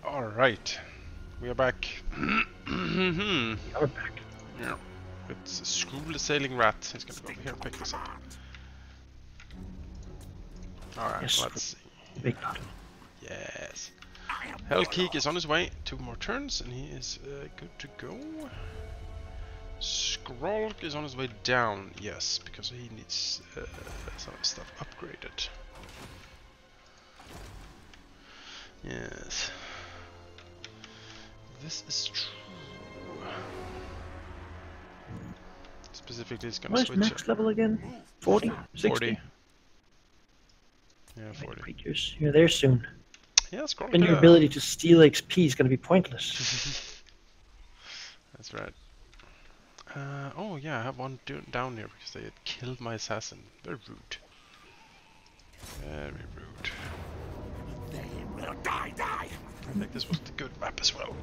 Alright, we are back. You're back. Yeah. It's Screw the Sailing Rat. He's gonna go over here and pick this up. Alright, Yes. let's see. Big lot. Yes. Hellkeek is on his way. 2 more turns and he is good to go. Skrolk is on his way down. Yes, because he needs some stuff upgraded. Yes. This is true. Specifically, it's gonna What is switch. max level again? 40? 60? 40. Yeah, 40. Creatures. You're there soon. Yeah, Skrolk. And your ability to steal XP is going to be pointless. That's right. Oh yeah, I have one down here because they had killed my assassin. Very rude. Very rude. They will die. I think this was the good map as well.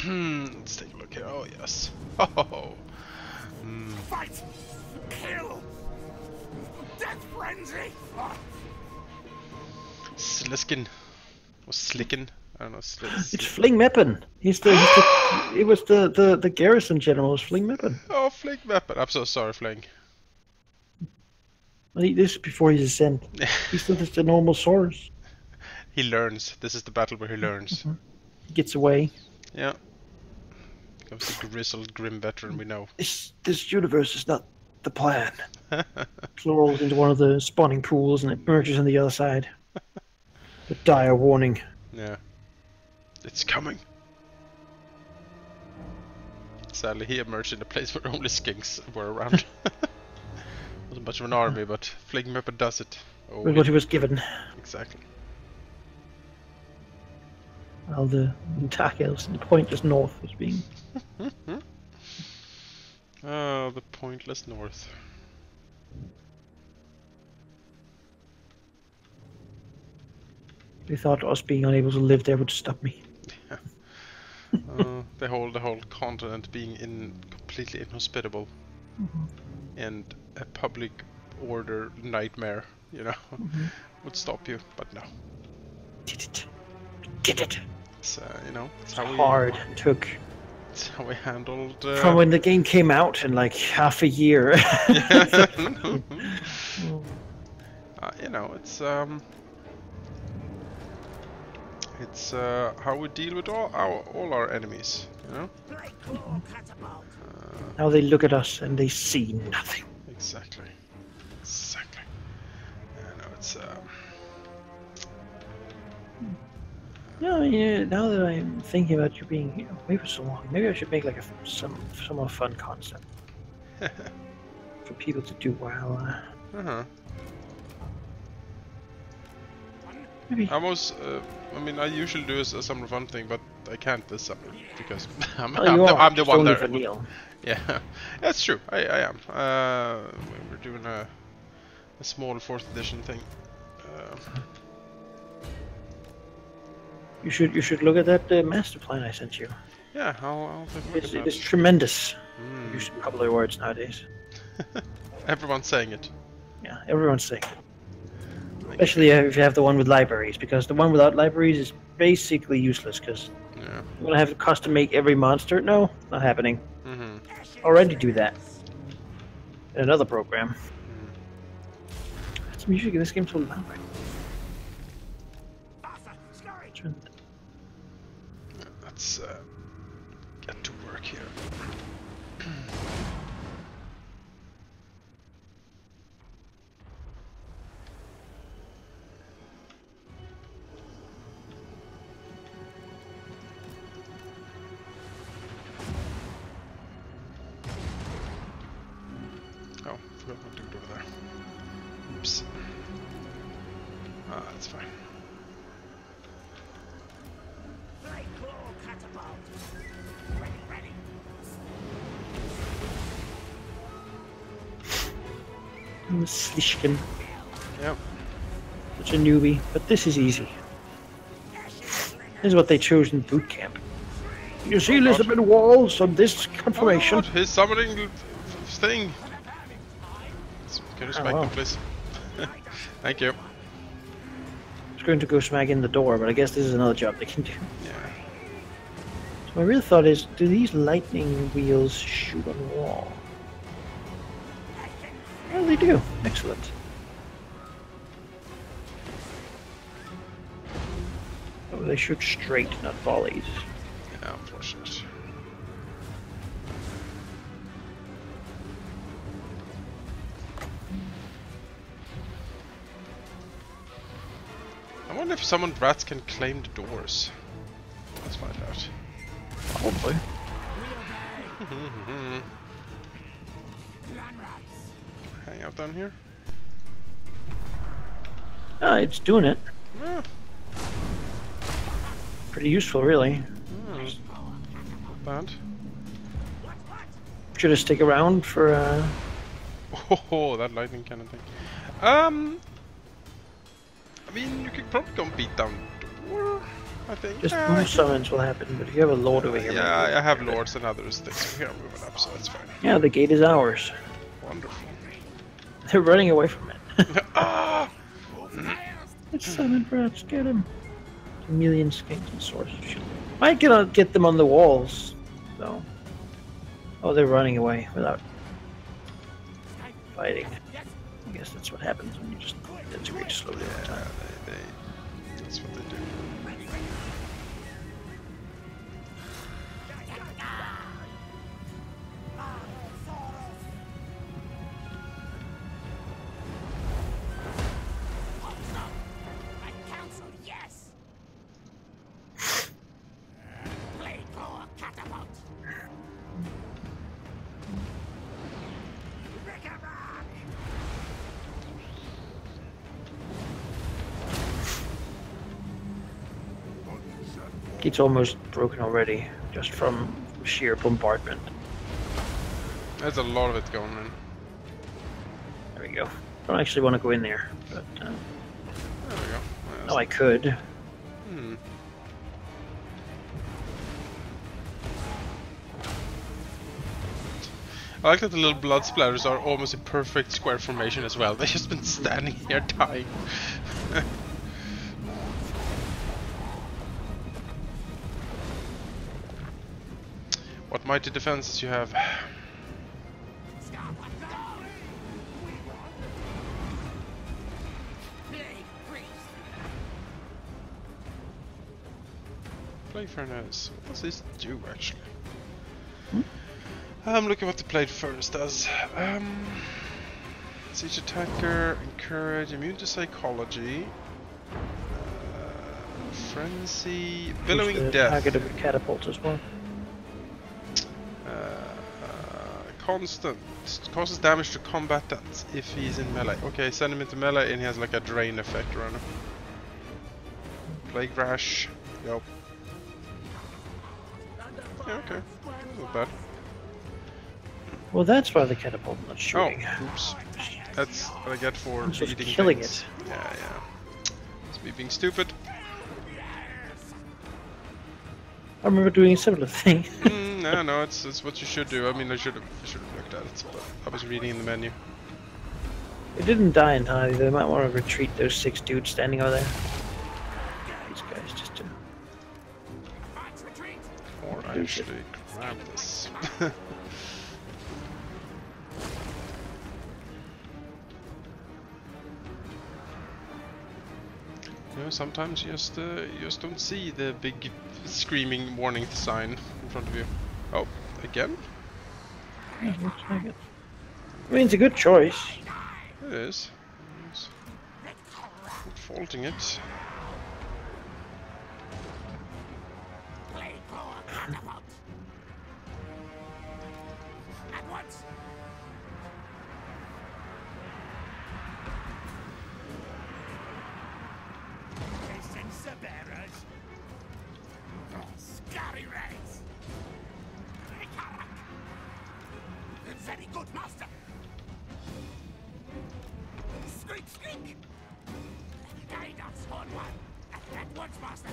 Let's take a look here. Oh yes. Oh. Fight! Kill! Death frenzy! Sliskin. Or Slicken. I don't know. It's Fling Meppen. It was the garrison general was Fling Meppen. Oh, Fling Meppen. I'm so sorry, Fling. Well, this is before his ascent. He's still just a normal source. He learns. This is the battle where he learns. He gets away. Yeah. Becomes the grizzled, grim veteran we know. This universe is not the plan. Rolls into one of the spawning pools and it merges on the other side. The dire warning. Yeah. It's coming. Sadly, he emerged in a place where only skinks were around. Wasn't much of an army, but Fling Meppen does it. Oh, With what he was given. exactly. While the Dark Elves in the pointless north was being... Oh, the pointless north. They thought us being unable to live there would stop me. The whole continent being completely inhospitable and a public order nightmare, you know, would stop you, but no. Did it. Did it. It's you know, it's how we Hard. Took it's how we handled. from when the game came out in like half a year. You know, it's how we deal with all our enemies, you know. Now they look at us and they see nothing. Exactly. Yeah, no, it's Yeah, now that I'm thinking about you being away for so long, maybe I should make like some more fun concept for people to do while. Maybe. I mean, I usually do a summer fun thing, but I can't this summer because I'm I'm the one there. For Neil. Yeah, that's true. I am. We're doing a small 4th edition thing. You should look at that master plan I sent you. Yeah, I'll take a look at that. It's tremendous. Use popular words nowadays. Everyone's saying it. Yeah, everyone's saying it. Especially if you have the one with libraries, because the one without libraries is basically useless, because you want to have to custom make every monster. No, not happening. Already do that in another program. Some music in this game so loud. Let's get to work here. Oh, forgot what to do over there. Oops. That's fine. I'm a Slishkin. Yep. Such a newbie, but this is easy. This is what they chose in boot camp. You see Elizabeth walls on this confirmation. Oh, he's summoning thing. Can you smack them, please? Thank you. going to go smack in the door, but I guess this is another job they can do. Yeah. So my real thought is, do these lightning wheels shoot on the wall? Well, they do. Excellent. Oh, they shoot straight, not volleys. Yeah, unfortunate. I wonder if summoned rats can claim the doors. Let's find out. Probably. Hang out down here. It's doing it. Yeah. Pretty useful, really. Not bad. Should I stick around for, Oh, that lightning cannon thing. I mean, you could probably go and beat down the door, I think. Just more summons will happen, but if you have a lord over here... Yeah, I have lords and others things here moving up, so that's fine. Yeah, the gate is ours. Wonderful. They're running away from it. Ah! It's summoned rats, get him. A million skanks and swords. Might get them on the walls, though. Oh, they're running away without fighting. I guess that's what happens when you just integrate slowly over time. That's what they do. It's almost broken already, just from sheer bombardment. There's a lot of it going on. There we go. Don't actually want to go in there, but There we go. no, I could. I like that the little blood splatters are almost a perfect square formation as well. They've just been standing here dying. What mighty defenses you have. Play furnace. What does this do actually? I'm looking what the plate furnace does. Siege attacker, encourage, immune to psychology, frenzy, billowing death. Target of a catapult as well. Constant causes damage to combatants if he's in melee. Okay, send him into melee and he has like a drain effect around him. Plague rash. Yep. Yeah, okay. Not bad. Well, that's why the catapult not shooting. Oh, oops. That's what I get for I'm just eating killing things. it. Yeah. It's me being stupid. I remember doing a similar thing. No, it's what you should do. I mean, I should have looked at it, but I was reading in the menu. It didn't die entirely. They might want to retreat those 6 dudes standing over there. These guys just do. Or I actually grab this. You know, sometimes you just don't see the big screaming warning sign in front of you. Oh, again? Yeah, looks like it. I mean, it's a good choice. It is. Not faulting it. Very good, master. Squeak, squeak. Guide us, Horn One. At once, master.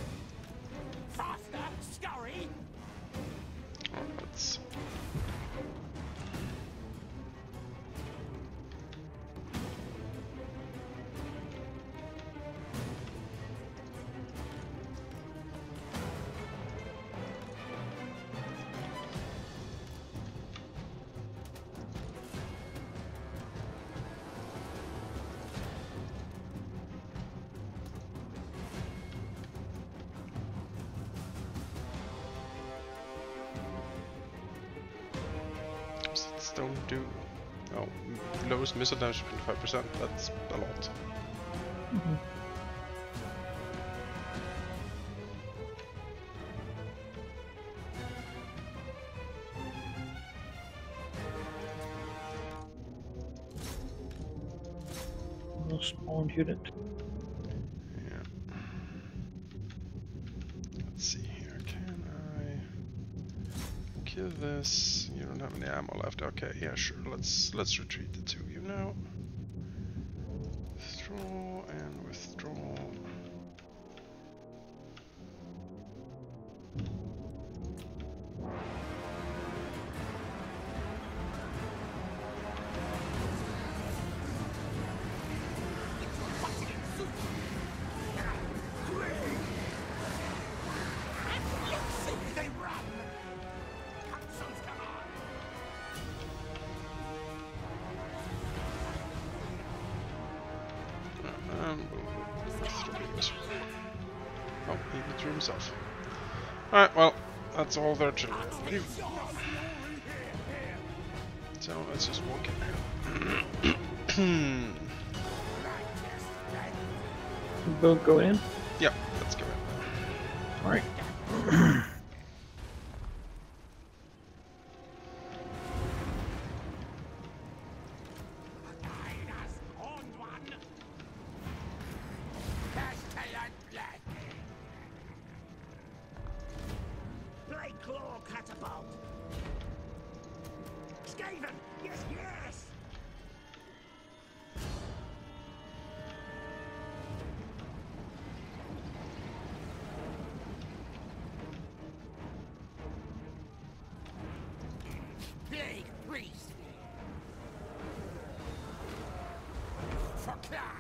Faster, scurry. Oh, that's... Shields don't do... Oh, lowest missile damage 25%, that's a lot. Mm-hmm. Spawned unit. Yeah. Let's see here. Can I kill this? You don't have any ammo left. Okay, yeah, sure. Let's retreat the two of you now. Withdraw and withdraw. Oh, he withdrew himself. Alright, well, that's all there to do. So let's just walk in here. We'll go in? Yeah, let's go in. Alright. Claw catapult! Skaven! Yes, yes! Plague priest! For clan!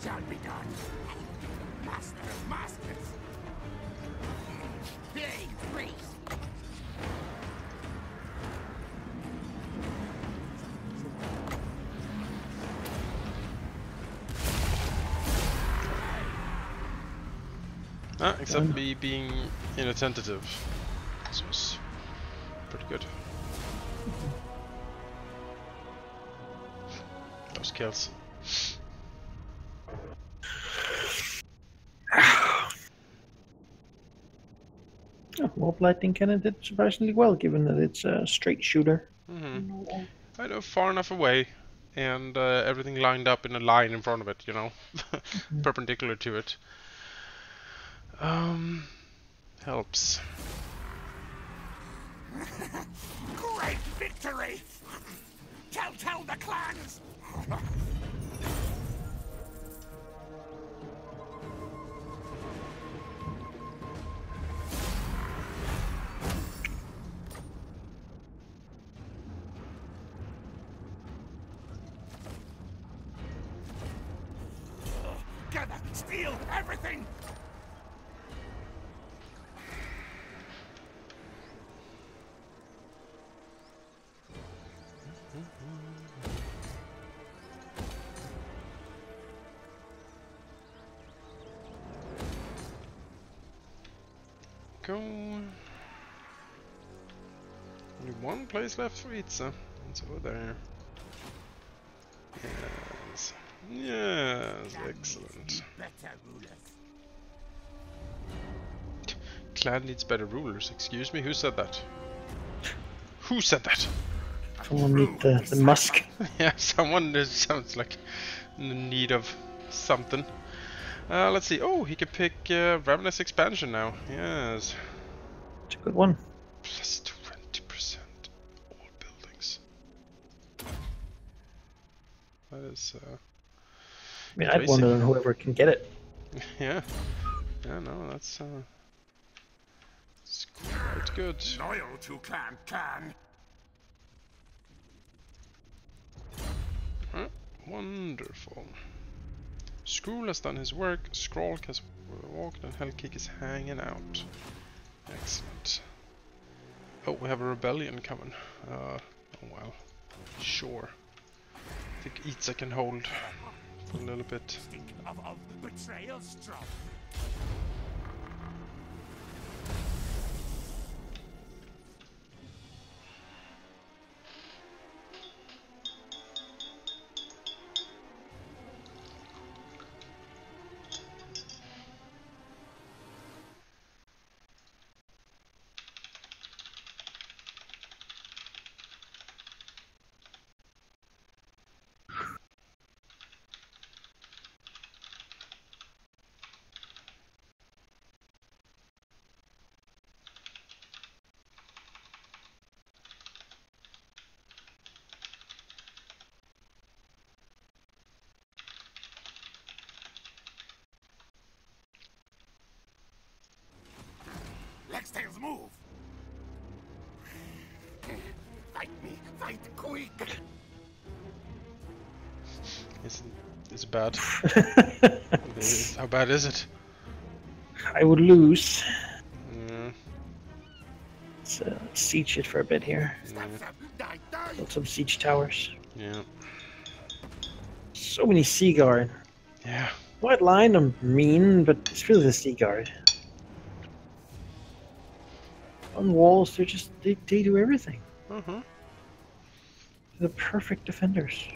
Shall be done. Master of masters. Plague priest. Except me being inattentive. This was pretty good. Those kills. Warp Lightning Cannon did surprisingly well, given that it's a straight shooter. Mm-hmm. I know, far enough away, and everything lined up in a line in front of it, you know, perpendicular to it. Helps. Great victory! Tell the clans! Gather, steal everything! Go. Only one place left for pizza. It's over there. Yes. Yes, excellent. Clan needs better rulers. Excuse me, who said that? Who said that? Someone need the musk. Yeah, someone sounds like in need of something. Let's see. Oh, he can pick Ravenous Expansion now. Yes. It's a good one. Plus 20% all buildings. That is. I mean, I'd want to know whoever can get it. Yeah. Yeah, no, that's it's quite good. Loyal to Clan. Huh? Wonderful. Skrull has done his work, Skrolk has walked, and Hellkick is hanging out. Excellent. Oh, we have a rebellion coming. Oh well. Sure. I think Itza can hold for a little bit. Of betrayal strong. Lextail's move. Fight me, fight quick. It's bad. How bad is it? I would lose. Mm. Let's siege it for a bit here. Build some siege towers. Yeah. So many Sea Guard. Yeah. White Line are mean, but it's really the Sea Guard. On walls, they're just they do everything. Uh-huh. They're the perfect defenders.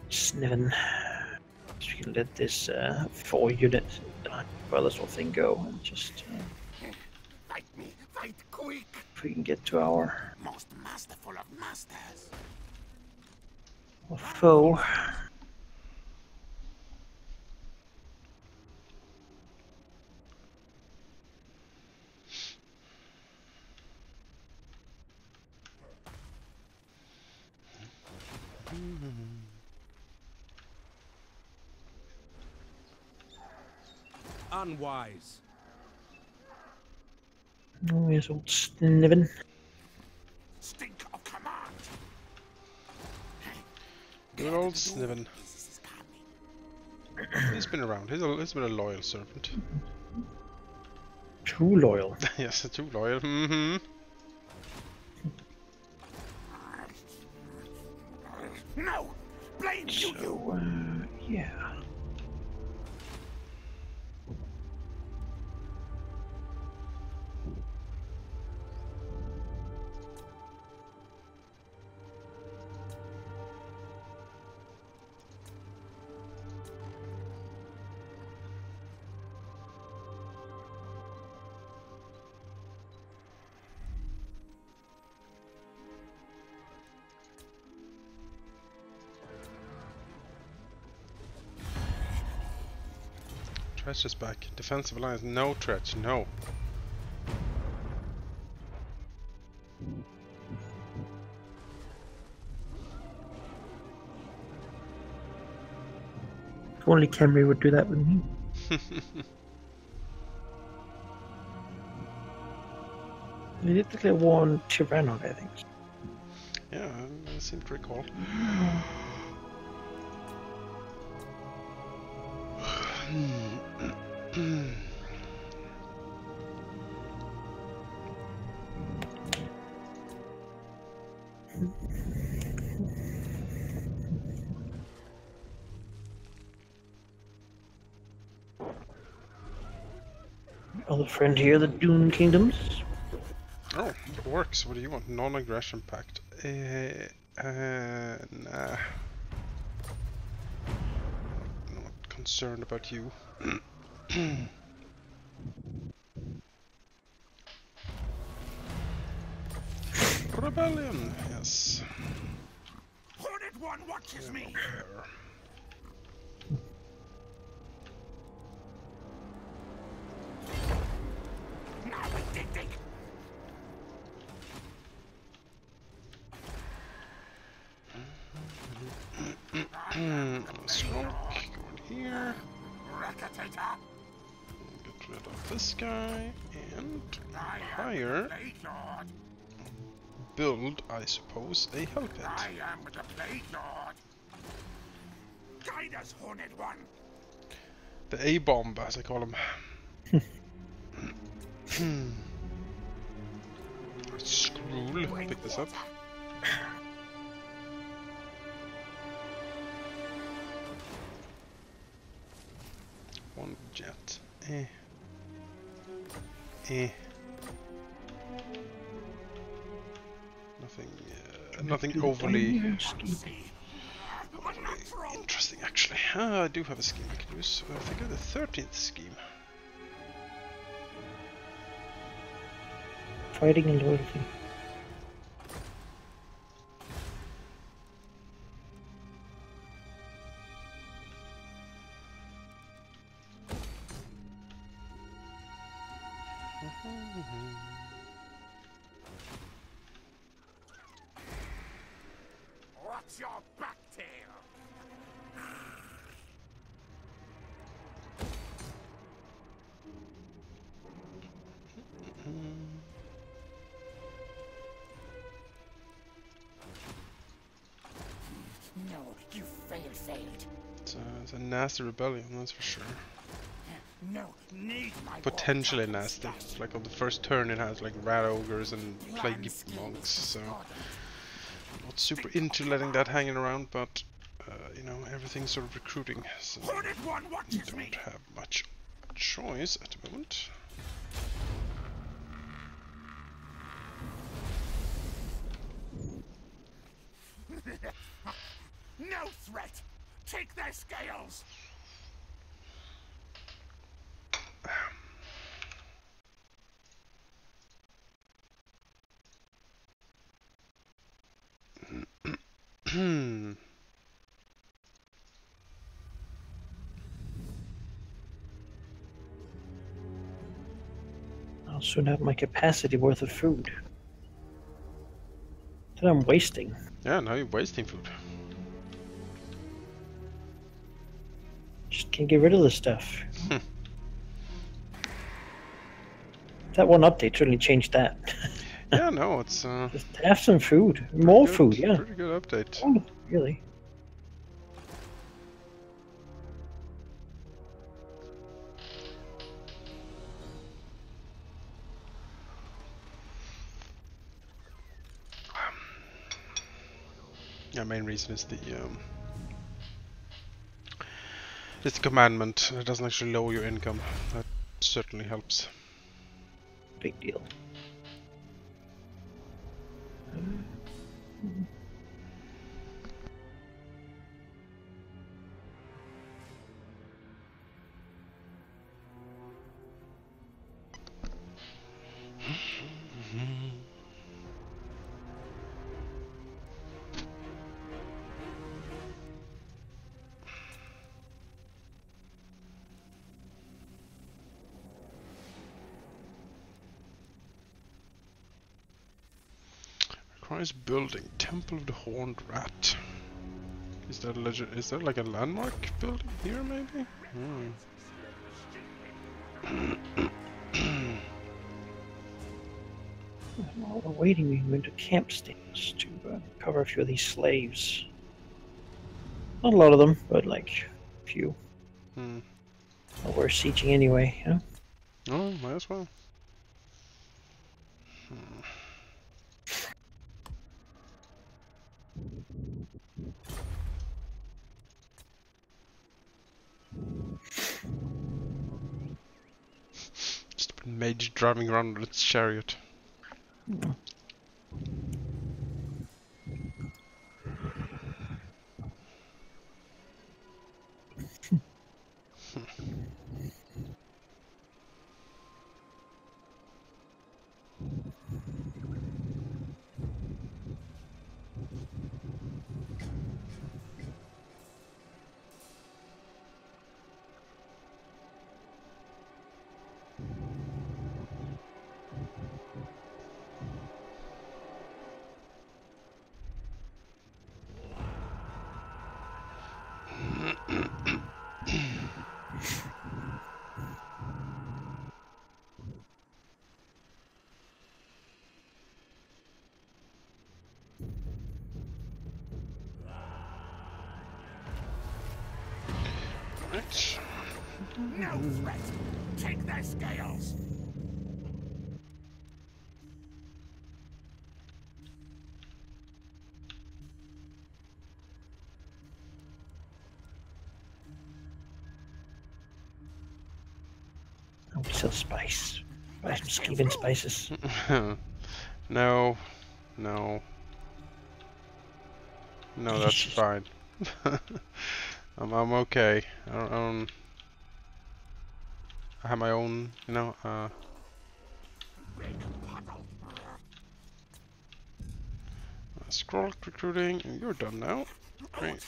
Sniven. So we can let this 4-unit well, this whole thing go and just Fight me, fight quick. if we can get to our Most masterful of masters. foe. Unwise. Oh, yes, old Sniven. Stink of command. Good old Sniven. He's been around. He's been a loyal servant. Too loyal. Yes, too loyal. Mm-hmm. No! Blame you! So, yeah. Tretch is back. Defensive alliance. No Tretch. No. If only Camry would do that with me. We did declare war on Tyrannog, I think. Yeah, I seem to recall. Other friend here, the Dune Kingdoms. Oh, orcs. What do you want? Non-aggression pact. Nah. Not concerned about you. Rebellion, yes. Horned one watches me. There. Now we dig. Smoke, go in here. Rakatata. Get rid of this guy and I am hire, the Blade Lord. build, I suppose, a hell pit. I am the Blade Lord. Guide us, Horned One. The A-bomb, as I call him. Scroll, pick this up. One jet. Nothing overly interesting, actually. I do have a scheme I can use. I think the 13th scheme. Fighting and loyalty. What's your back tail? No, you failed. It's a nasty rebellion, that's for sure. No, need my Potentially nasty. Like on the first turn it has like rat ogres and plague monks, so not super into letting that hanging around, but you know, everything's sort of recruiting, so Horned One watches don't me. have much choice at the moment. No threat. Take their scales. I'll soon have my capacity worth of food that I'm wasting. Yeah, now you're wasting food. Just can't get rid of this stuff. That one update certainly changed that. Yeah, no, it's Just have some food. More good, food, yeah. pretty good update. Oh, really? Yeah, main reason is it's the commandment. It doesn't actually lower your income. That certainly helps. Big deal. Requires building Temple of the Horned Rat. Is that a legend? Is that like a landmark building here, maybe? While we're waiting, we can go into camp stations to cover a few of these slaves. Not a lot of them, but like a few. Well, we're sieging anyway, you know? Oh, might as well. Stupid mage driving around with its chariot. Right. No threat. Take their scales. Oh, we sell spice. Buy some Skaven spices. No. No. No, that's fine. I'm okay. I have my own, you know, scroll recruiting. You're done now. Great.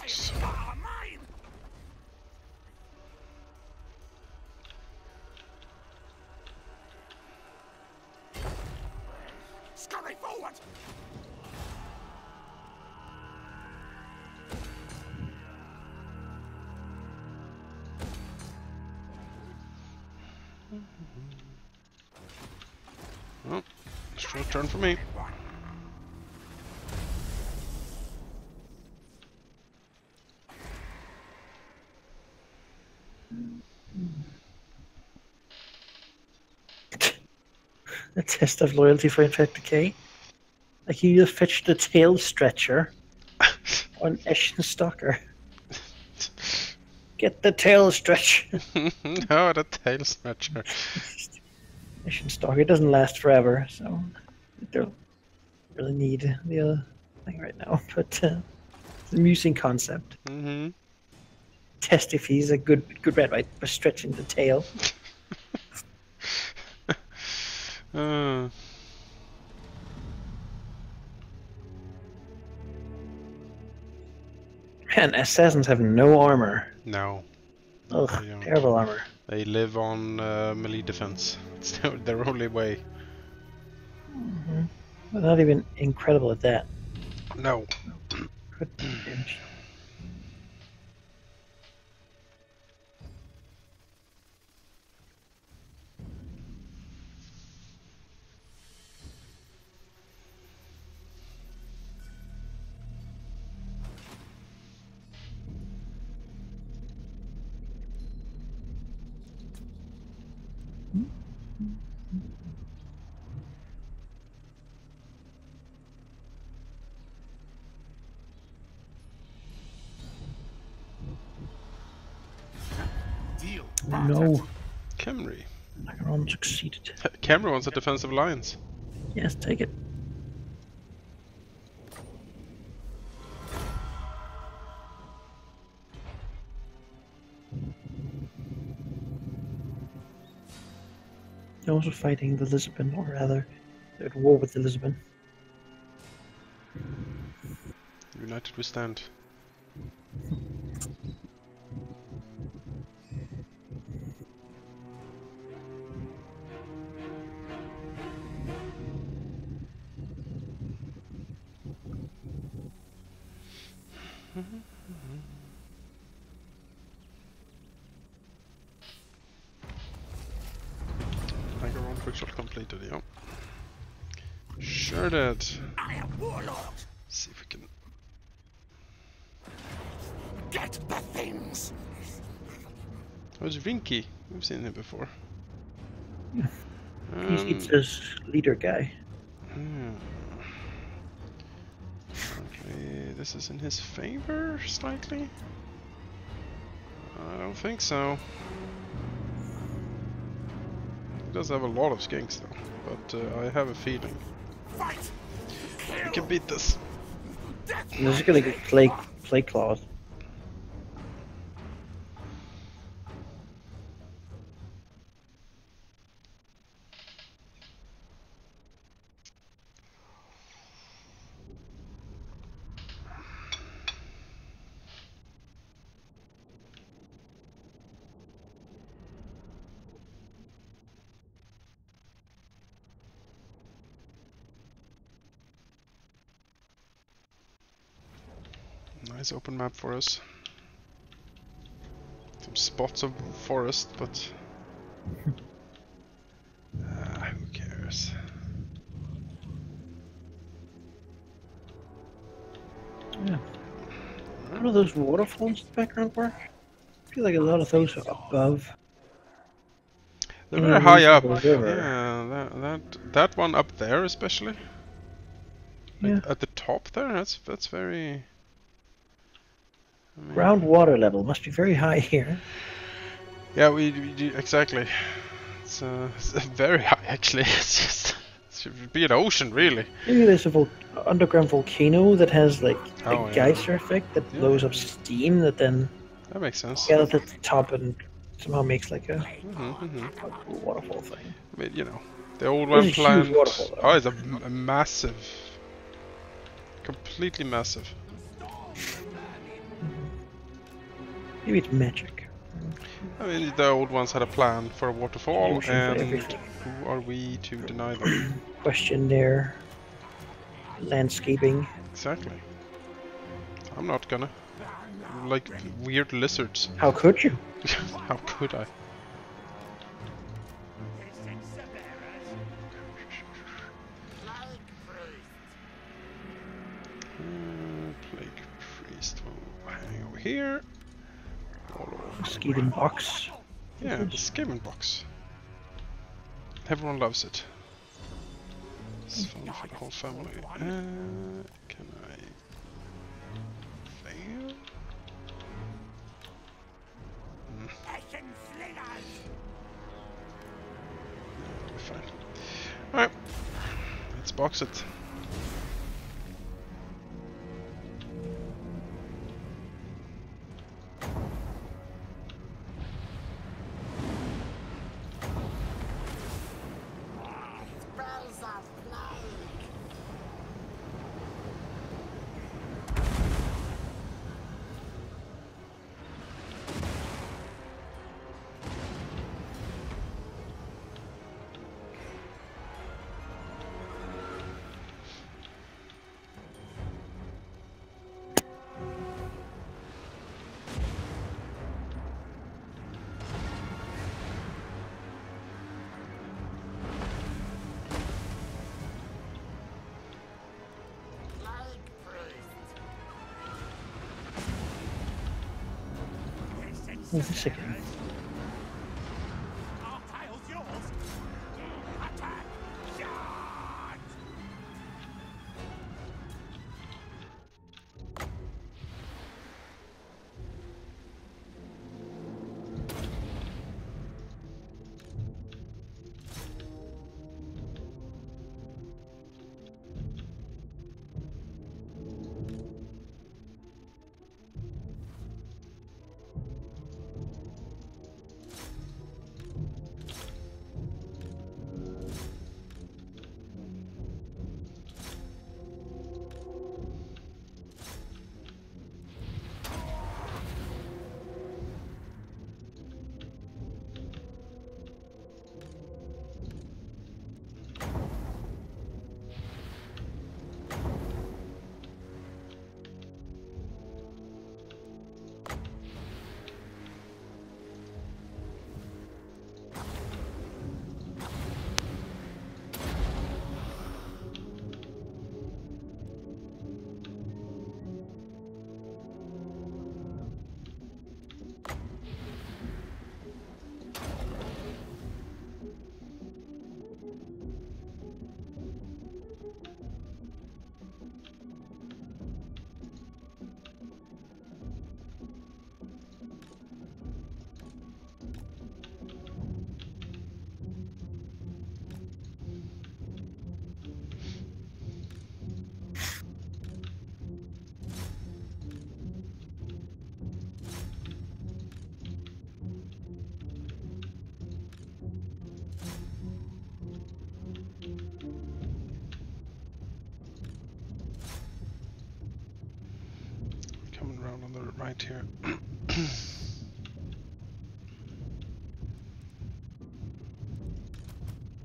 Scurry forward. Well, short turn for me. A test of loyalty for Infected K. Like you just fetched the tail stretcher on Eshin Stalker. Get the tail stretcher. No, the tail snatcher. Eshin Stalker doesn't last forever, so I don't really need the other thing right now. But it's an amusing concept. Mm-hmm. Test if he's a good red by stretching the tail. Man, assassins have no armor. No. Ugh, terrible armor. They live on melee defense. It's their only way. Mm-hmm. They're not even incredible at that. No. Good damage. No. Camry. Macaron succeeded. Camry wants a defensive alliance. Yes, take it. They're also fighting the Lisbon, or rather, they're at war with the Lisbon. United we stand. Macaron quickshot completed, yeah. Sure did. I am warlord. See if we can. Get the things. Oh, it's Rinky. We've seen him before. He's this leader guy. Apparently, this is in his favor, slightly? I don't think so. He does have a lot of skinks, though. But I have a feeling we can beat this. I'm just gonna get plague claws. Nice open map for us. Some spots of forest, but who cares? Yeah. What are those waterfalls in the background were? I feel like a lot of those are above. They're very high up. River. Yeah, that one up there especially. Like Yeah. at the top there, that's very. I mean, Groundwater level must be very high here. yeah, we do, exactly. It's very high actually. It's just it should be an ocean really. Maybe there's a underground volcano that has like a Oh, yeah. geyser effect that blows up steam that then That makes sense. gathers at the top and somehow makes like a waterfall thing. I mean, you know, the old There's one a huge planned. waterfall, though. Oh, it's a massive, completely massive. Maybe it's magic. I mean, the old ones had a plan for a waterfall, Solution for and everything. who are we to deny them? Question there. Landscaping. Exactly. I'm not gonna. Like weird lizards. How could you? How could I? Plague priest will hang over here. All over. Skaven box. Yeah, the Skaven box. Everyone loves it. It's fun for the whole family. Can I fail? We're fine. Alright, let's box it. Wait a second. right here.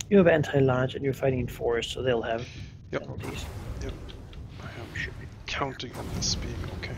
You have anti-large and you're fighting in forest, so they'll have Yep. penalties. Yep. I am counting on this being okay.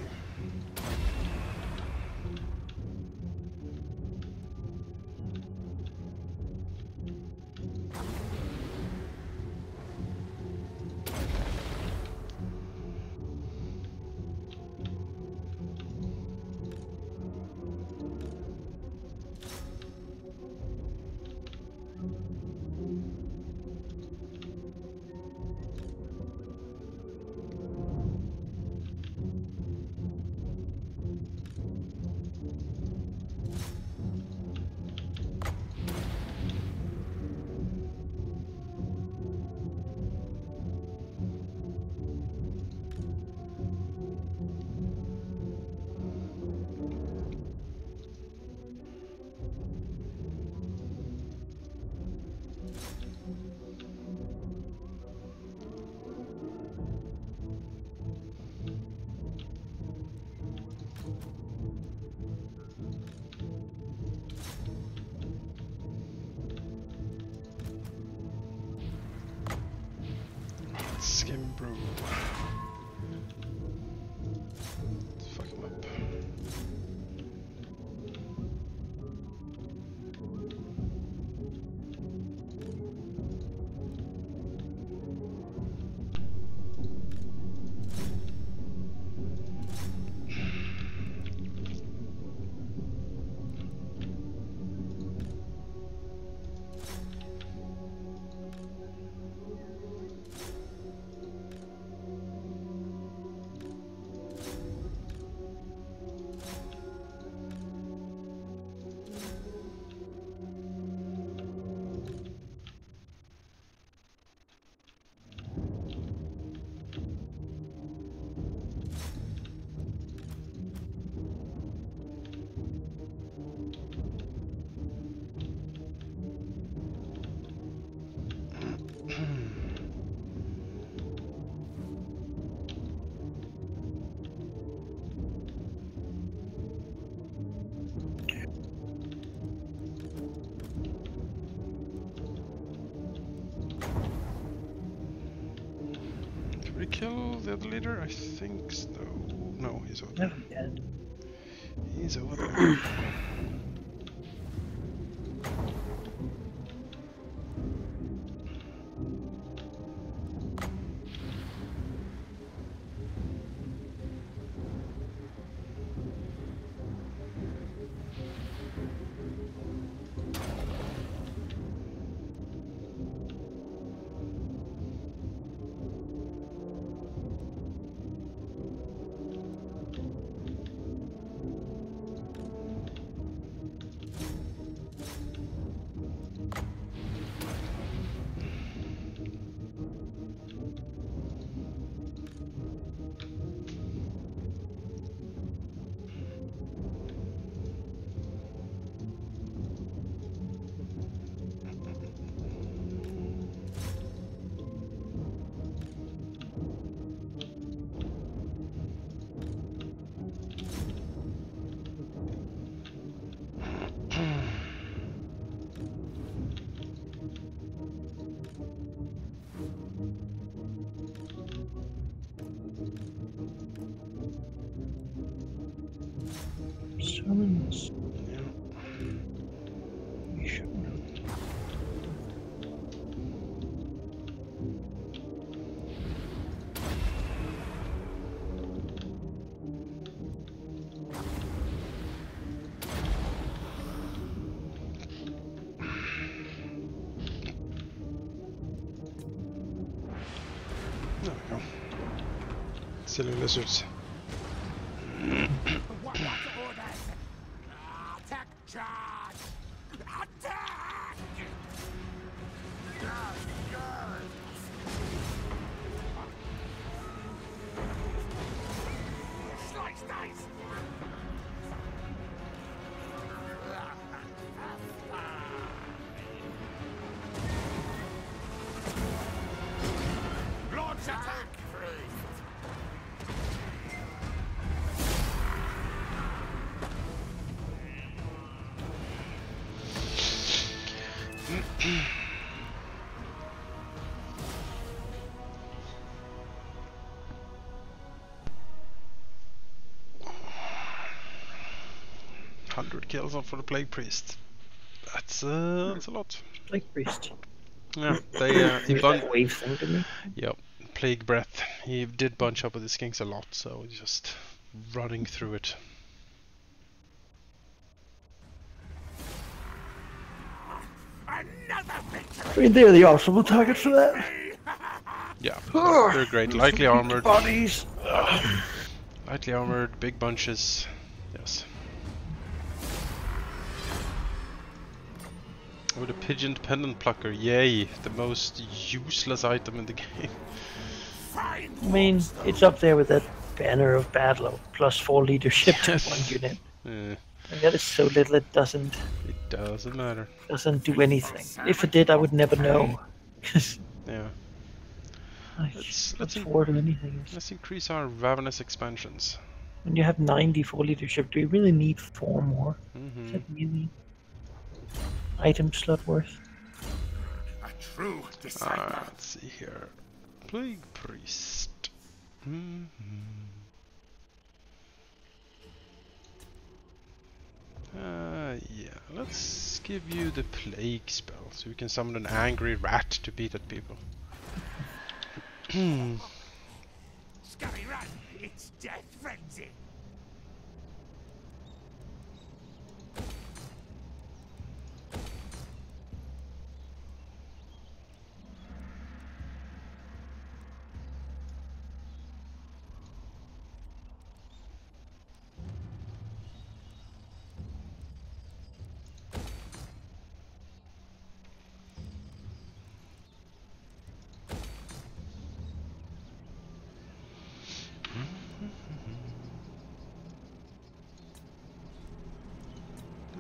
Skim brew. Let's fuck him up. Did we kill the other leader? I think so. No, he's over there. Yeah. He's over there. Summons. Yeah. You should know. There we go. Silly lizards. What orders? Attack charge! Attack! Slice dice! Launch attack! 100 kills for the Plague Priest. That's a lot. Plague Priest. Yeah, they he wave thing, didn't he? Yep, Plague Breath. He did bunch up with the skinks a lot, so just running through it. I mean, they're the optimal target for that. Yeah, they're great. Lightly armored. Bodies. Lightly armored, big bunches. Yes. Oh, the Pigeon Pendant Plucker. Yay, the most useless item in the game. I mean, it's up there with that banner of battle plus 4 leadership to 1 unit. Yeah. And that is so little it doesn't matter. Doesn't do anything. If it did, I would never know. Yeah. Let's afford anything. Let's increase our Ravenous expansions. When you have 94 leadership, do you really need 4 more? Is that really item slot worth? A true disciple. Let's see here. Plague Priest. Yeah, let's give you the Plague spell, so we can summon an angry rat to beat at people. Scurry run! It's death frenzy!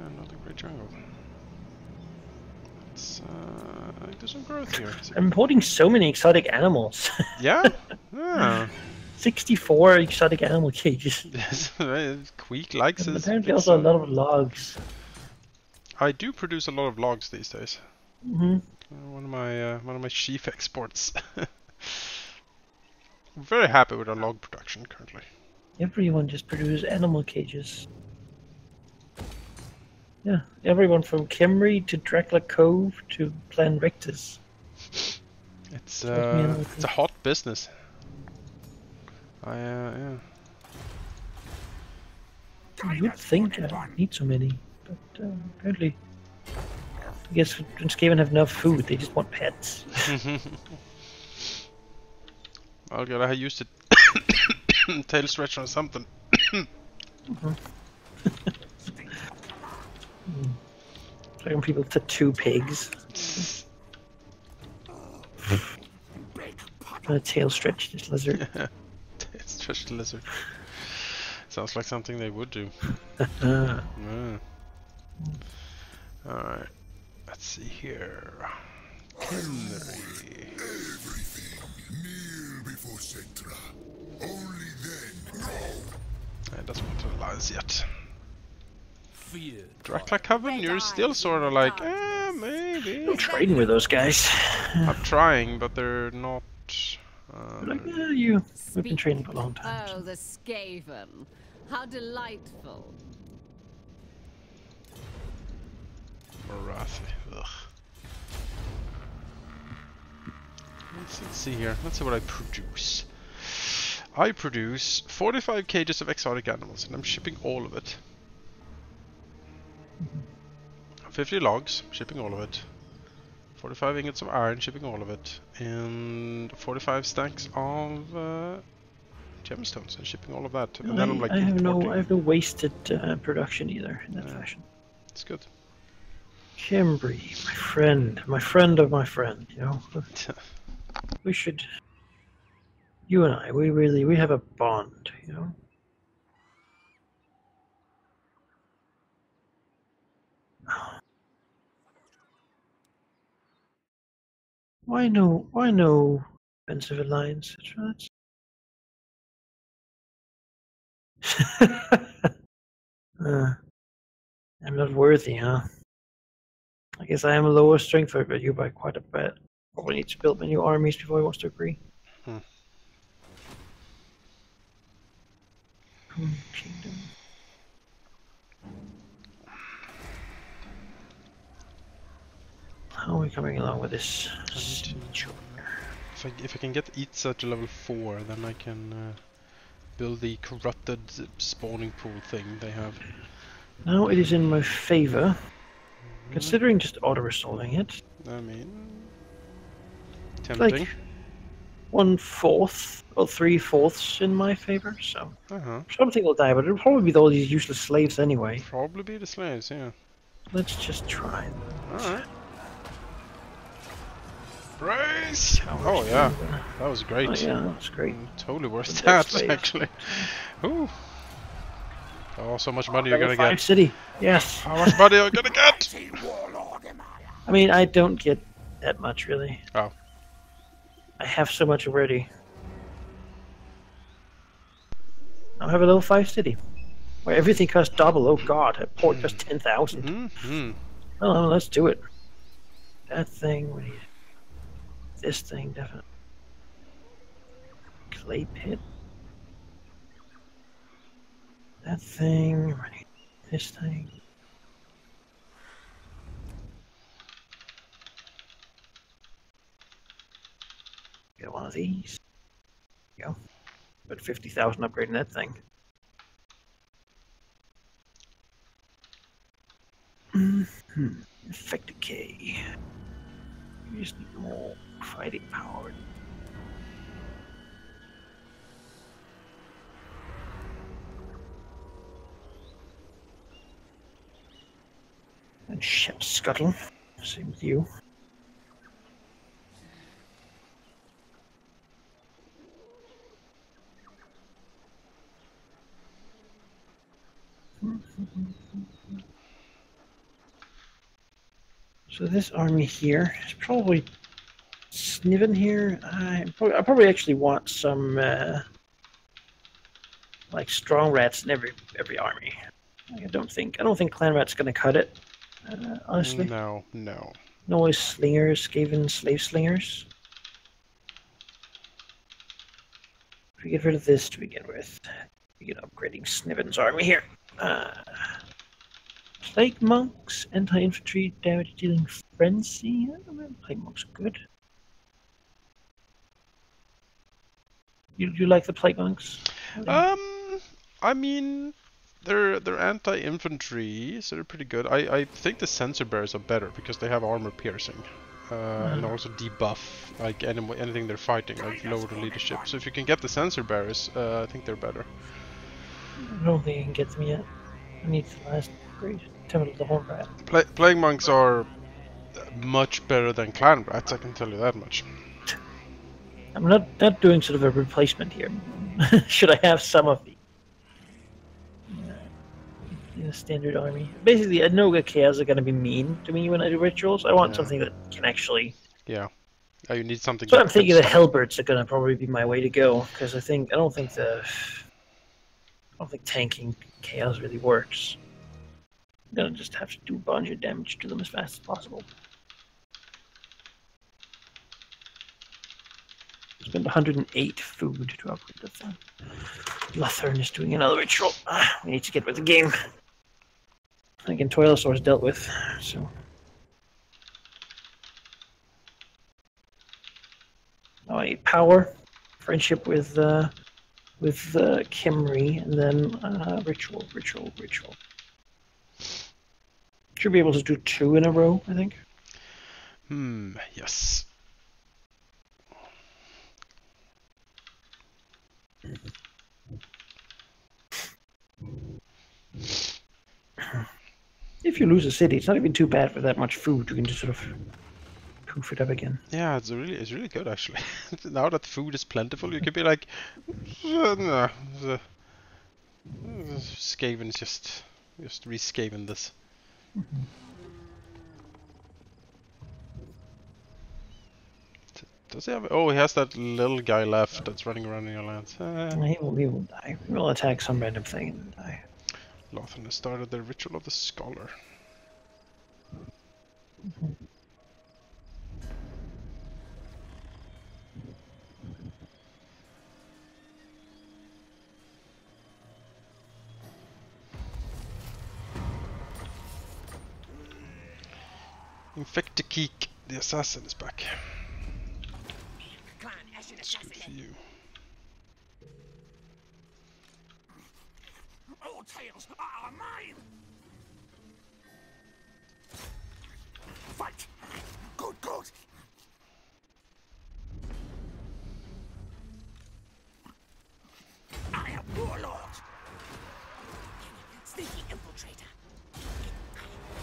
Another great jungle. Let's do some growth here. I'm importing so many exotic animals. Yeah? Yeah. 64 exotic animal cages. Yes, Queek likes And his. apparently also a lot of logs. I do produce a lot of logs these days. One of my chief exports. I'm very happy with our log production currently. Everyone just produces animal cages. Yeah, everyone from Kimry to Dracula Cove to Plan Rectus. It's a hot business. Yeah. You would think I don't need so many, but apparently, I guess when Skaven have enough food, they just want pets. I'll gotta use it. Tail stretch or something. Like people tattoo pigs. A tail stretch this lizard. Tail stretch the lizard. Sounds like something they would do. Alright. Let's see here. Henry. Everything kneel before Centra. Only then. It doesn't want to alliance yet. Dracula Coven, you're still sort of like, maybe. I'm trading with those guys. I'm trying, but they're not. Like, we've been trading for a long time. Oh, the Skaven. How delightful. Marathi. Ugh. Let's see here. Let's see what I produce. I produce 45 cages of exotic animals, and I'm shipping all of it. 50 logs, shipping all of it. 45 ingots of iron, shipping all of it. And 45 stacks of gemstones, and shipping all of that. And then I'm like, I have no wasted production either in that fashion. It's good. Kimbri, my friend of my friend, you know. We should, you and I, we have a bond, you know. Why no offensive alliance? I'm not worthy, huh? I guess I am a lower strength for you by quite a bit. Probably need to build my new armies before he wants to agree. Hmm. Kingdom. how are we coming along with this? If I can get Itza to level 4, then I can build the corrupted spawning pool thing they have. Now it is in my favor, considering just auto-resolving it. I mean, tempting. Like 1/4 or 3/4 in my favor, so something will die, but it'll probably be all these useless slaves anyway. Probably be the slaves, yeah. Let's just try. Alright. Brace! Oh yeah, that was great. Oh, yeah, that was great. Totally worth that, actually. Ooh. Oh, so much money you're gonna get. City. Yes. How much money are you gonna get? I mean, I don't get that much, really. Oh. I have so much already. I have a level 5 city. Where everything costs double. Oh god, a port costs 10,000. Oh, let's do it. That thing, what do you... This thing, definitely. Clay pit. That thing, this thing. Get one of these. There you go. About 50,000 upgrading that thing. Effective K. You just need more fighting power. And ship scuttle. Same with you. So this army here is probably Sniven here. I probably actually want some like strong rats in every army. I don't think clan rat's gonna cut it. Honestly. No. No slingers, Skaven slave slingers. If we get rid of this to begin with, we get upgrading Sniven's army here. Plague monks, anti-infantry, damage dealing frenzy. Plague monks are good. You like the plague monks? I mean, they're anti-infantry, so they're pretty good. I think the sensor bearers are better because they have armor piercing, and also debuff like anything they're fighting, like lower the leadership. So if you can get the sensor bearers, I think they're better. I don't think I can get them yet. I need the last upgrade. Temple of the Horn Rat. Plague monks are much better than clan rats, I can tell you that much. I'm not doing sort of a replacement here. Should I have some of the standard army? Basically, Noga Chaos are going to be mean to me when I do rituals. I want something that can actually... Yeah. Oh, you need something... So I'm thinking the Hellbirds are going to probably be my way to go, because I don't think tanking Chaos really works. I'm going to just have to do a bunch of damage to them as fast as possible. Spend 108 food to upgrade the thing. Luthern is doing another ritual. We need to get with the game. Again, Toilosaur's dealt with, so... Now I need power, friendship with Kimri, and then ritual. Should be able to do 2 in a row, I think. Yes. If you lose a city, it's not even too bad for that much food. You can just sort of poof it up again. Yeah, it's really good actually. Now that food is plentiful, you could be like, no, Skaven is just re-Skaven this. Does he have? Oh, he has that little guy left that's running around in your lands. He will die. He will attack some random thing and die. Lothar has started the ritual of the scholar. Infect the Keek. the assassin is back. Clan Ashen It's good for you. All tales are mine. Fight. Good, good. I am warlord. Sneaky infiltrator.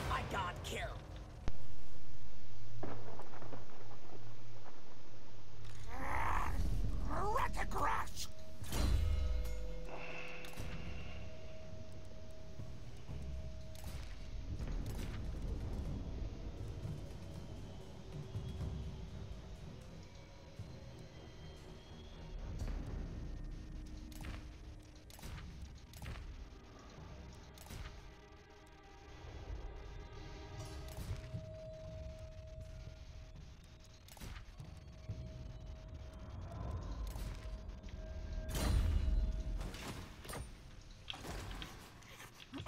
My god kill. Ratagrass.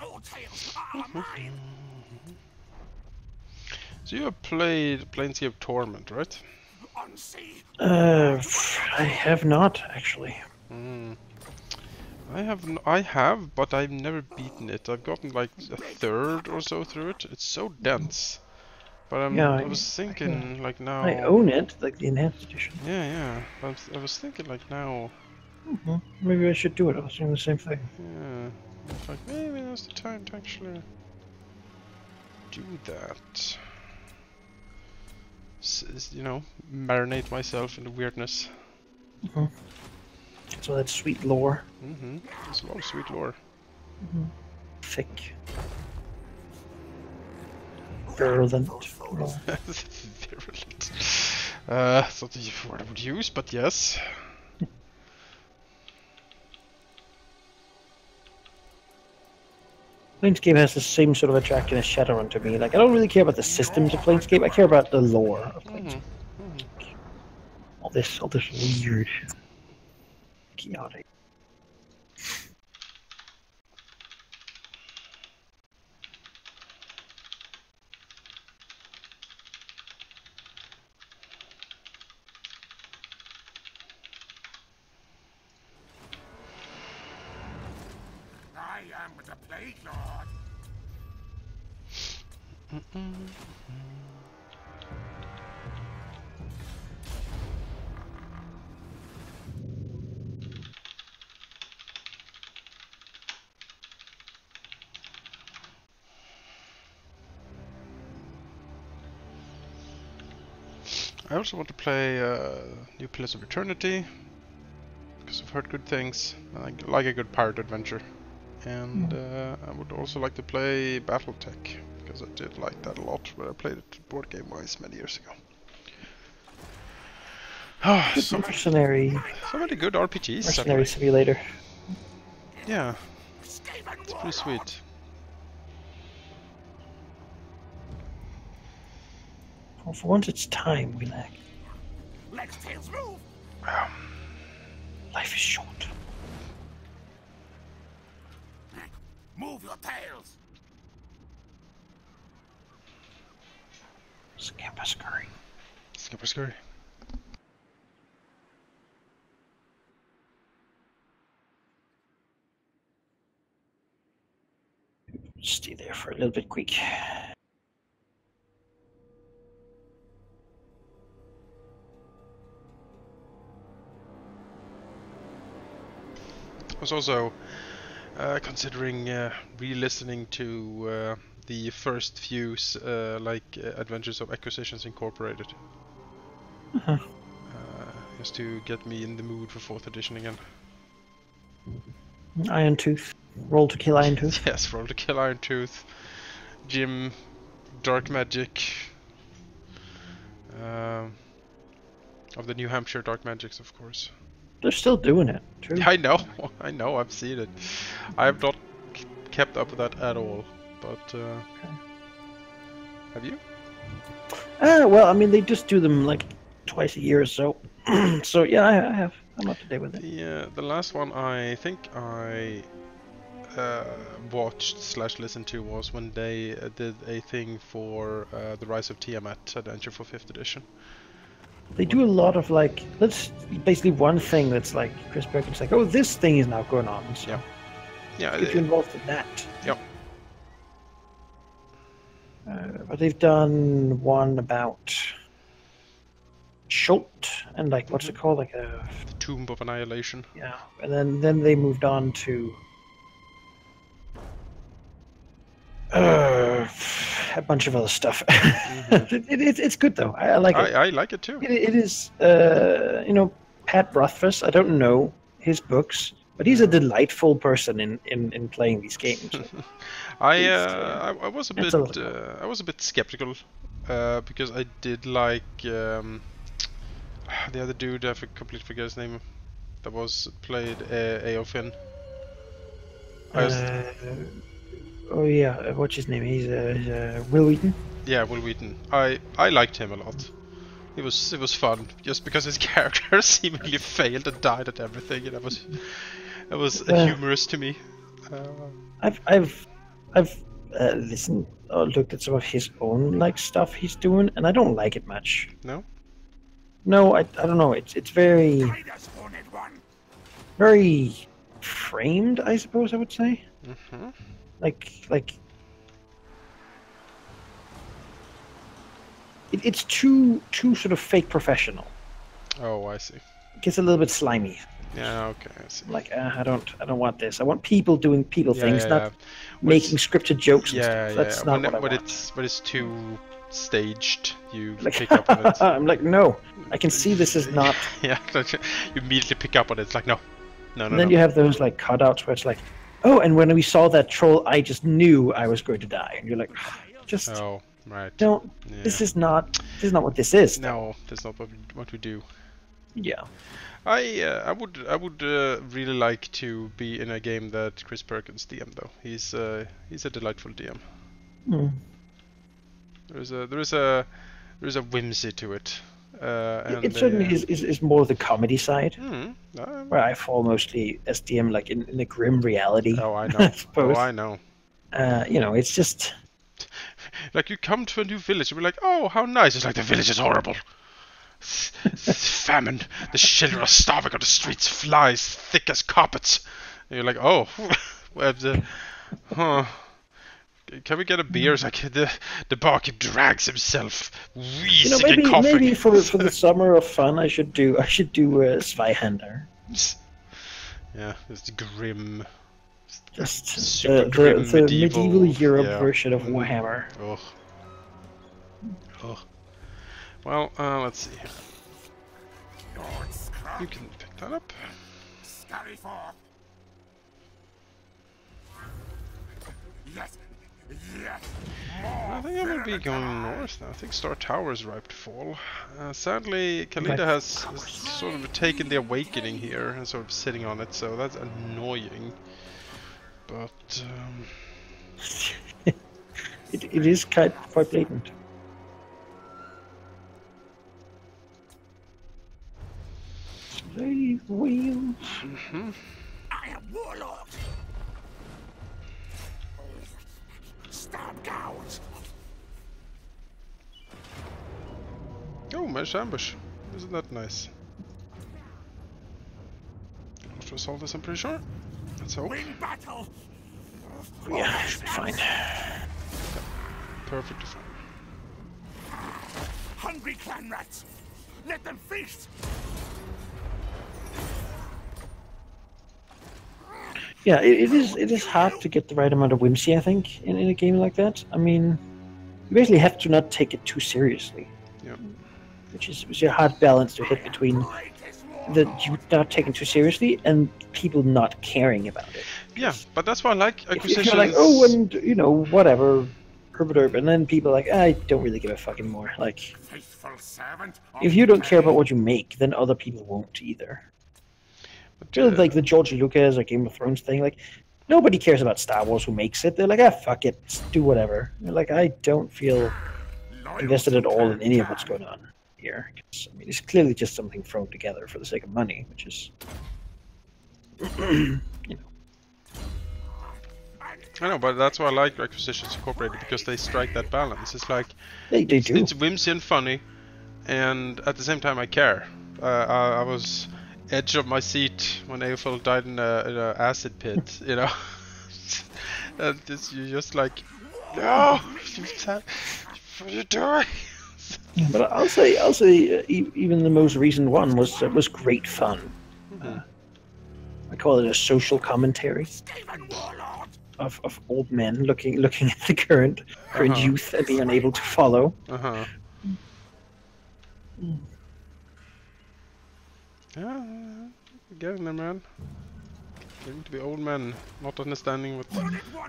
All tales are mine. So you have played Planescape Torment, right? Unsee. I have not actually. I have, but I've never beaten it. I've gotten like a third or so through it. It's so dense. But Yeah, I was thinking like now. I own it, like the enhanced edition. Yeah. I was thinking like now. Maybe I should do it. I was doing the same thing. Yeah. It's like maybe now's the time to actually do that. You know, marinate myself in the weirdness. So that's sweet lore. There's a lot of sweet lore. Thick. Virulent. lore. Virulent. That's not the word I would use, but yes. Planescape has the same sort of attraction as Shadowrun to me. Like, I don't really care about the systems of Planescape. I care about the lore of Planescape. All this weird, chaotic. I am the Plague Lord. I also want to play New Pillars of Eternity because I've heard good things. I like a good pirate adventure, and I would also like to play BattleTech because I did like that a lot when I played it board game wise many years ago. So Mercenary many good RPGs. Mercenary Simulator. Yeah, Skaven it's pretty sweet. Well, for once it's time we lack. Let's tails move. Life is short. Move your tails. Scamper scurry. Skipper Scurry. Stay there for a little bit quick. I was also considering re-listening to the first few Adventures of Acquisitions Incorporated. Just to get me in the mood for 4th edition again. Iron Tooth. Roll to kill Iron Tooth. Yes, Roll to Kill Iron Tooth. Jim, Dark Magic. Of the New Hampshire Dark Magics, of course. They're still doing it. True. I know, I've seen it. I have not kept up with that at all, but have you? Well, I mean, they just do them like twice a year or so. So yeah, I have. I'm up to date with it. The last one I think I watched/listened to was when they did a thing for the Rise of Tiamat Adventure for 5th edition. They do a lot of like, that's basically one thing that's like Chris Perkins like, oh, this thing is now going on. So Yeah. Yeah. get you involved in that. Yep. But they've done one about Schult and like what's it called, like a The Tomb of Annihilation. yeah, and then they moved on to a bunch of other stuff. It's good though. I like it. I like it too. It is, you know, Pat Rothfuss. I don't know his books, but he's a delightful person in playing these games. I was a bit absolutely. I was a bit skeptical because I did like the other dude. I completely forget his name. That was played Eowyn. Oh yeah, what's his name? He's Will Wheaton. Yeah, Will Wheaton. I liked him a lot. It was fun just because his character seemingly failed and died at everything, and it was humorous to me. I've listened or looked at some of his own like stuff he's doing, and I don't like it much. No. No, I don't know. It's very framed, I suppose I would say. Mm-hmm. Like it's too sort of fake professional. Oh, I see. It gets a little bit slimy. Yeah, okay, I see. Like I don't want this. I want people doing people things, yeah, not making scripted jokes. And Yeah, stuff. That's not what I want. When it's too staged, you Like, pick up on it. I'm like, no, I can see this is not. Yeah, you immediately pick up on it. It's like, no. And then you have those like cutouts where it's like, oh, and when we saw that troll, I just knew I was going to die, and you're like, just Oh, right. don't. Yeah. This is not what this is. No, that's not what we do. Yeah. I would really like to be in a game that Chris Perkins DM though. He's a delightful DM. Mm. There is a whimsy to it. And It certainly is more the comedy side, Mm, where I fall mostly as DM, like in a grim reality. oh, I know. I suppose. Oh, I know. You know, it's just. Like you come to a new village and we're like, oh, how nice. It's like the village is horrible. Famine. The children are starving on the streets. Flies thick as carpets. And you're like, oh, can we get a beer? It's like the barkeep drags himself, wheezing You know, and coughing. maybe for the summer of fun, I should do Zweihander. Yeah, it's grim. Just Super the grim medieval Europe yeah. version of Warhammer. Oh. Oh. Well, let's see. You can pick that up. Scurry forth. Yes. Yes. I think I'm going to be going north now. I think Star Tower is ripe to fall. Sadly, Khalida has sort of taken the awakening here and sort of sitting on it, so that's annoying. But it is quite blatant. Slave wheels. I am warlord. Stab gouge. oh, managed ambush. Isn't that nice? After assault this, I'm pretty sure. Let's hope. Win battle. Yeah, should be fine. Perfectly fine. Hungry clan rats. Let them feast. Yeah, it is hard to get the right amount of whimsy, I think, in a game like that. I mean, you basically have to not take it too seriously. Yeah. Which is a hard balance to hit between the you not taking too seriously and people not caring about it. Yeah, but that's why I like If acquisitions. you're like, oh, and you know, whatever, herb, and then people are like, I don't really give a fucking more. Like, Faithful servant. if you don't care about what you make, then other people won't either. Just like the George Lucas or Game of Thrones thing, like nobody cares about Star Wars who makes it. They're like, fuck it, just do whatever. They're like, I don't feel invested at all in any of what's going on here. I mean, it's clearly just something thrown together for the sake of money, which is, you know. I know, but that's why I like Requisitions Incorporated, because they strike that balance. It's like They do. It's whimsy and funny, and at the same time I care. I was edge of my seat when Aofel died in a acid pit, you know. And you're just like, no, what are you doing? But I'll say, even the most recent one was great fun. I call it a social commentary of old men looking at the current youth and being unable to follow. Yeah, getting there, man. Getting to be old men, not understanding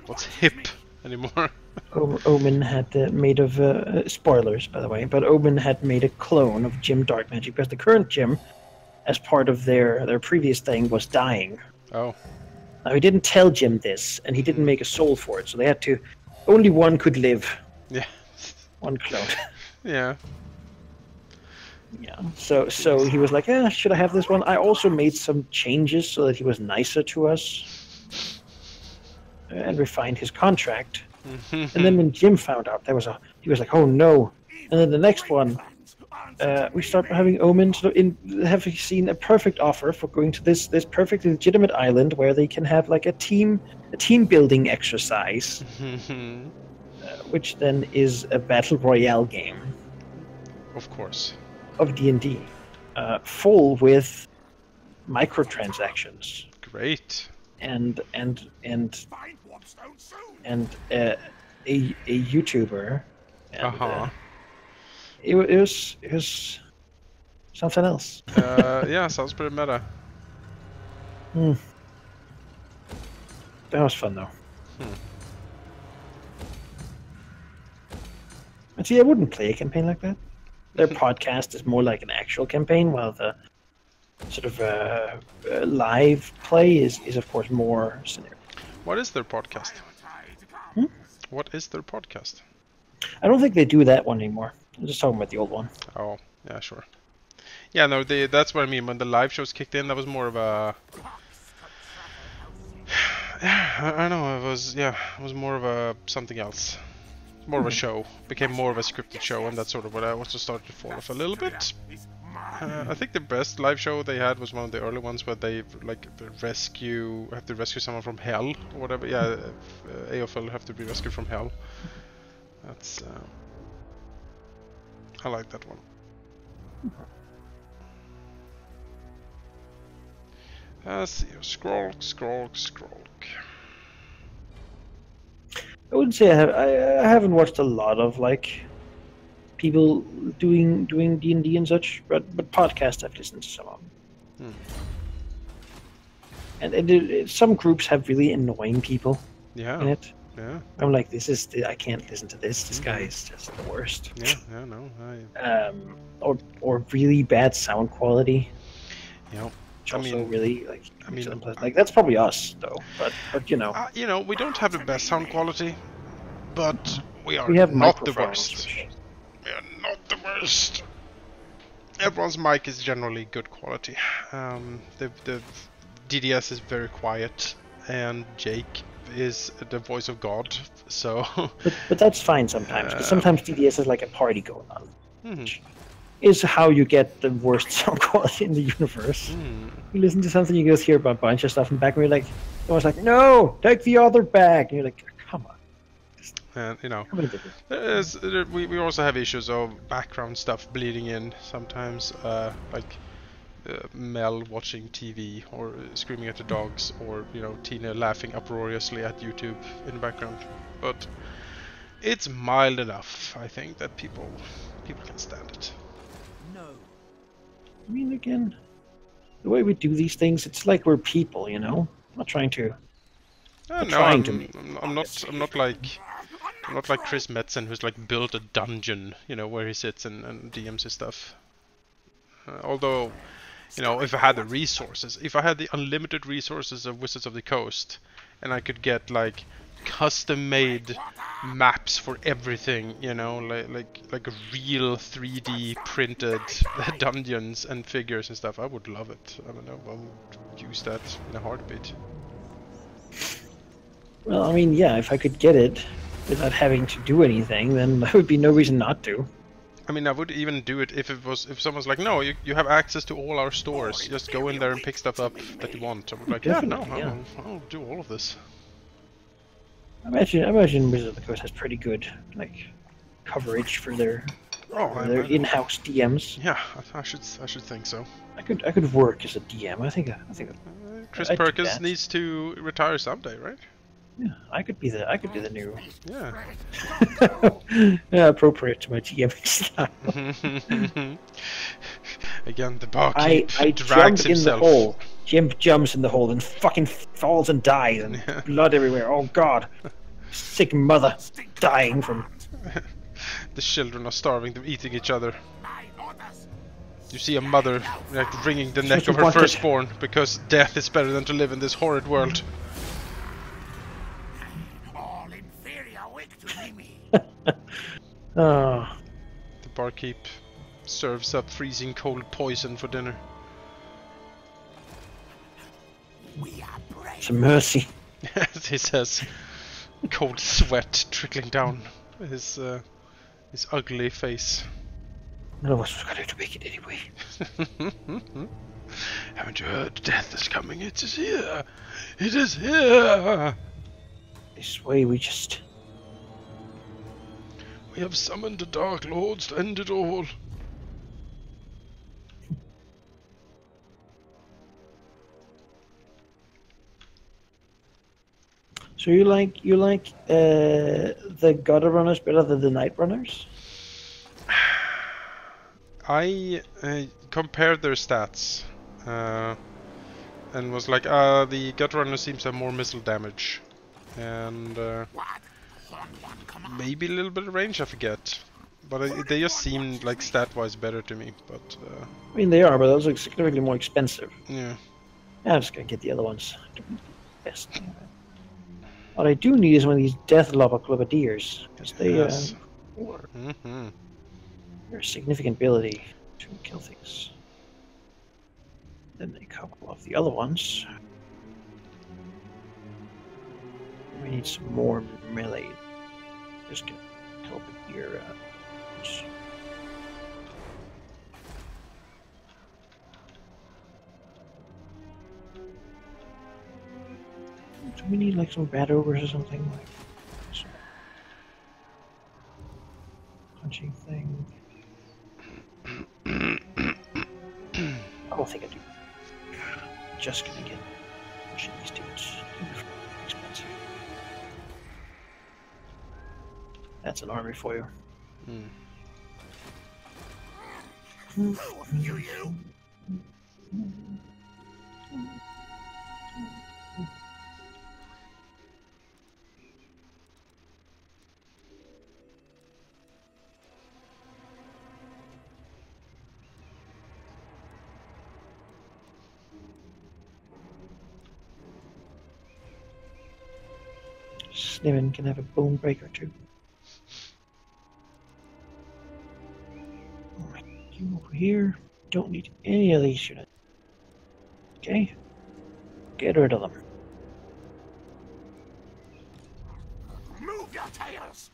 what's hip anymore. Omen had made of spoilers, by the way, but Omen had made a clone of Jim Darkmagic, because the current Jim, as part of their previous thing, was dying. Oh. Now he didn't tell Jim this, and he didn't make a soul for it, so they had to. Only one could live. Yeah. One clone. Yeah. Yeah. So he was like, "Yeah, should I have this one?" I also made some changes so that he was nicer to us, and refined his contract. And then when Jim found out, he was like, "Oh no!" And then the next one, we start having Omen having seen a perfect offer for going to this perfectly legitimate island where they can have like a team building exercise, which then is a battle royale game. Of course. Of D&D, full with microtransactions. Great. And a YouTuber. And, it was something else. Yeah, sounds pretty meta. That was fun though. And see, I wouldn't play a campaign like that. Their podcast is more like an actual campaign, while the sort of live play is of course more scenario. What is their podcast? What is their podcast? I don't think they do that one anymore. I'm just talking about the old one. Oh, yeah, sure. Yeah, no, that's what I mean. When the live shows kicked in, that was more of a... I know, it was more of a something else. More of a show. Became more of a scripted show, and that's sort of what I also started to fall off a little bit. I think the best live show they had was one of the early ones where they have to rescue someone from hell or whatever. Yeah, Aofel have to be rescued from hell. That's I like that one. Let's see. Scroll. I wouldn't say I haven't watched a lot of like people doing D&D and such, but podcasts I've listened to some of them. And some groups have really annoying people in it. Yeah. I'm like, I can't listen to this. This guy is just the worst. Yeah, no. Or really bad sound quality. Yeah. Which also really like that's probably us though. But you know. We don't have the best sound quality, but we have not the worst. We are not the worst. Everyone's mic is generally good quality. The DDS is very quiet, and Jake is the voice of God, so... but that's fine sometimes, because sometimes DDS is like a party going on. Which is how you get the worst sound quality in the universe. You listen to something, you go hear about a bunch of stuff in the back, and you're like, someone's like, no, take the other back, and you're like, come on. And we also have issues of background stuff bleeding in sometimes, like Mel watching TV or screaming at the dogs, or Tina laughing uproariously at YouTube in the background. But it's mild enough, I think, that people can stand it. No. I mean, again, the way we do these things, it's like we're people, I'm not trying to. I'm not like Chris Metzen, who's like built a dungeon, where he sits and DMs his stuff. Although, if I had the resources, if I had the unlimited resources of Wizards of the Coast, and I could get like custom-made maps for everything, like real 3D printed dungeons and figures and stuff, I would love it. I don't know, I would use that in a heartbeat. Well, I mean, yeah, if I could get it without having to do anything, then there would be no reason not to. I mean, I would even do it if someone's like, no, you have access to all our stores. Just go in there and pick stuff up that you want. I would like, yeah, no, I'll do all of this. I imagine Wizards of the Coast has pretty good like coverage for their in-house DMs. Yeah, I should think so. I could work as a DM. I think Chris Perkins needs to retire someday, right? Yeah, I could be the new. Yeah. Yeah, appropriate to my DMing style. Again, the barkeep I drags jump himself. in the hole. Jim jumps in the hole and fucking falls and dies and blood everywhere. Oh god. Sick mother dying from... The children are starving, they're eating each other. You see a mother like wringing the neck of her firstborn because death is better than to live in this horrid world. All inferior wick to me. Oh. The barkeep serves up freezing cold poison for dinner. We are brave. It's a mercy. He says, cold sweat trickling down his ugly face. None of us was going to make it anyway. Haven't you heard? Death is coming. It is here. It is here. This way we just... We have summoned the Dark Lords to end it all. So you like the Gutter Runners better than the Night Runners? I compared their stats and was like, the Gut Runner seems to have more missile damage and maybe a little bit of range, I forget. But they just seemed like stat-wise better to me. But I mean, they are, but those are significantly more expensive. Yeah. Yeah, I'm just gonna get the other ones. Best. What I do need is one of these Death Loboclobadiers, because they Yes. Their significant ability to kill things. Then a couple of the other ones. We need some more melee. Just get help with your. Do we need like some bad ogres or something like some punching thing? I don't think I do. Just gonna get pushing these dudes. Expensive. That's an army for you. You. Sniven can have a bone breaker too. Alright, you over here. Don't need any of these units. Okay? Get rid of them. Move your tails.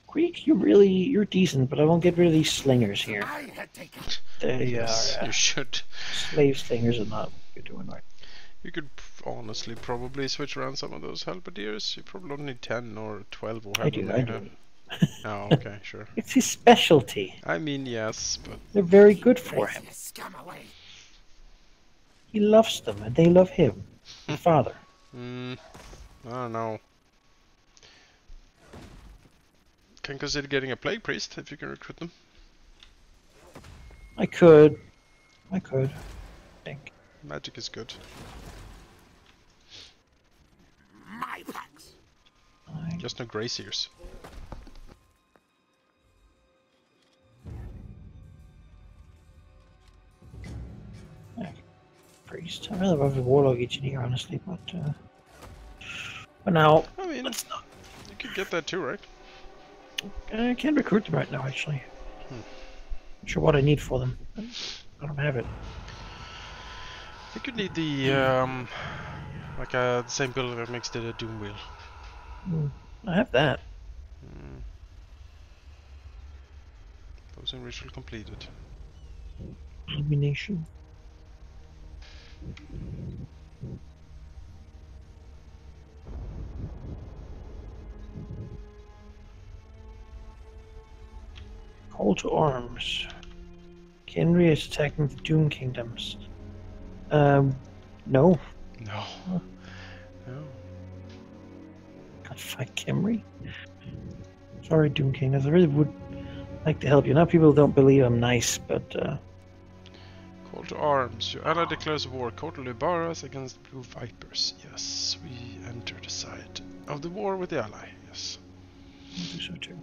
Queek, you're decent, but I won't get rid of these slingers here. I had taken. They Yes, are you should. slave slingers are not what you're doing right. You could honestly probably switch around some of those halberdiers. You probably don't need 10 or 12 or I do. Oh, okay, sure. It's his specialty. I mean, yes, but They're very good for him. Scum away. He loves them, and they love him. The father. I don't know. Can consider getting a plague priest if you can recruit them. I could. I think. Magic is good. My packs. Just no Graziers. Priest. I'd rather have a warlock engineer, honestly, but now I mean, let's not. You could get that too, right? I can't recruit them right now, actually. Not sure what I need for them. I don't have it. I think you need the Like the same builder that makes the Doom Wheel. I have that. Posing ritual completed. Illumination. Call to arms. Kenry is attacking the Doom Kingdoms. No. No. Huh. No. Can't fight Kenry. Sorry, Doom Kingdoms. I really would like to help you. Now people don't believe I'm nice, but Call to arms. Your ally declares war. Quarterly Baras against Blue Vipers. Yes, we enter the side of the war with the ally. Yes. I'll do so too.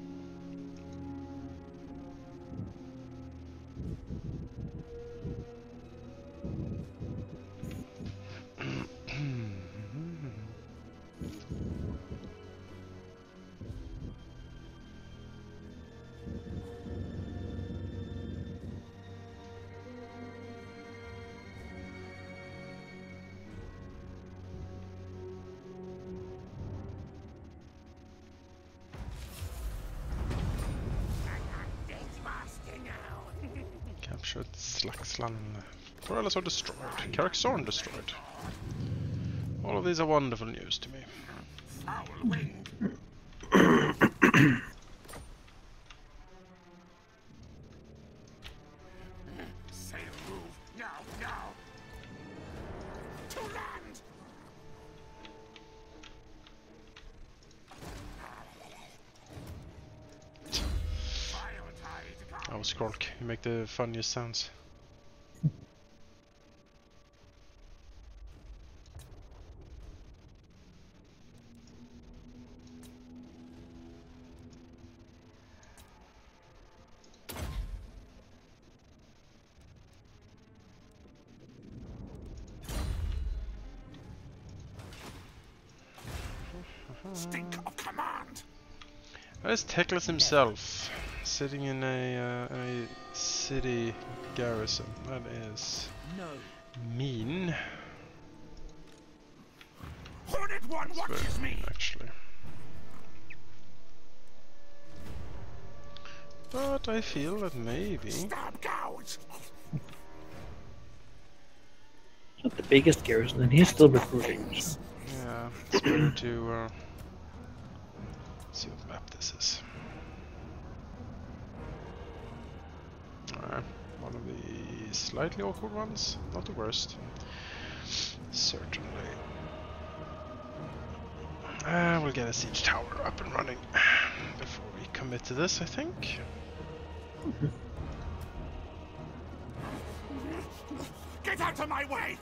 Captured Slaxlan. Corellas are destroyed. Carricksorn destroyed. All of these are wonderful news to me. Foul wind. Sail move now, now. To land. Oh, Skrolk, you make the funniest sounds. Stink of command. There's Teclis himself, sitting in a city garrison. That is mean. Hornet one It's watches very me. mean, actually. But I feel that maybe... Stab gouge. Not the biggest garrison, and he's still recruiting. So. Yeah, it's better to see what map this is. One of the slightly awkward ones, not the worst. Certainly. We'll get a siege tower up and running before we commit to this, I think. Get out of my way.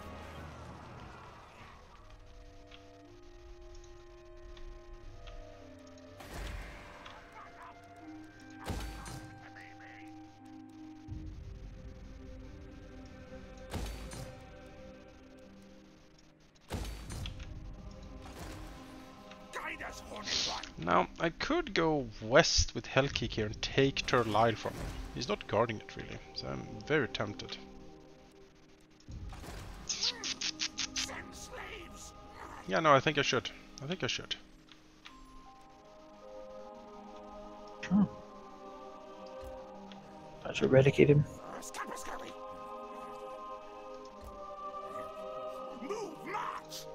Now, I could go west with Hellkick here and take Turtle Isle from him. He's not guarding it really, so I'm very tempted. Yeah, no, I think I should. I think I should. Oh. Let's eradicate him. Move, march.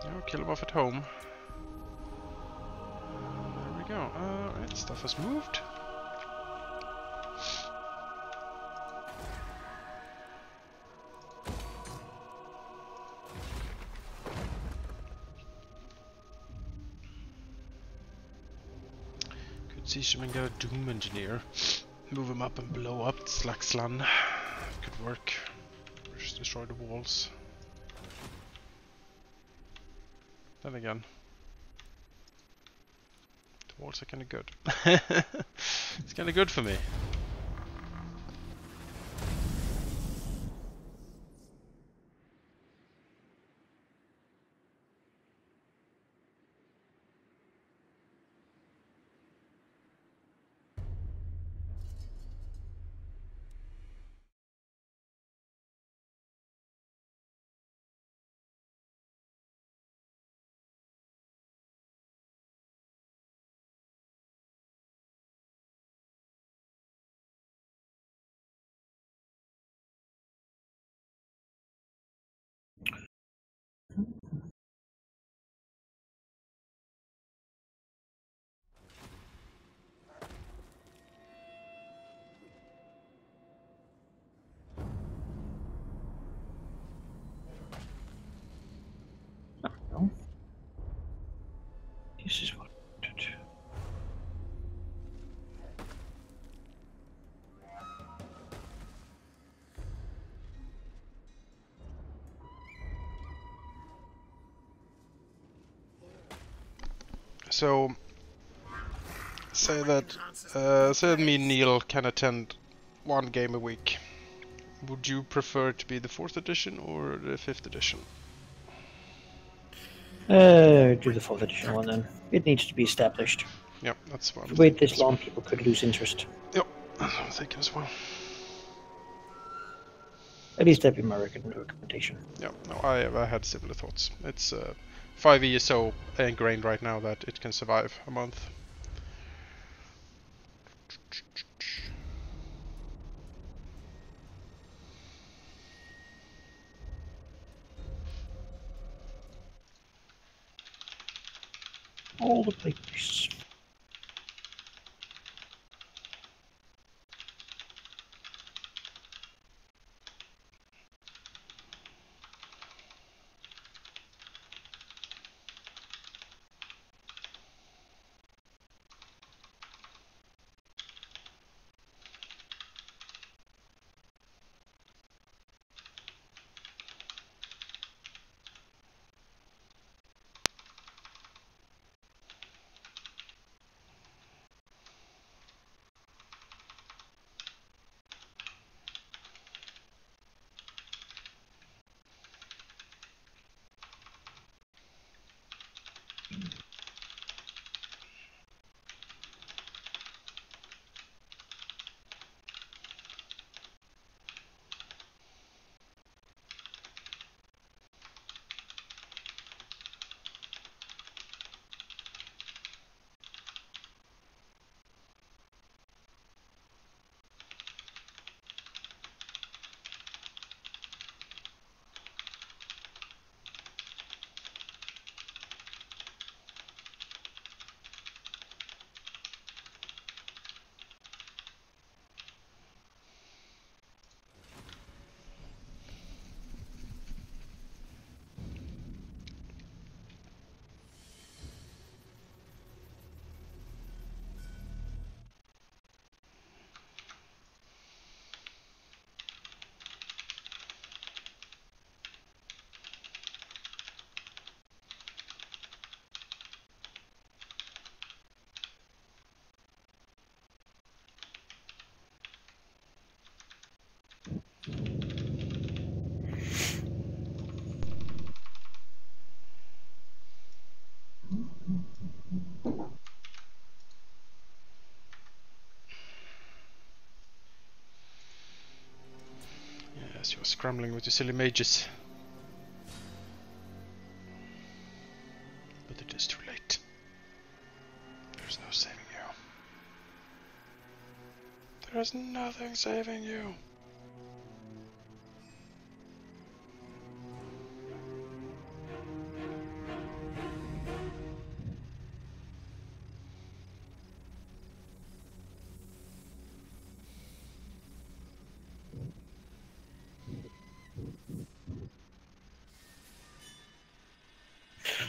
Yeah, kill him off at home. There we go. Right, stuff has moved. Could see someone get a Doom Engineer. Move him up and blow up Slaxlan. Could work. Just destroy the walls. Then again, the walls are kind of good. It's kind of good for me. So, say that me and Neil can attend one game a week. Would you prefer it to be the 4th edition or the 5th edition? Do the 4th edition one then. It needs to be established. Yep, that's what If I'm you wait thinking this as well. long, people could lose interest. Yep, that's what I'm thinking as well. At least that'd be my recommendation. Yeah, no, I had similar thoughts. It's 5e is so ingrained right now that it can survive a month. All the places. Yes, you're scrambling with your silly mages. But it is too late. There's no saving you. There's nothing saving you.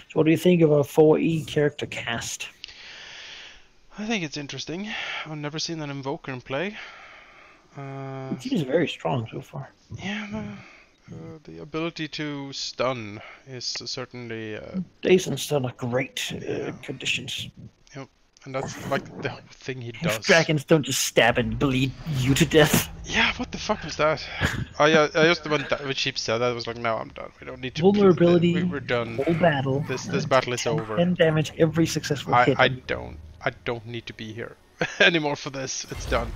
So what do you think of a 4E character cast? I think it's interesting. I've never seen an Invoker in play. It seems very strong so far. Yeah, the ability to stun is certainly... Days and stun are great Yeah. conditions. Yep, and that's like the whole thing he does. Dragons don't just stab and bleed you to death. Yeah, what the fuck was that? I just when Sheep said that, I was like, no, I'm done. We don't need to... Vulnerability, We're done. whole battle. This battle is over. 10 damage every successful hit. I don't need to be here anymore for this. It's done.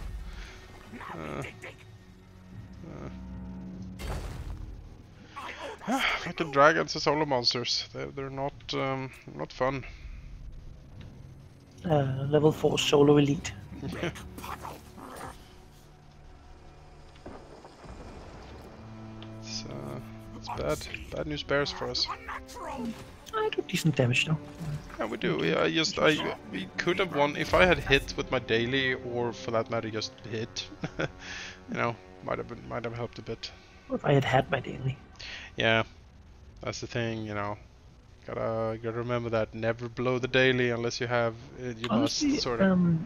Fucking dragons are solo monsters. They're not fun. Level 4 solo elite. It's bad news bears for us. I do decent damage though. Yeah, we do. Yeah, we could have won if I had hit with my daily, or for that matter, just hit. You know, might have helped a bit. Or if I had had my daily. Yeah, that's the thing. You know, gotta remember that. Never blow the daily unless you have. You Honestly, must sort of.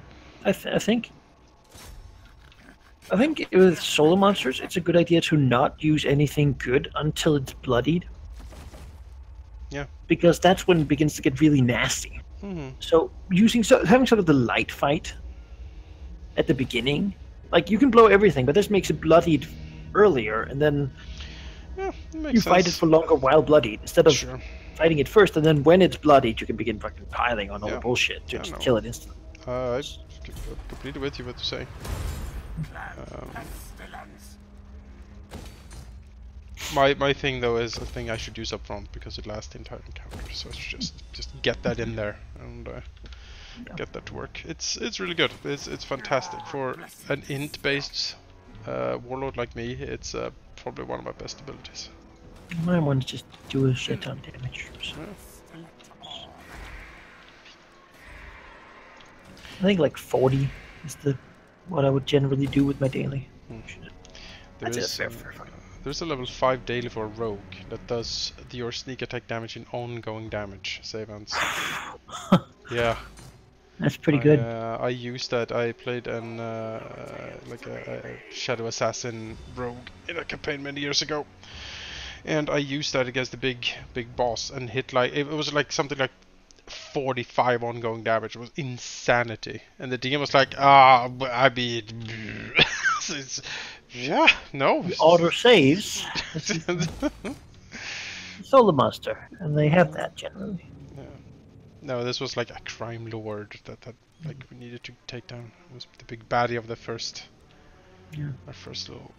I think with solo monsters, it's a good idea to not use anything good until it's bloodied. Yeah. Because that's when it begins to get really nasty. So having sort of the light fight at the beginning, like you can blow everything, but this makes it bloodied earlier, and then Yeah, it makes you sense. fight it for longer while bloodied instead of Sure. fighting it first, and then when it's bloodied, you can begin fucking piling on all the bullshit to just kill it instantly. I'm completely with you what to say. My thing though is a thing I should use up front because it lasts the entire encounter. So it's just get that in there and get that to work. It's really good. It's fantastic for an int-based warlord like me. It's probably one of my best abilities. My ones just do a shit ton of damage. So. I think like 40 is what I would generally do with my daily. There's a level 5 daily for a rogue that does your sneak attack damage in ongoing damage, save ants. Yeah. That's pretty good. I used that. I played an like a shadow assassin rogue in a campaign many years ago, and I used that against the big boss and hit like it was like something like 45 ongoing damage. It was insanity, and the DM was like, I mean, yeah, no. Auto saves. Solar Master, and they have that generally. No, this was like a crime lord that like we needed to take down. It was the big baddie of the first. Yeah. Our first little.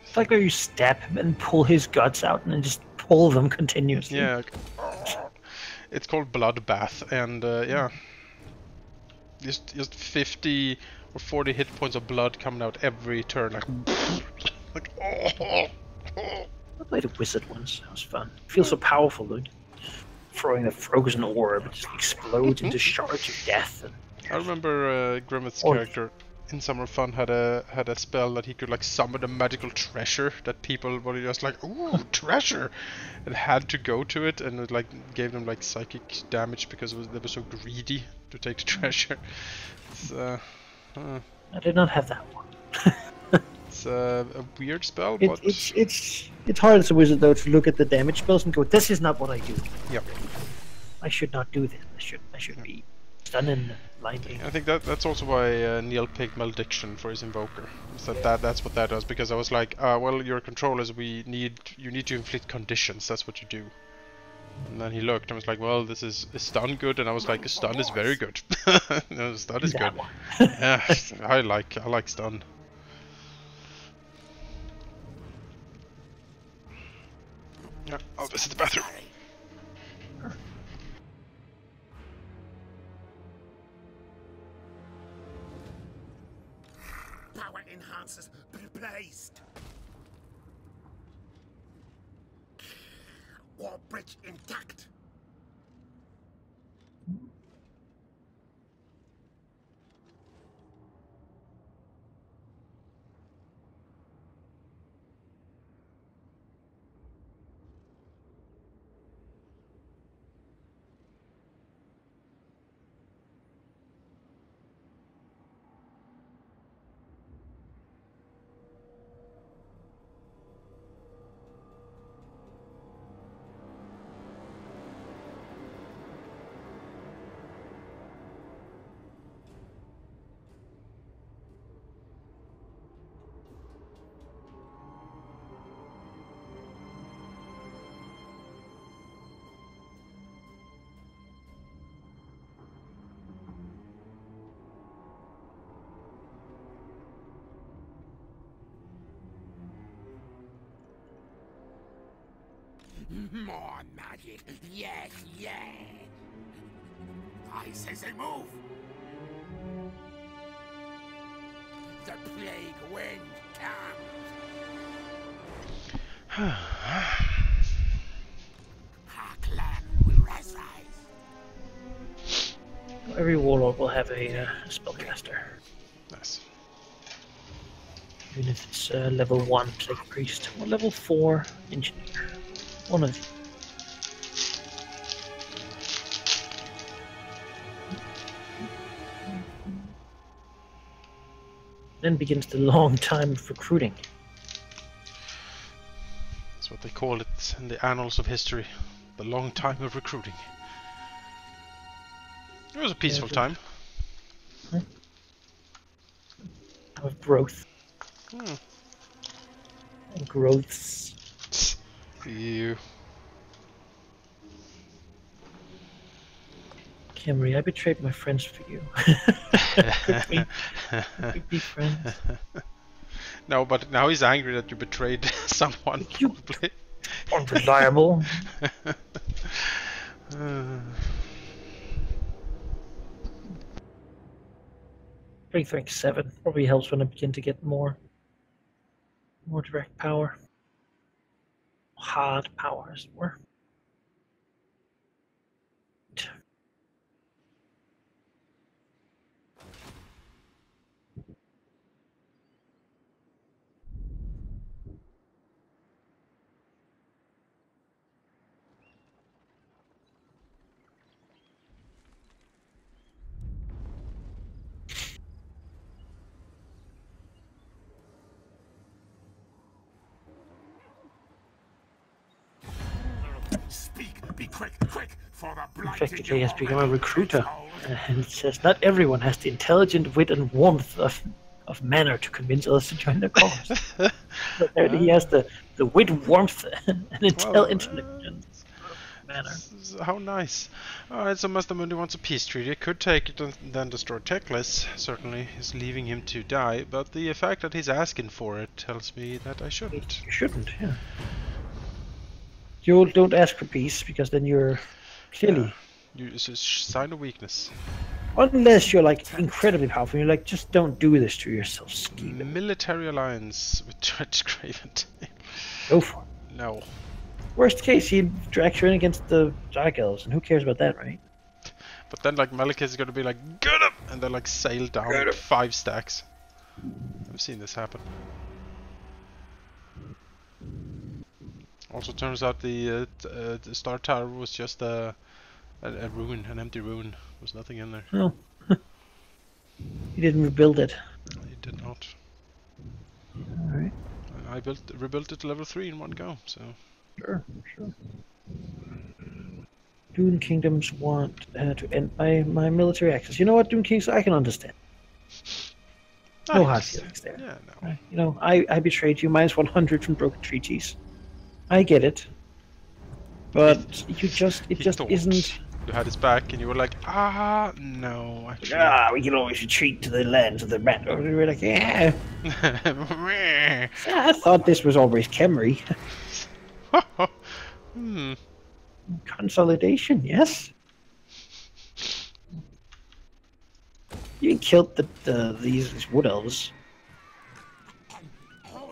It's like where you stab him and pull his guts out and then just pull them continuously. Yeah. Like, it's called Bloodbath, and yeah, just 50 or 40 hit points of blood coming out every turn, like I played a wizard once. That was fun. It feels so powerful, dude. Throwing a frozen orb, it just explodes into shards of death. I remember Grimmeth's character in Summer Fun had a spell that he could like summon a magical treasure that people were just like, ooh, treasure, and had to go to it, and it like gave them like psychic damage because they were so greedy to take the treasure. It's, I did not have that one. It's a weird spell, but it's hard as a wizard though to look at the damage spells and go, this is not what I do. Yep. I should not do this. I should be stunning, lightning. I think that's also why Neil picked Malediction for his invoker. So that's what that does, because I was like, well, your controllers, you need to inflict conditions. That's what you do. And then he looked and was like, well, is stun good? And I was like, stun is very good. No, stun is good. Yeah, I like stun. Yeah, I'll visit the bathroom. Power enhancers placed. Wall bridge intact. More magic. Yes, yes. I say move. The plague wind comes. Our clan will rise. Every warlord will have a spellcaster. Nice. Even if it's level 1 plague priest or level 4 engineer. One of you. Then begins the long time of recruiting. That's what they call it in the annals of history. The long time of recruiting. It was a peaceful time. Of growth. Hmm. Growths. You. Camry, I betrayed my friends for you. Could we be friends? No, but now he's angry that you betrayed someone, You probably. unreliable. 337 probably helps when I begin to get more direct power. Hard power, as it were. Speak, be quick, quick, for the blighted Effectively you has become a already recruiter. control. And it says not everyone has the intelligent wit and warmth of manner to convince others to join their cause. But there he has the wit, warmth, and intelligent manner. How nice. Alright, so Master Mundi wants a peace treaty. Could take it and then destroy Teclis. Certainly is leaving him to die, but the fact that he's asking for it tells me that I shouldn't. You shouldn't, yeah. You don't ask for peace, because then you're clearly... It's a sign of weakness. Unless you're, like, incredibly powerful, you're like, just don't do this to yourself, Skaven. Military alliance with Judge Craven. Go for it. No. Worst case, he drags you in against the Dark Elves, and who cares about that, right? But then, like, Malekith is gonna be like, get him! And then, like, sail down 5 stacks. I've seen this happen. Also, turns out the Star Tower was just a ruin, an empty ruin. There was nothing in there. Oh. He didn't rebuild it. He did not. Alright. I rebuilt it to level 3 in one go, so... Sure. Dune Kingdoms want to end my military access. You know what, Dune Kings, I can understand. No hard feelings there. Yeah, no. You know, I betrayed you, minus 100 from broken treaties. I get it. But it just isn't... You had his back and you were like, no, actually. We can always retreat to the lands of the rat. We were like, yeah. I thought this was always Khemri. Consolidation, yes. You killed these wood elves.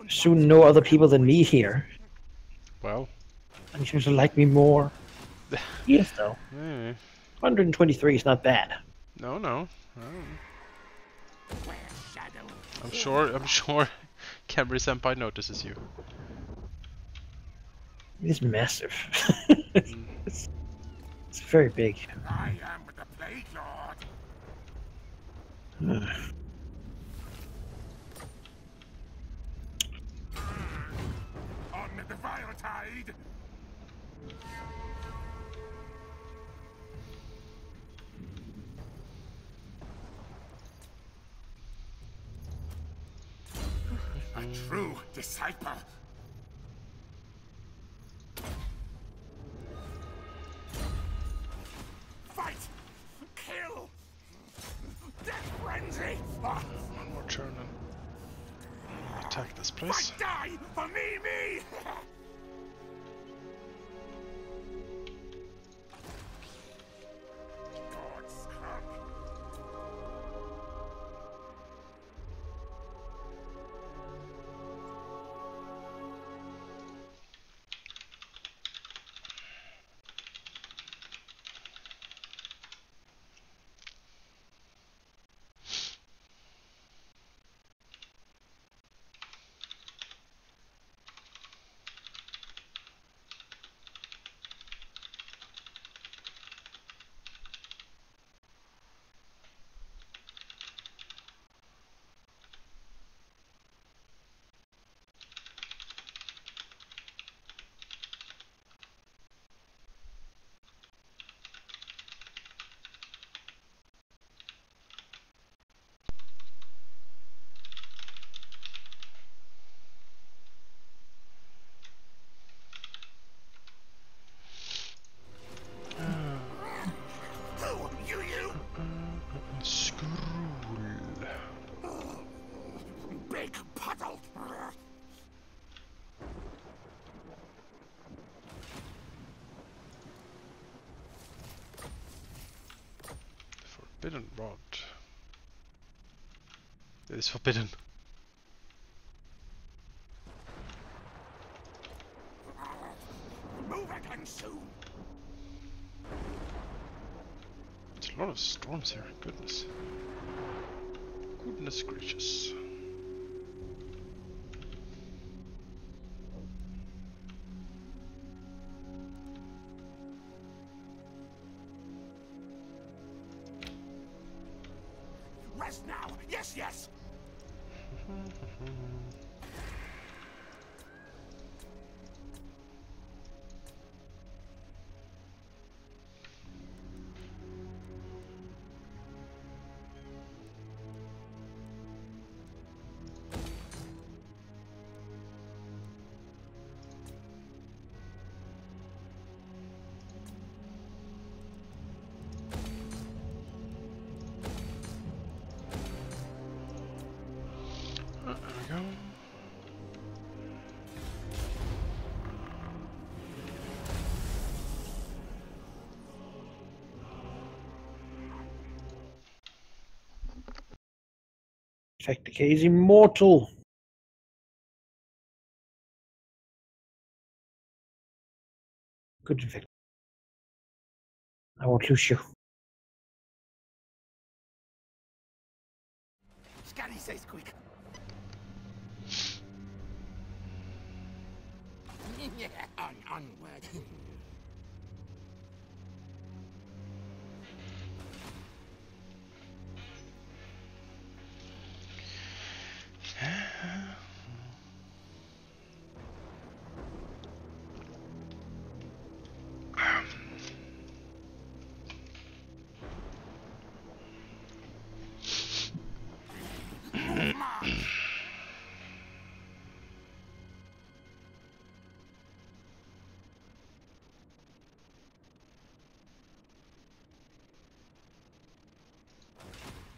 Soon no other people than me here. Well. And you should like me more. Yes, though. 123 is not bad. No. I'm sure Khemri Senpai notices you. It's massive. It's very big. I am the Plague Lord. On the vile tide. A true disciple. Fight! Kill! Death frenzy! One more turn and attack this place. Fight, die for me! God's come. forbidden rod. It is forbidden. Move again soon. There's a lot of storms here. Goodness. Goodness gracious. Rest now. Yes, yes. There we go. Infect decay is immortal. Good infect. I won't lose you. Scotty says quick. Yeah, onward.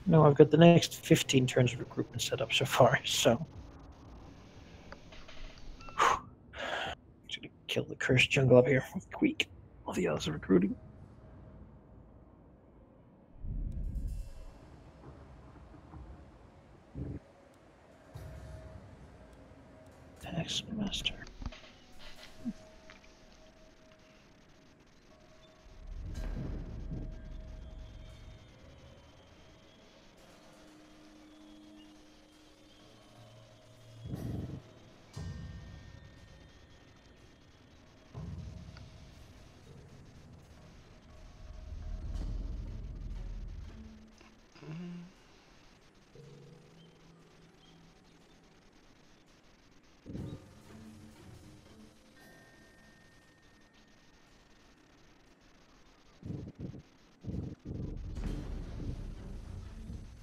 No, I've got the next 15 turns of recruitment set up so far, so. Should kill the cursed jungle up here. Quick. All the others are recruiting. Tax master.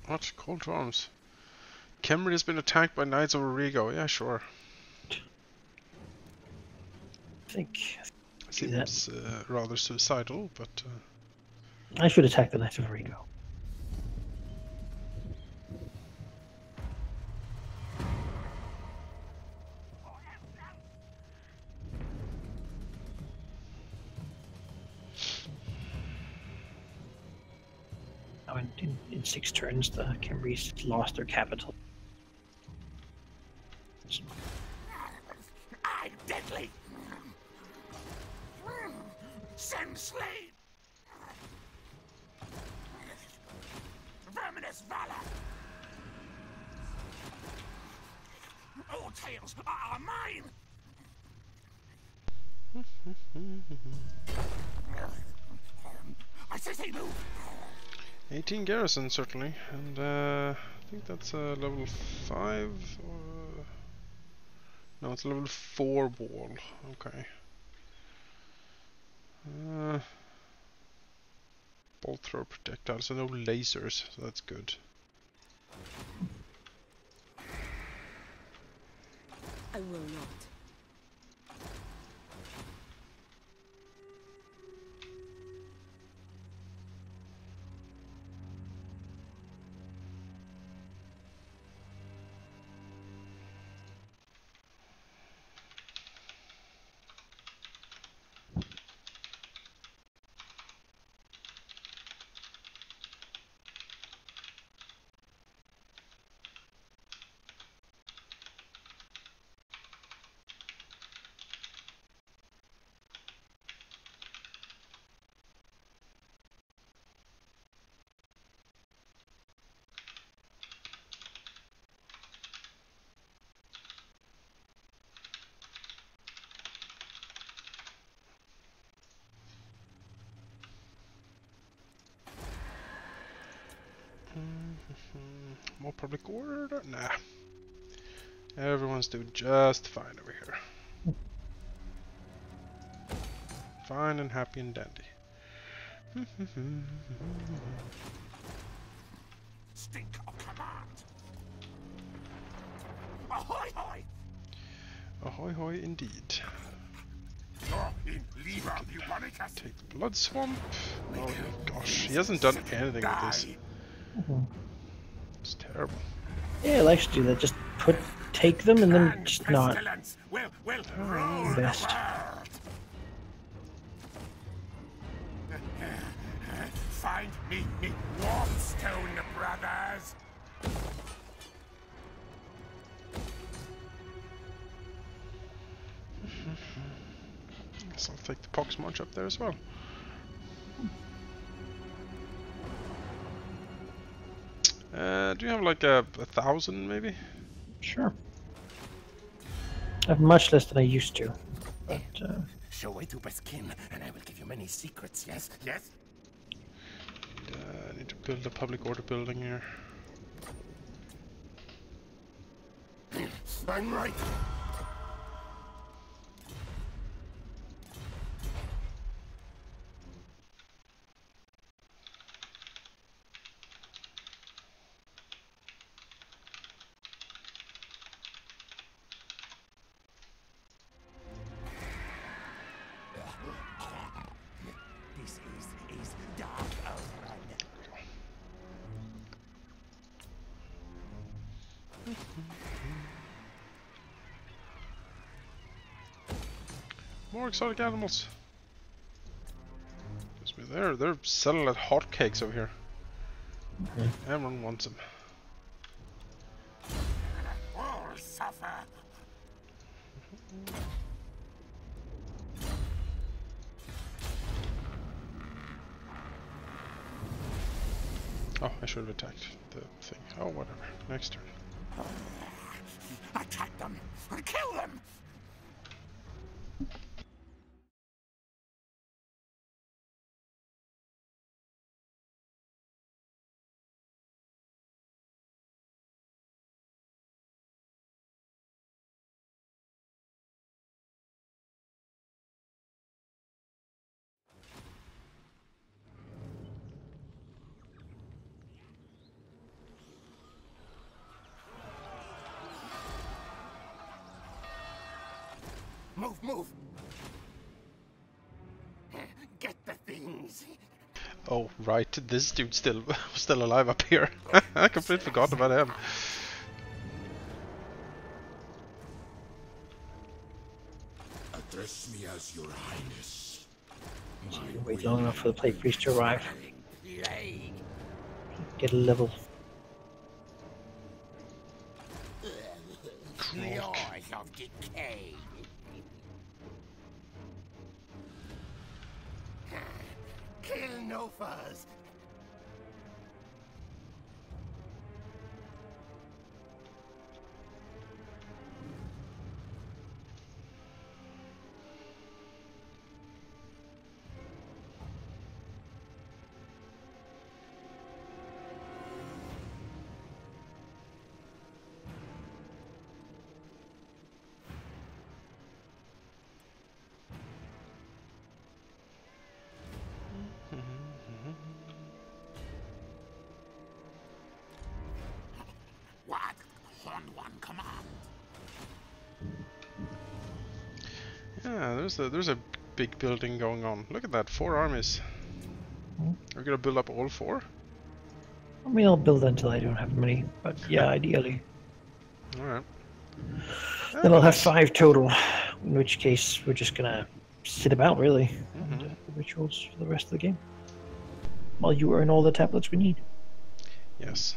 What? Call to arms. Khemri has been attacked by Knights of Origo. Yeah, sure. I think. Seems rather suicidal, but... I should attack the Knights of Rigo. Oh, in 6 turns, the Khemris lost their capital. I'm deadly. Send slave. Verminous valor. All tales are mine. I say move. 18 garrison, certainly. And I think that's a level 5 or... No, it's a level 4 ball. Okay. Bolt throw projectiles, so no lasers, so that's good. I will not. More public order? Nah. Everyone's doing just fine over here. Fine and happy and dandy. Stink of command. Ahoy, hoy! Ahoy hoy indeed. You're in Liber Bubonicus. Take the blood swamp. Oh gosh, he hasn't done anything with this. It's terrible. Yeah, I like to do that. Just take them and then just not will rule invest. the world. Find me Warpstone brothers. Guess I'll take the pox march up there as well. Do you have like a 1,000 maybe? Sure. I have much less than I used to. But, Show way to Baskin, and I will give you many secrets. Yes, yes. I need to build a public order building here. I'm right. This is dark already. More exotic animals. They're selling like hotcakes over here. Everyone wants them. All suffer. Oh, I should have attacked the thing. Oh, whatever. Next turn. Attack them and kill them. Move. Get the things. Oh, right. This dude's still alive up here. I completely forgot about him. Address me as your highness. wait long enough for the plague priest to arrive. Get a level. The eyes of decay. Kill no fuzz. What? Horned one command. Yeah, there's a big building going on. Look at that, 4 armies. We're gonna build up all 4? I mean, I'll build until I don't have money, but yeah, ideally. Alright. Then I'll have 5 total, in which case we're just gonna sit about, really, and the rituals for the rest of the game. While you earn all the tablets we need. Yes.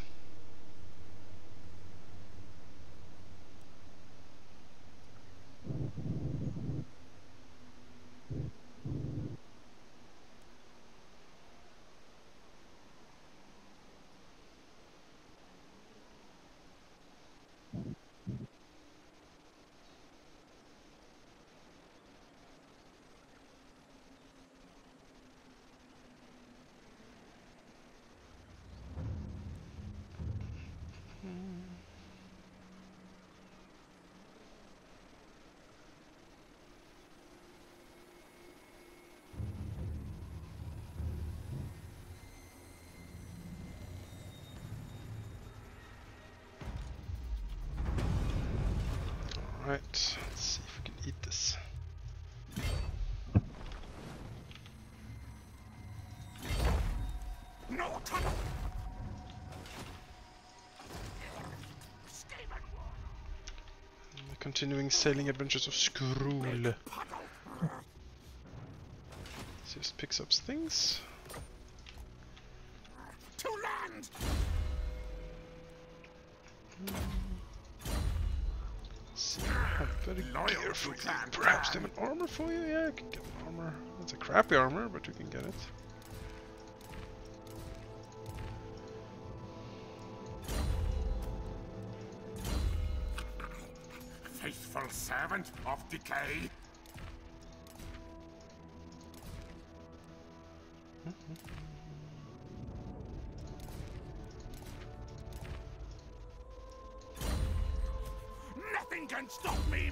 Alright, let's see if we can eat this. No tunnel. The continuing sailing adventures of Skrull. Just picks up things. To land. See, I have better gear for you. Perhaps they have an armor for you? Yeah, I can get an armor. It's a crappy armor, but you can get it. Faithful servant of decay. Nothing can stop me.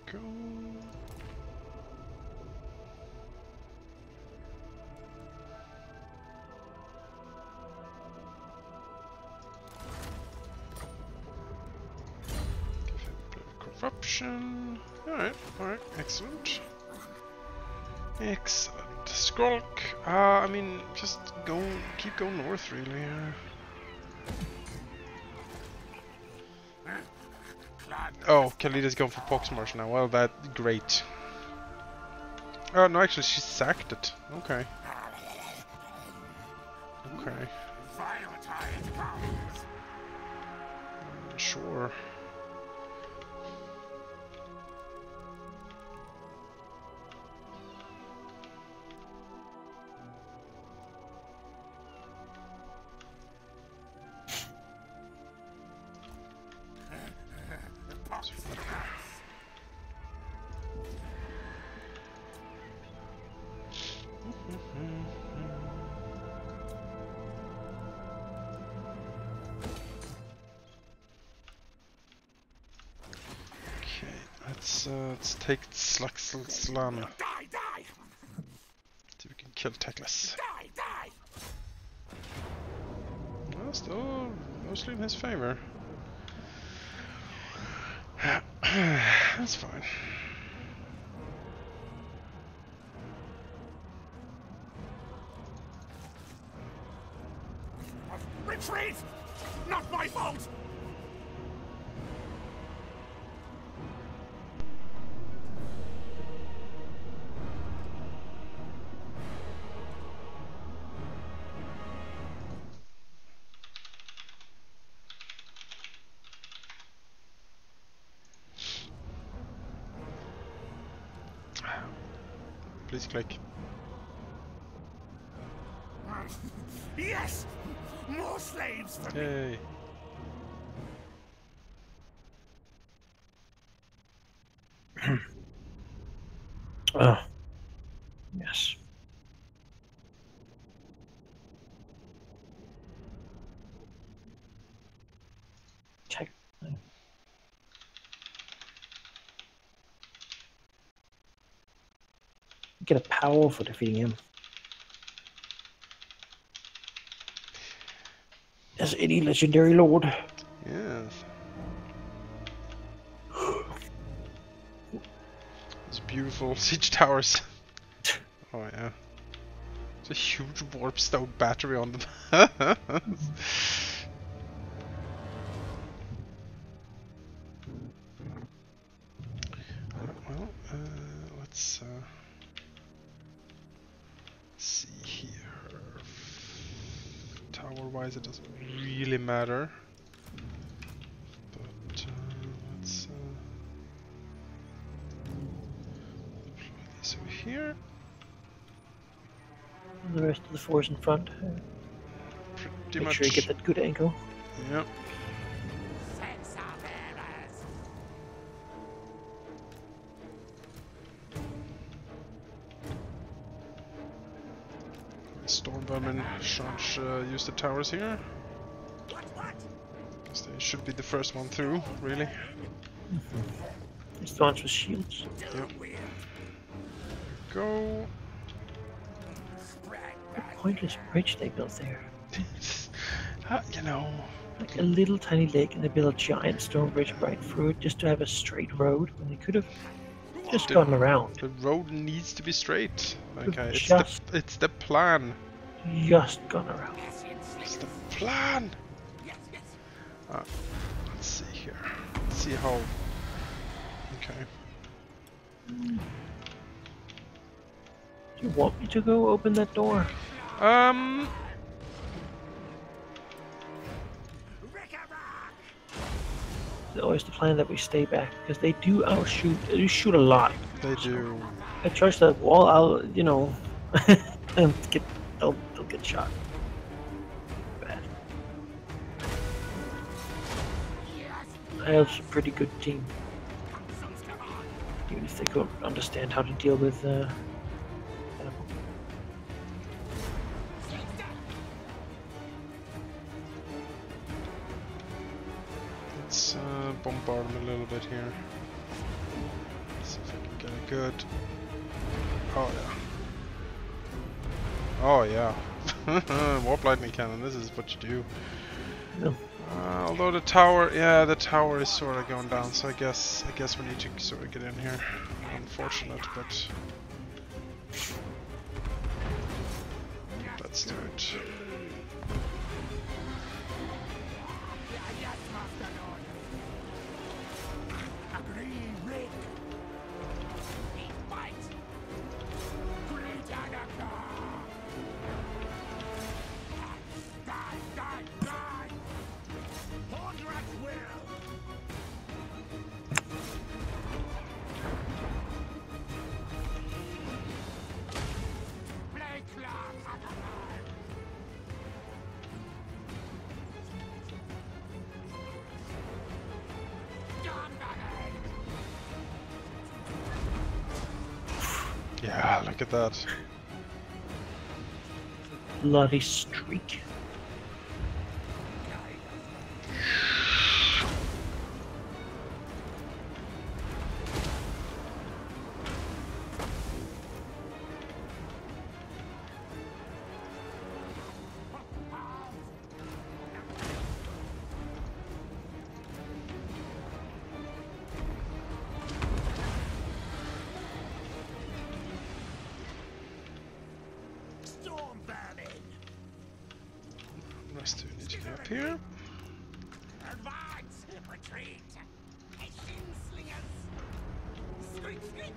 Go. Give him a bit of corruption. Alright, excellent. Excellent. Skrulk, I mean, just keep going north, really. Oh, Kalida's going for Poxmarsh now. Well, great. Oh, no, actually, she sacked it. Okay. Okay. Sure. Let's take Slaxel Slam. Die. See if we can kill Teclis. Die. Well, still mostly in his favor. That's fine. Retreat! Not my fault! Please click. Yes! More slaves for me! Yay. Oh. Yes. Check. Get a power for defeating him. As any legendary lord. Yes. Those beautiful siege towers. Oh yeah. It's a huge warp stone battery on them. Well, let's see here. Tower-wise, it doesn't really matter. But let's deploy these over here. The rest of the force in front. Pretty Make much. sure you get that good angle. Yep. Stormvermin shan't use the towers here. Because they should be the first one through, really. It's the ones with shields. Yep. Go. What pointless bridge they built there. You know. Like a little tiny lake, and they built a giant stone bridge right through it just to have a straight road when they could have just gone around. The road needs to be straight. Okay, Just- it's the plan. Just gone around. It's the plan. Let's see here. Let's see how. Okay. Do you want me to go open that door? It's always the plan that we stay back because they do outshoot. They do shoot a lot. They do. I charge that wall. I'll, you know, they'll get shot. Bad. I have a pretty good team, even if they couldn't understand how to deal with. Let's bombard them a little bit here. See if I can get it good. Oh yeah. Oh yeah. Warp lightning cannon. This is what you do. No. Although the tower, yeah, the tower is sort of going down. So I guess we need to sort of get in here. Unfortunate, but let's do it. Yeah, look at that. Bloody streak. Rest of you need to get up here. Advance! Retreat! Slingers! Squeak, squeak!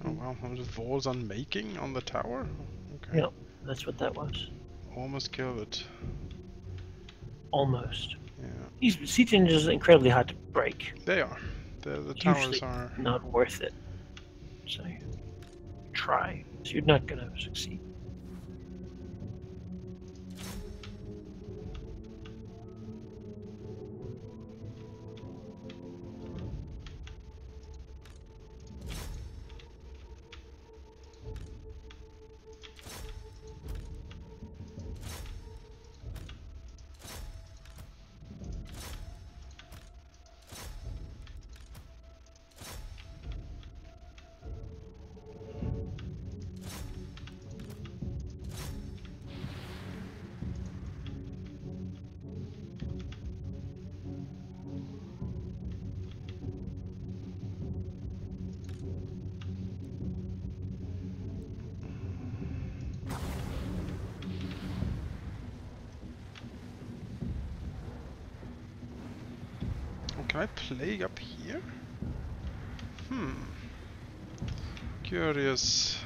Oh wow, there's walls on making on the tower? Okay. Yep, that's what that was. Almost killed it. Almost. Yeah. These siege engines are incredibly hard to break. They are. The towers Usually are. not worth it. So try. So you're not gonna succeed. Can I plague up here? Curious.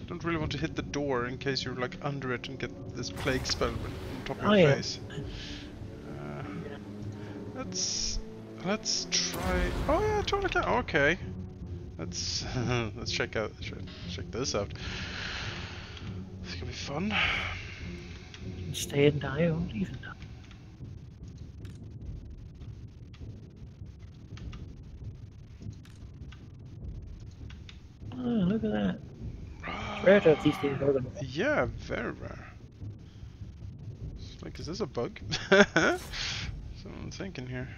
I don't really want to hit the door in case you're like under it and get this plague spell on top of your face. Let's Let's try. Oh yeah, tourniquet. Okay. Let's let's check this out. It's gonna be fun. Stay and die or leave and die. Oh, look at that. It's rare to have these things organized. Yeah, very rare. It's like, is this a bug? That's what I'm thinking here.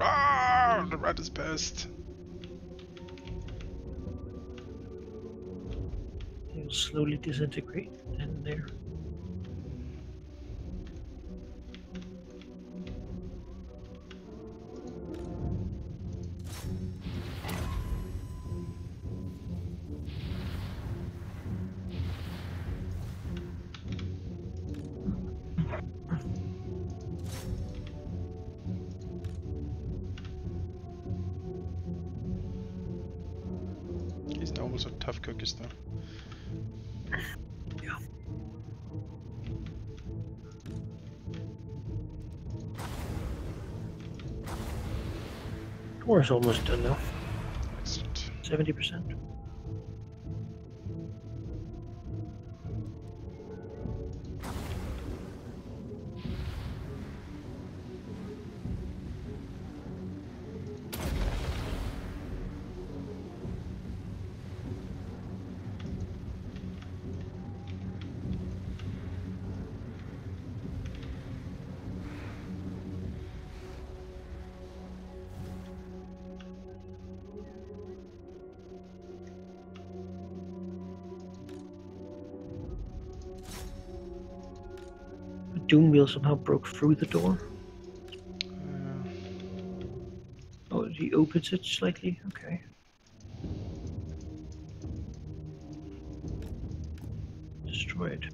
Ah, the rat is best. It'll slowly disintegrate in there. These nobles are tough cookies though. Yeah. Door's almost done now. Excellent. 70%. Doom wheel somehow broke through the door. Oh, he opens it slightly. Okay. Destroyed.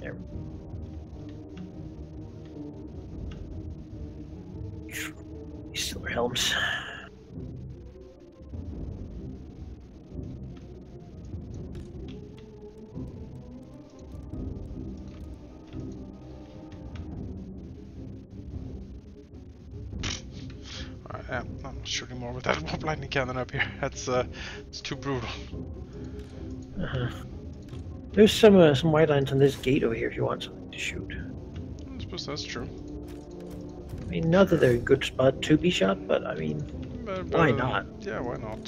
There. These silver helms. Alright, yeah, I'm not shooting more with that warp lightning cannon up here. That's it's too brutal. There's some white lines on this gate over here if you want something to shoot. I suppose that's true. I mean, not that they're a good spot to be shot, but I mean, why not? Yeah, why not?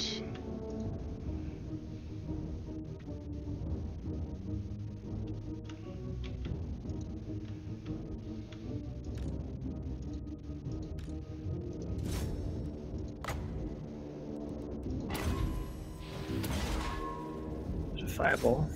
There's a fireball.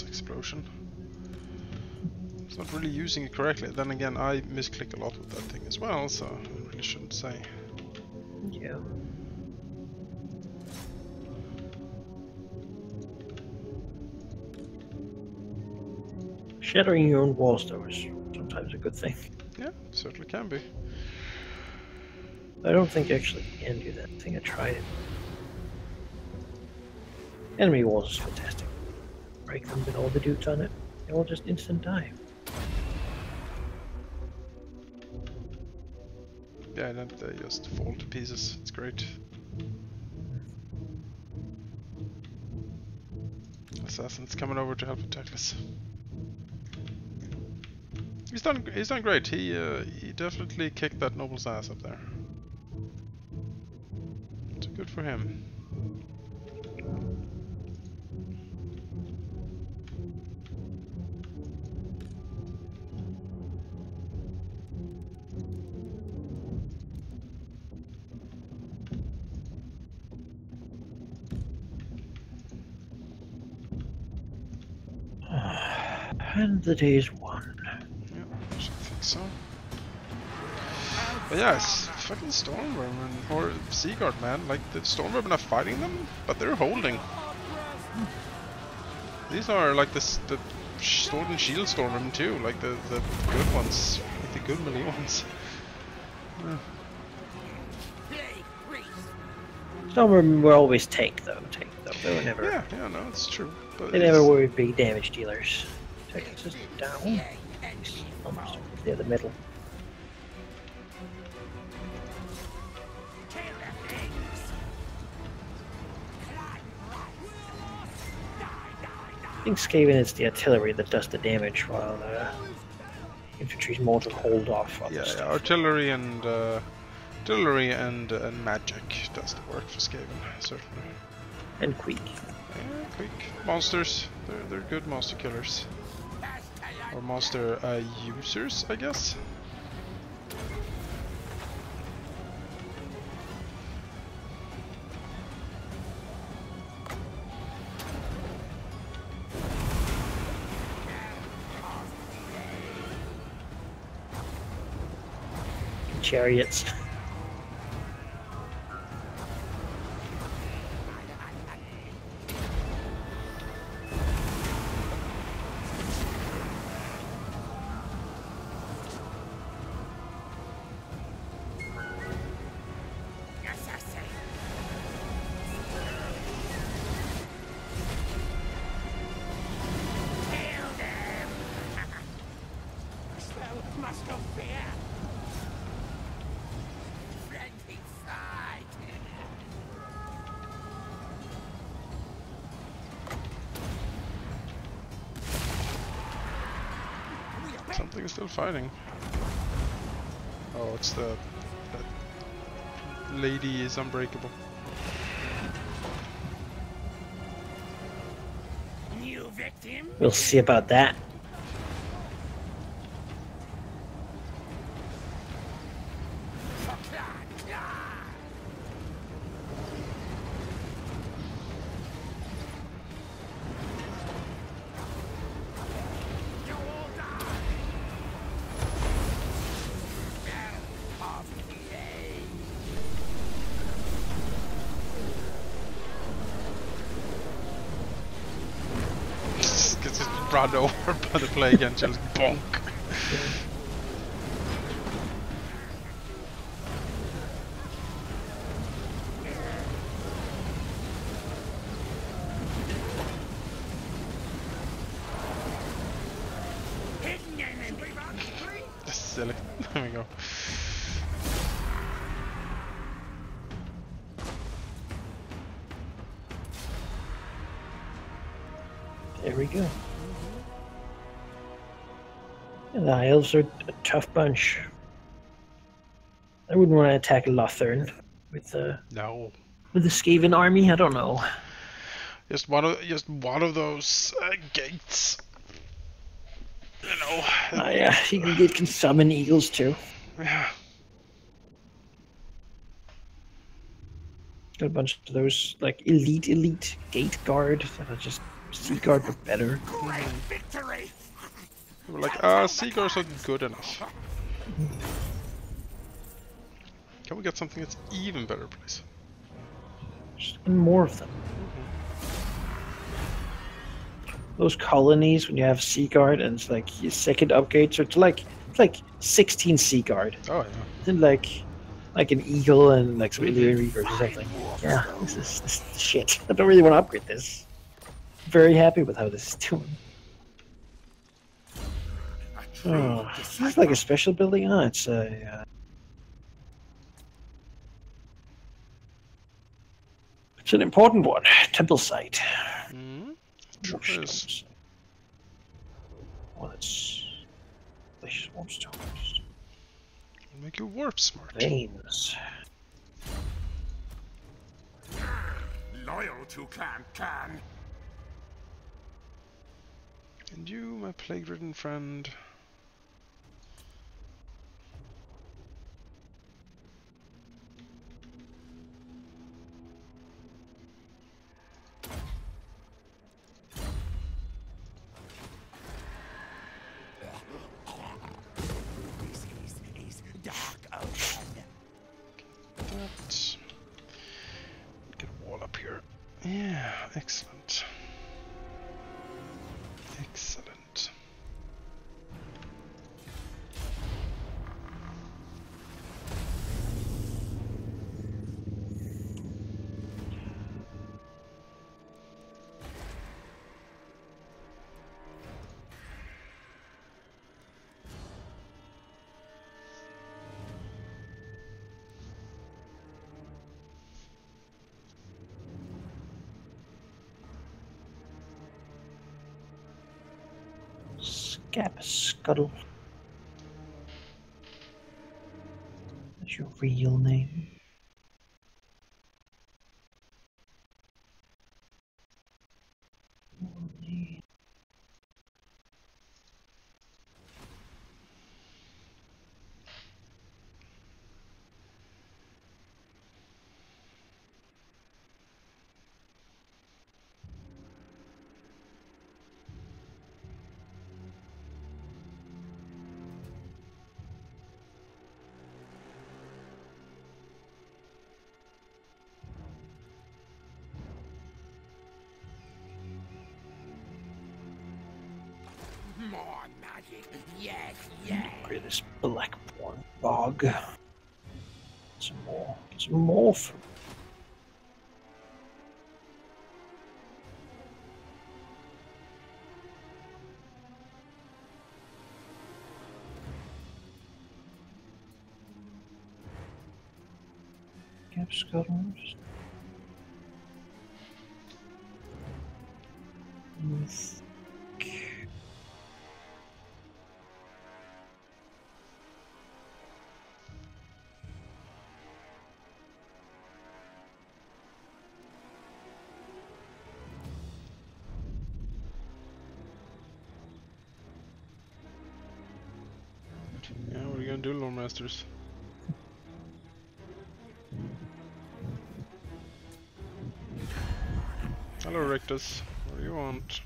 Explosion. It's not really using it correctly. Then again, I misclick a lot with that thing as well, so I really shouldn't say. Yeah. Shattering your own walls, though, is sometimes a good thing. Yeah, certainly can be. I don't think I actually can do that. I think I tried it. Enemy walls is fantastic. Break them with all the dudes on it. They all just instant die. Yeah, and then they just fall to pieces. It's great. Assassin's coming over to help attack us. He's done great. He definitely kicked that noble's ass up there. So good for him. And the day is won. Yeah, I should think so. But yeah, it's fucking Stormvermin or Seaguard, man. Like the Stormvermin are fighting them, but they're holding. These are like the Sword and Shield Stormvermin too, like the good ones, like the good melee ones. Yeah. Stormvermin were always tank though. They were never. Yeah, no, it's true. But They never were big damage dealers. Texas is down. Almost. Yeah, the middle. I think Skaven is the artillery that does the damage, while infantry's more to hold off other yeah, stuff. artillery and magic does the work for Skaven, certainly. And Queek. Yeah, quick monsters. They're good monster killers. Or monster users, I guess. Chariots. Something is still fighting. Oh, it's that lady is unbreakable. New victim? We'll see about that. Run over by the plague and just bonk. Silly. There we go. There we go. And the elves are a tough bunch. I wouldn't want to attack Lothern with the Skaven army. I don't know. Just one of those gates. You know. Oh yeah, you can summon eagles too. Yeah. Got a bunch of those like elite gate guard that are just sea guard but better. Great victory! We're like, Seagulls are good enough. Can we get something that's even better, please? Just more of them. those colonies when you have Sea Guard and it's like your second upgrade, so it's like 16 Sea Guard. Oh yeah. And like an Eagle and like some Illyrian Reapers or something. Yeah, this is shit. I don't really want to upgrade this. Very happy with how this is doing. Oh, this is like a special building. Oh, it's it's an important one. Temple site. Sure. Oh, that's delicious warp stones. Make you warp smart. Veins. Loyal to Clan Can. And you, my plague-ridden friend. This is dark ocean. That. Get a wall up here. Yeah, excellent. Excellent. Scab Scuttle. That's your real name. More magic. Yes, yes. Upgrade this Blackborn Bog. Get some more. Get some more. Scab Scuttles. Yeah, what are you gonna do, Lord Masters? Hello, Rictus. What do you want?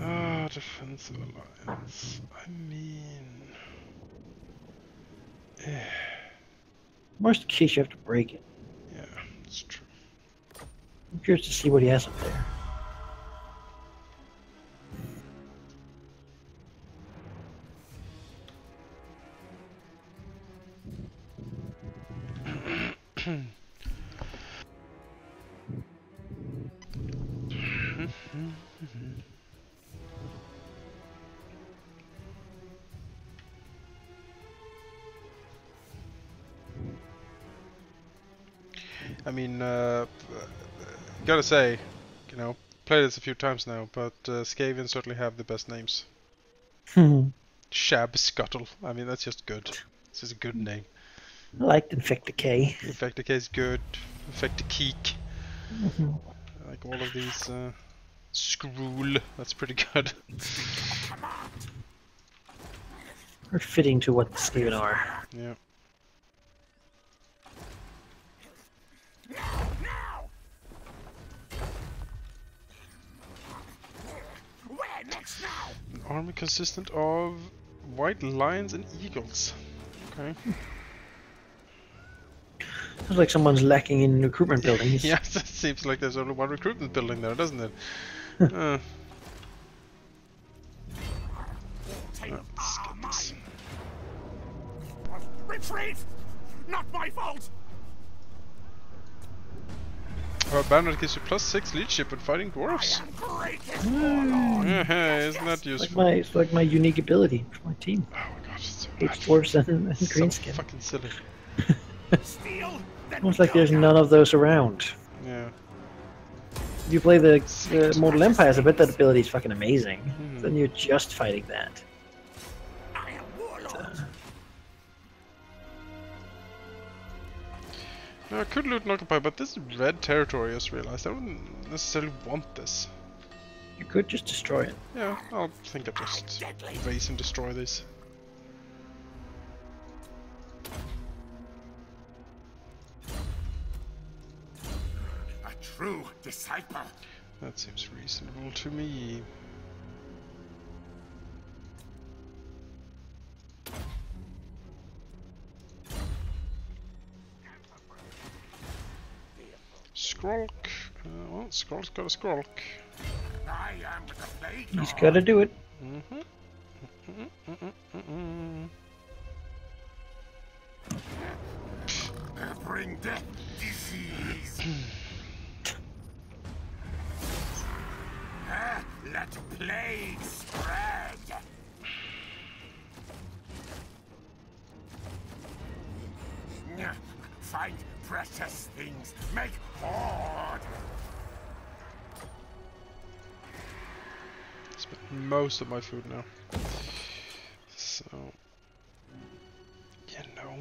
Ah, defensive alliance. I mean... Worst case, you have to break it. Yeah, it's true. I'm curious to see what he has up there. I mean, gotta say, you know, played this a few times now, but Skaven certainly have the best names. Shab Scuttle. I mean, that's just good. It's just a good name. I liked Infecticay. Infecticay is good. Infecticeek. I like all of these. Skrull. That's pretty good. Or fitting to what the Skaven are. Yeah. Now! Where next now? An army consistent of white lions and eagles. Okay. Sounds like someone's lacking in recruitment buildings. Yes, it seems like there's only one recruitment building there, doesn't it? Let's get this. Retreat! Not my fault! Oh, Banner gives you +6 leadership when fighting dwarves. Isn't that useful? It's like my unique ability for my team. Oh my gosh, it's so Hates bad. dwarves and So greenskin. fucking silly. Almost like there's none of those around. Yeah. If you play the Mortal Empires, I bet that ability is fucking amazing. Then you're just fighting that. I am warlord. No, I could loot and occupy, but this is red territory, I just realized. I wouldn't necessarily want this. You could just destroy it. Yeah, I'll think I just raise and destroy this. A true disciple. That seems reasonable to me. Skrolk. Well, Skrolk's got a Skrolk. I am the plague. He's got to do it. Bring death, disease. Let plague spread. Find precious things. Make hoard. Spent most of my food now. So, you know.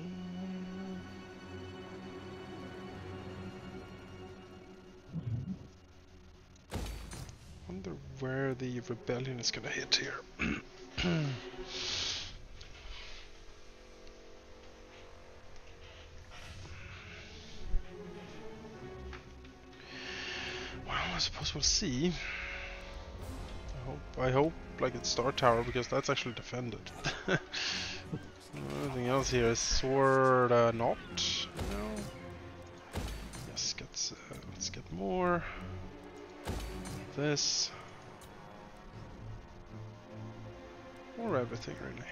Wonder where the rebellion is gonna hit here. Well, I suppose we'll see. I hope like it's Star Tower because that's actually defended. Everything else here is sorta not. No. Yes, let's get more. This. Or everything really.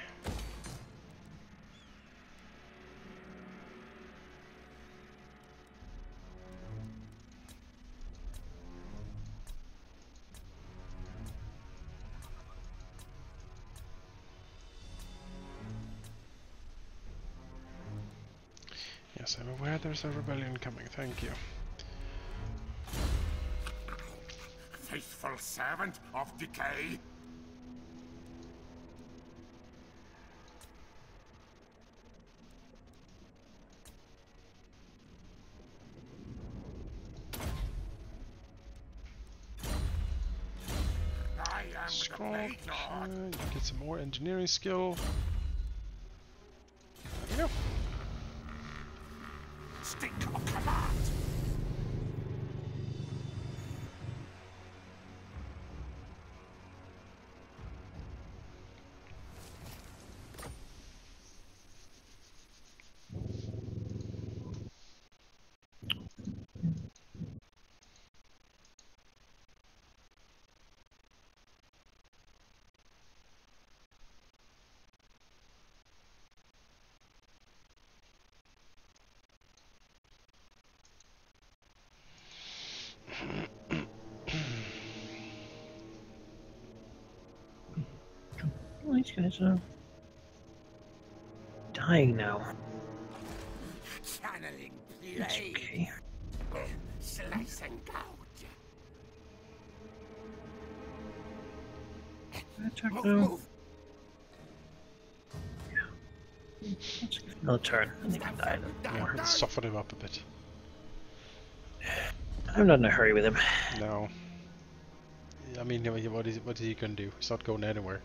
Yes, I'm aware there's a rebellion coming, thank you. Faithful servant of decay. I am the plague lord. You get some more engineering skill. There we go. Stick of command. Well, these guys are dying now. Channeling It's plague. okay. Slice and gouge. Attack Move, now. move. Let's give him another turn. I think I'll die. Yeah, let's soften him up a bit. I'm not in a hurry with him. No. I mean, what is he gonna do? He's not going anywhere.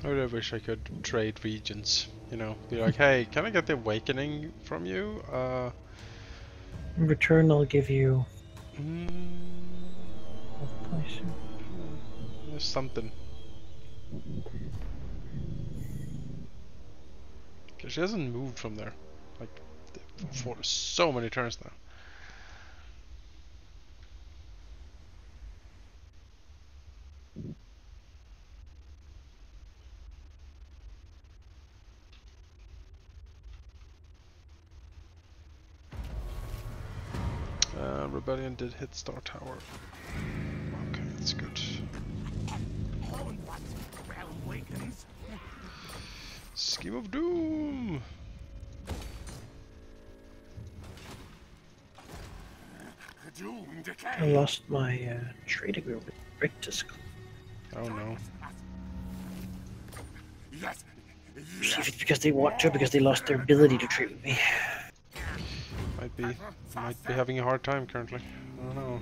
I wish I could trade regions, you know, be like, hey, can I get the awakening from you? In return, I'll give you. There's something. Because she hasn't moved from there, like, for so many turns now. Rebellion did hit Star Tower. Okay, that's good. Scheme of Doom! I lost my trade agreement with Rictus. Oh no. See if it's because they want to, because they lost their ability to trade with me. Might be having a hard time currently. I don't know.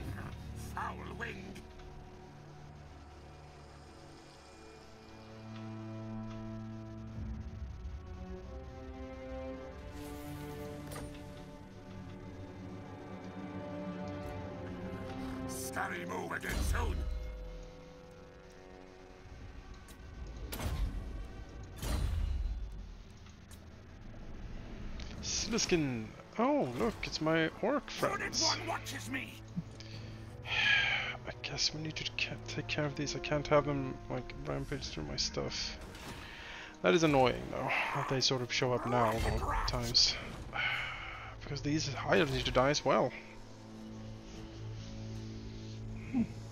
Scary move again soon. Siliskin. Oh, look, it's my orc friends. One watches me. I guess we need to take care of these. I can't have them like rampage through my stuff. That is annoying though, that they sort of show up now of all times. Because these hires need to die as well.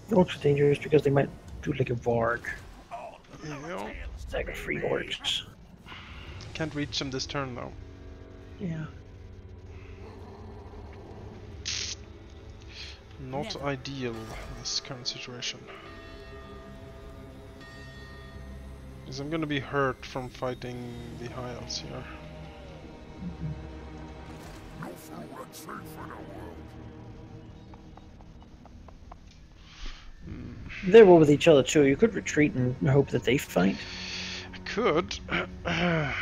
Orcs are dangerous because they might do like a Varg. Yeah. Stagger free orcs. Can't reach them this turn though. Yeah. Not ideal in this current situation. Because I'm gonna be hurt from fighting the high elves here. They're war with each other too. You could retreat and hope that they fight. I could. And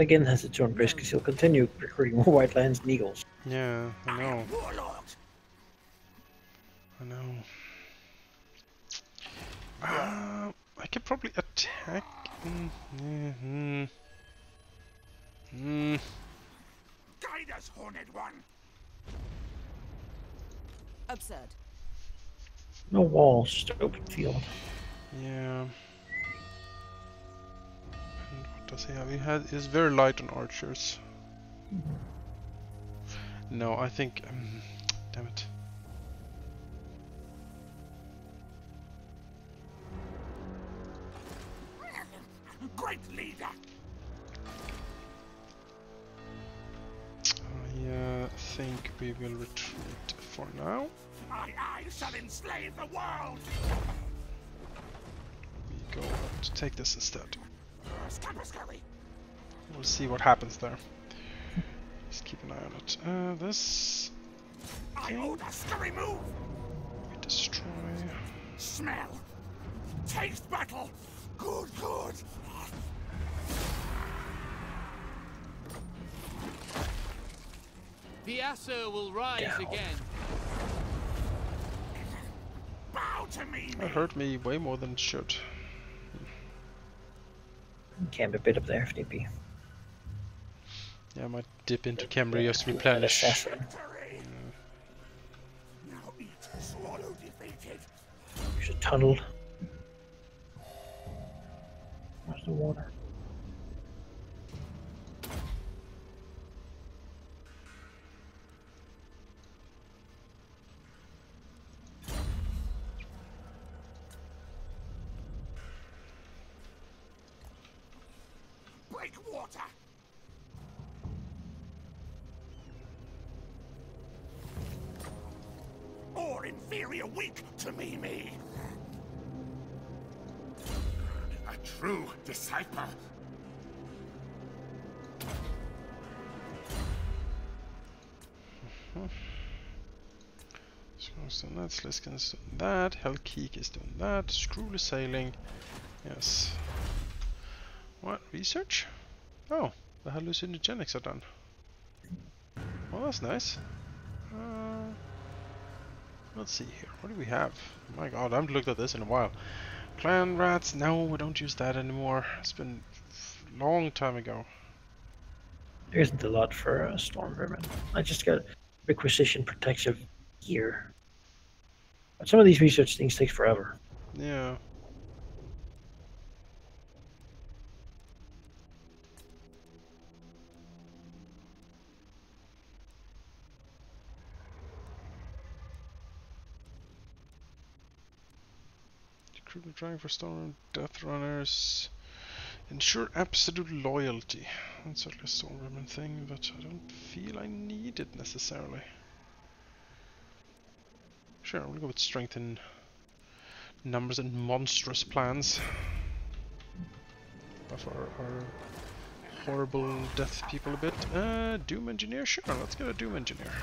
again has its own risk because he'll continue recruiting more White Lands and Eagles. Yeah, I know. I know. I could probably attack. Guide us, Horned One. Absurd. No walls, just open field. Yeah. And what does he have? He's very light on archers. No, I think. Damn it. Great leader. I think we will retreat for now. My eyes shall enslave the world. We go to take this instead. Scary. We'll see what happens there. Just keep an eye on it. This I owe the scary move. we destroy. Smell. Taste battle. Good. The Asser will rise again. Bow to me. That hurt me way more than it should. Camp a bit up there if need be. Yeah, I might dip into Khemri just to replenish. Now eat, swallow defeated. There's a tunnel. Where's the water? Break water. Or inferior weak to me. A true disciple. Scrolls doing that, Sliskin's doing that, Hellkeek is doing that, Screw sailing. Yes. What? Research? Oh, the hallucinogenics are done. Well, that's nice. Let's see here. What do we have? My god, I haven't looked at this in a while. Clan rats? No, we don't use that anymore. It's been a long time ago. There isn't a lot for storm vermin. I just got requisition protective gear. But some of these research things take forever. Yeah. Recruitment trying for storm death runners. Ensure absolute loyalty. That's certainly a storm vermin thing, but I don't feel I need it necessarily. Sure, we'll go with strength in numbers and monstrous plans. Buff our horrible death people a bit. Doom Engineer? Sure, let's get a Doom Engineer.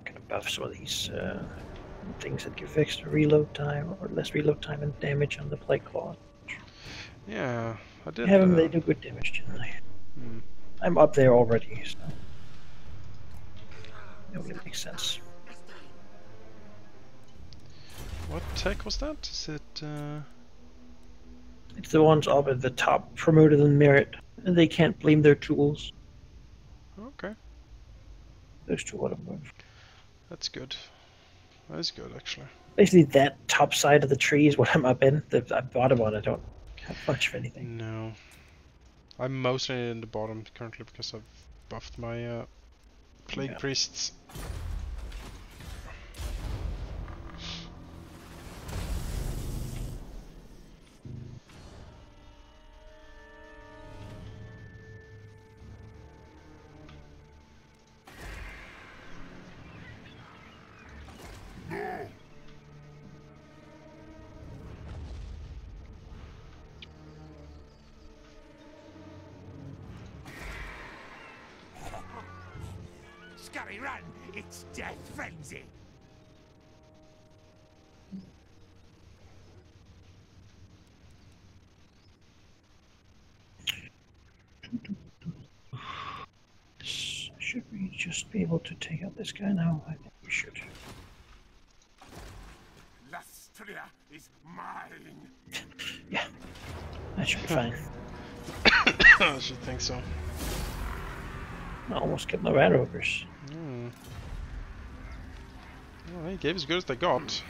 Gonna buff some of these things that give extra reload time or less reload time and damage on the Plague Claw. Yeah, I did. Have them, they do good damage generally. I'm up there already, so it really makes sense. What tech was that? Is it? It's the ones up at the top, promoted in merit, and they can't blame their tools. Okay. Those two would have moved. That's good. That is good, actually. Basically, that top side of the tree is what I'm up in. The bottom one, I don't have much of anything. No. I'm mostly in the bottom currently because I've buffed my plague priests. Scurry, run! It's death frenzy! Should we just be able to take out this guy now? I think we should. Lustria is mine! Yeah, that should be fine. I should think so. I almost get my rat ogres. Well, he gave as good as they got.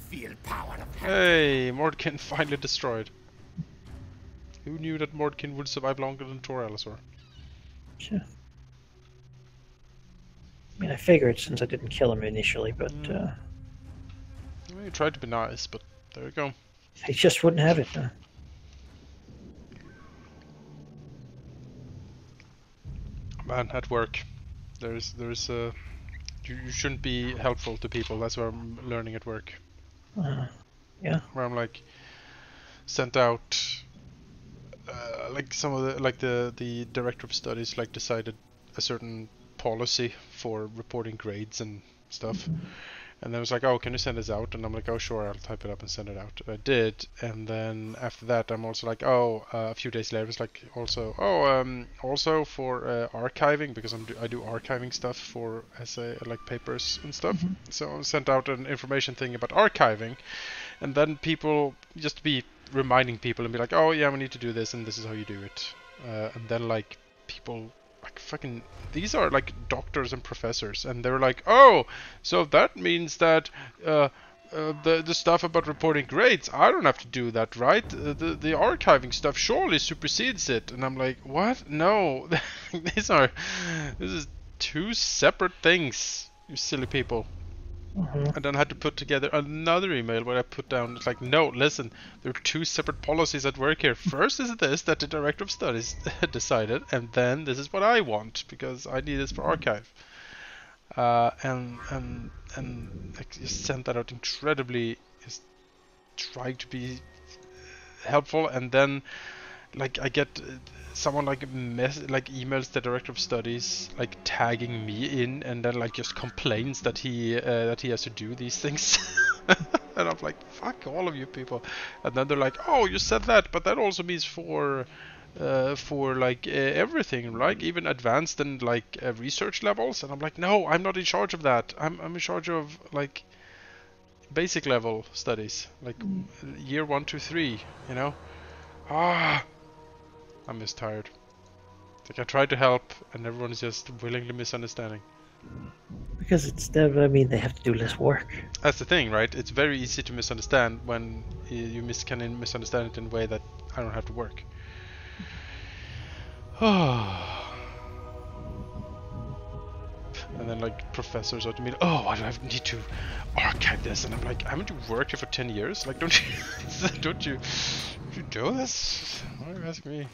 Feel power of Hey, Mordkin finally destroyed. Who knew that Mordkin would survive longer than Tor Alisor? Yeah. I mean, I figured since I didn't kill him initially, but Well, he tried to be nice, but there you go. he just wouldn't have it. Man, at work, there's you shouldn't be helpful to people. That's what I'm learning at work. Yeah. Where I'm like sent out, like some of the director of studies like decided a certain policy for reporting grades and stuff. And then it was like, oh, can you send this out? And I'm like, oh, sure, I'll type it up and send it out. And I did. And then after that, I'm also like, oh, a few days later, it's like also, oh, also for archiving, because I do archiving stuff for essay, like papers and stuff. So I sent out an information thing about archiving. And then people, just to be reminding people and be like, oh, yeah, we need to do this, and this is how you do it. And then, like, people... like fucking these are like doctors and professors, and they're like, oh, so that means that the stuff about reporting grades, I don't have to do that, right? The archiving stuff surely supersedes it. And I'm like, what? No, this is two separate things, you silly people. And then I had to put together another email where I put down, it's like, no, listen, there are two separate policies at work here. First is this that the director of studies decided, and then this is what I want because I need this for archive. And I just sent that out incredibly, just trying to be helpful, and then like I get someone like emails the director of studies like tagging me in, and then like just complains that he has to do these things. And I'm like, fuck like all of you people. And then they're like, oh, you said that, but that also means for like everything, like even advanced and like research levels. And I'm like, no, I'm not in charge of that. I'm in charge of like basic level studies, like year 1 to 3, you know. I'm just tired. Like I try to help and everyone's just willingly misunderstanding. Because it's I mean, they have to do less work. That's the thing, right? It's very easy to misunderstand when you can misunderstand it in a way that I don't have to work. And then like professors are to me, oh, I need to archive this, and I'm like, haven't you worked here for 10 years? Like, don't you do this? Why are you asking me?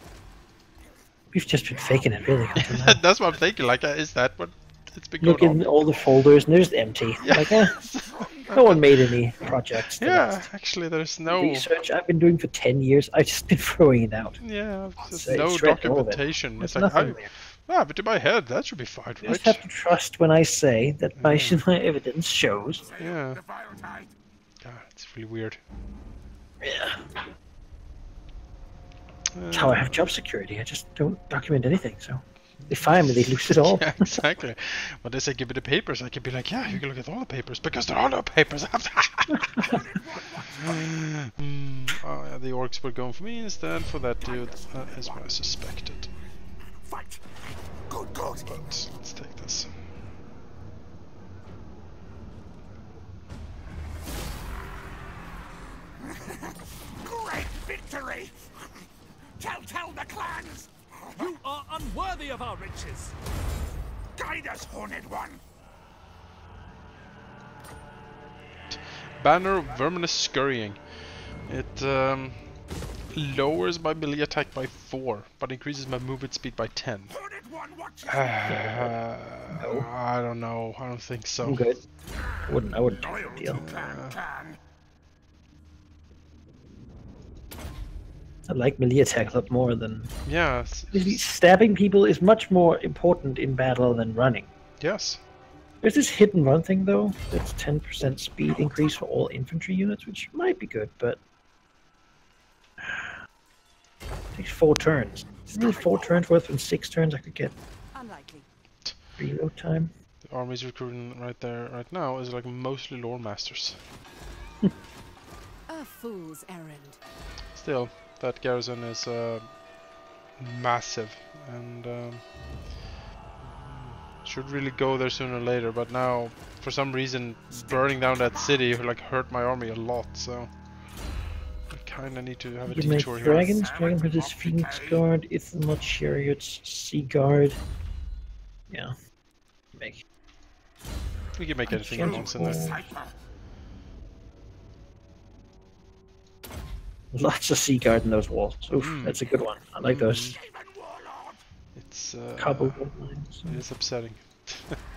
We've just been faking it, really. That's what I'm thinking. Like, is that what it's been Look going on? in all the folders, and they're just empty. Yeah. Like, no one made any projects. Yeah, actually, there's no research I've been doing for 10 years. I've just been throwing it out. Yeah, there's So no documentation. It's like, but in my head, that should be fine, right? You just have to trust when I say that my evidence shows. Yeah. God, it's really weird. Yeah. That's how I have job security. I just don't document anything, so they fire me, they lose it all. Yeah, exactly. When they say give me the papers, I can be like, yeah, you can look at all the papers, because there are no papers. Oh, yeah, the orcs were going for me instead for that dude. That is what I suspected. Fight. Good. But let's take this. Great victory! Tell the clans! You are unworthy of our riches. Guide us, Horned One! Banner of Verminous Scurrying. It lowers my melee attack by 4, but increases my movement speed by 10. Horned One, watch No. I don't know. I don't think so. I'm good. I wouldn't do a deal. I like melee attack a lot more than... Yeah. Stabbing people is much more important in battle than running. Yes. There's this hit and run thing though, that's 10% speed increase for all infantry units, which might be good, but... It takes 4 turns. Isn't it 4 turns worth than 6 turns I could get? Unlikely. Reload time. The army's recruiting right there, right now, is like mostly lore masters. A fool's errand. Still, that garrison is massive and should really go there sooner or later. But now, for some reason, burning down that city like hurt my army a lot. So I kind of need to have a You make detour here. dragons, Dragon Prince's Phoenix Guard, Ithamot Chariots, Sea Guard. Yeah. Make. We can make anything else in there. Lots of Sea Guard in those walls. Oof, that's a good one. I like those. It's Cobble lines. it is upsetting.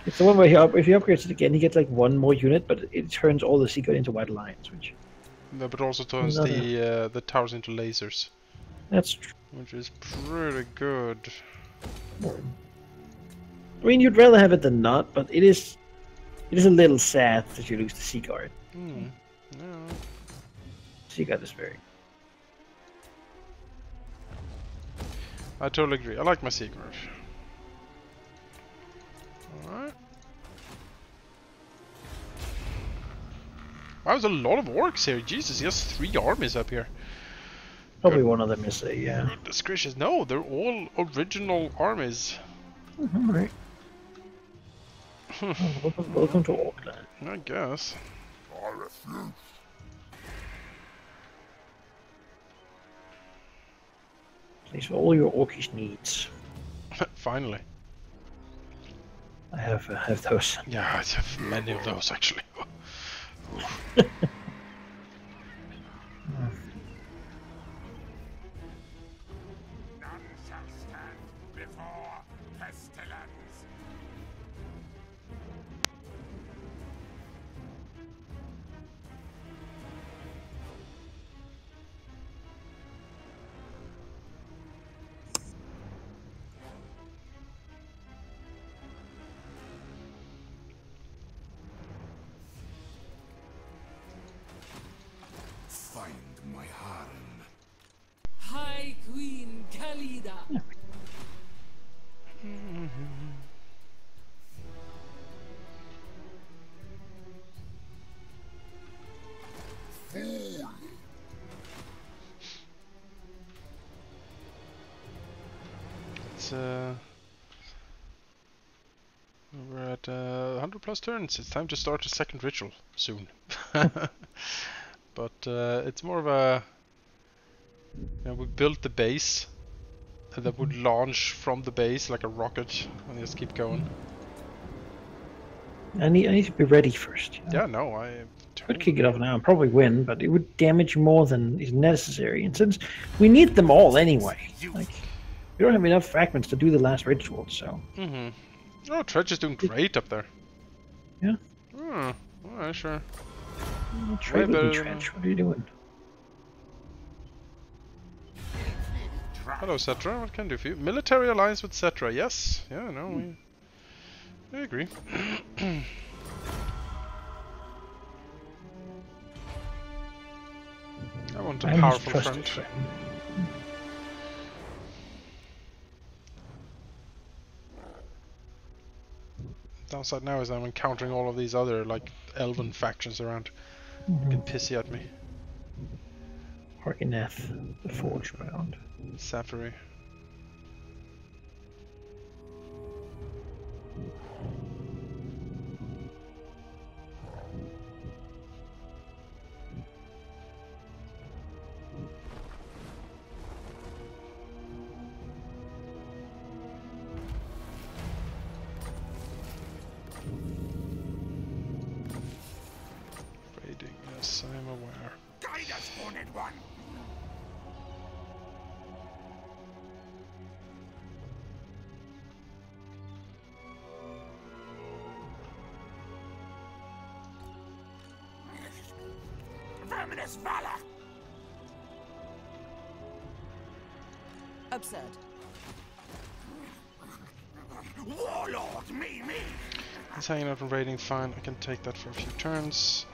It's the one where if he upgrades it again, he gets like 1 more unit, but it turns all the Sea Guard into white lines, which... No, but also turns the towers into lasers. That's true. Which is pretty good. I mean, you'd rather have it than not, but it is a little sad that you lose the Sea Guard. No. Sea Guard is very... I totally agree. I like my Sea Guard. Alright. Wow, there's a lot of orcs here. Jesus, he has 3 armies up here. Probably one of them is a, Goodness gracious, no, they're all original armies. Alright. Welcome to Auckland. I guess. Place for all your orcish needs. Finally. I have those. Yeah, I have many of those actually. None shall stand before pestilence. Queen Khalida. It's we're at 100 plus turns. It's time to start a second ritual soon. But it's more of a, we built the base that would launch from the base like a rocket and just keep going. I need to be ready first. You know? Yeah, no, I could kick it off now and probably win, but it would damage more than is necessary. And since we need them all anyway, like we don't have enough fragments to do the last ritual, so. Oh, Tredge is doing great up there. Yeah. Oh, alright, sure. Trade with me, Tredge. What are you doing? Hello, Cetra. What can I do for you? Military alliance with Cetra. Yes. Yeah, no, we agree. I want a powerful friend. Downside now is I'm encountering all of these other like elven factions around. Get pissy at me. Harkineth, the Forge Bound. Safari. Raiding, yes, I am aware. Guide us, Horned One. Verminous valor. Absurd. Warlord, me. He's hanging out and raiding, fine. I can take that for a few turns.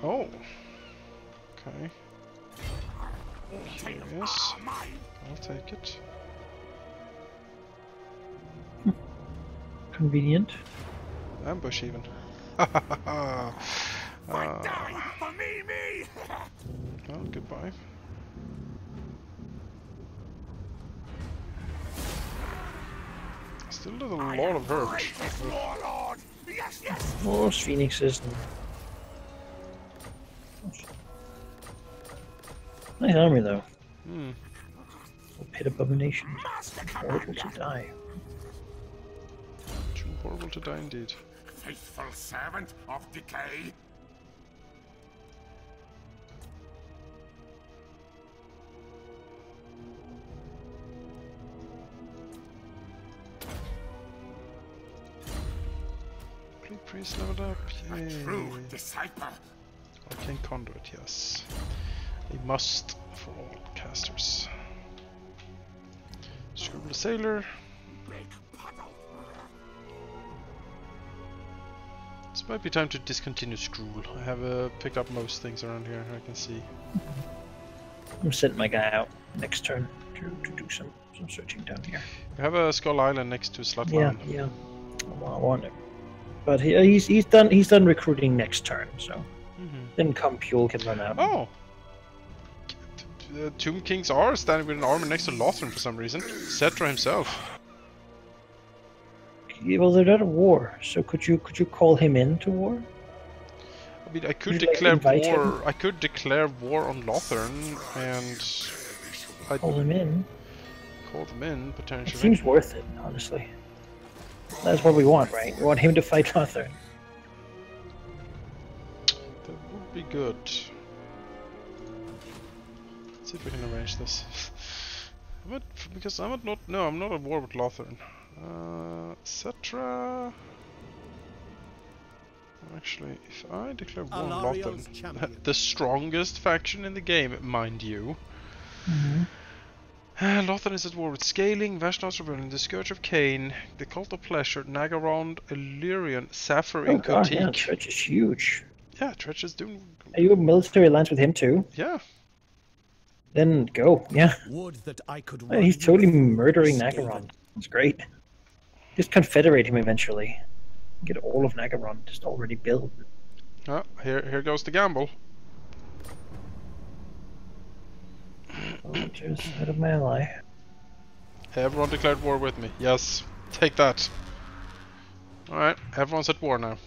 Oh. Okay. Yes. I'll take it. Convenient. Ambush even. Die for me. Well, goodbye. Still does a lot of hurt. Warlord. Yes. More phoenixes. Nice armor though. Pit abomination. Horrible to die. Too horrible to die indeed. Faithful servant of decay. Great priest leveled up. Yay. A true disciple. Arcane conduit, yes. A must for all casters. Screwball the sailor. This might be time to discontinue Skrull. I have picked up most things around here, I can see. I'm sending my guy out next turn to do some searching down here. We have a Skull Island next to Slutland. Yeah. I want him. But he's done recruiting next turn, so then Compule can run out. Oh! The Tomb Kings are standing with an armor next to Lothran for some reason. Cetra himself. Yeah, well, they're not at war, so could you call him in to war? I mean, I could Would you declare like invite war. him? I could declare war on Lothran and Call him in. call them in It potentially. seems worth it, honestly. That's what we want, right? We want him to fight Lothar. That would be good. Let's see if we can arrange this. I'm not at war with Lothran. Cetra. Actually, if I declare war on Alariel's Lothran, champion. the strongest faction in the game, mind you. Lothan is at war with Scaling, Vashnos Rebellion, the Scourge of Cain, the Cult of Pleasure, Nagarond, Illyrian, Sapphire, Oh and god, yeah, Gotik. Tretch is huge. Yeah, Tretch is doing... Are you a military alliance with him too? Yeah. Then go, yeah. Would that I could Yeah, he's run totally you through, murdering Skaven. Nagaron. That's great. Just confederate him eventually. Get all of Nagaron just already built. Oh, here goes the gamble. Soldiers out of my ally. Everyone declared war with me. Yes, take that. Alright, everyone's at war now.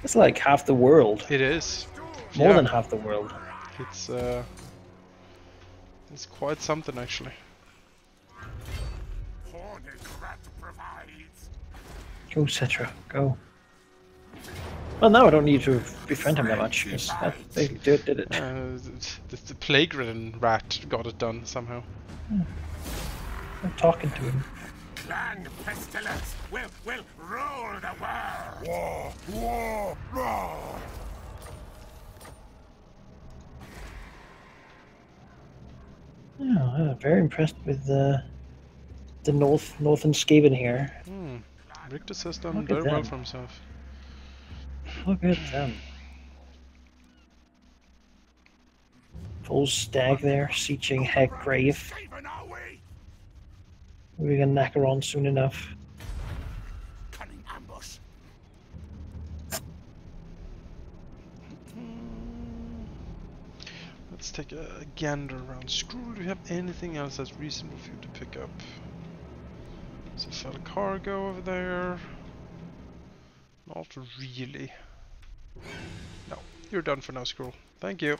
It's like half the world. It is. More than half the world. It's quite something actually. Go, Cetra, go. Well, now I don't need to befriend him that much, because that basically did it. The plague-ridden rat got it done somehow. I'm talking to him. Clan pestilence will rule the world. War. Yeah, I'm very impressed with the northern Skaven here. Rictus has done Look at very well them. for himself. Look at them. Full stag there, sieging Haggrave. Skaven are we? We're gonna knock her on soon enough. Cunning ambush. Let's take a gander around. Skrull, do you have anything else that's reasonable for you to pick up? So sell cargo over there. Not really. No, you're done for now, Skrull. Thank you.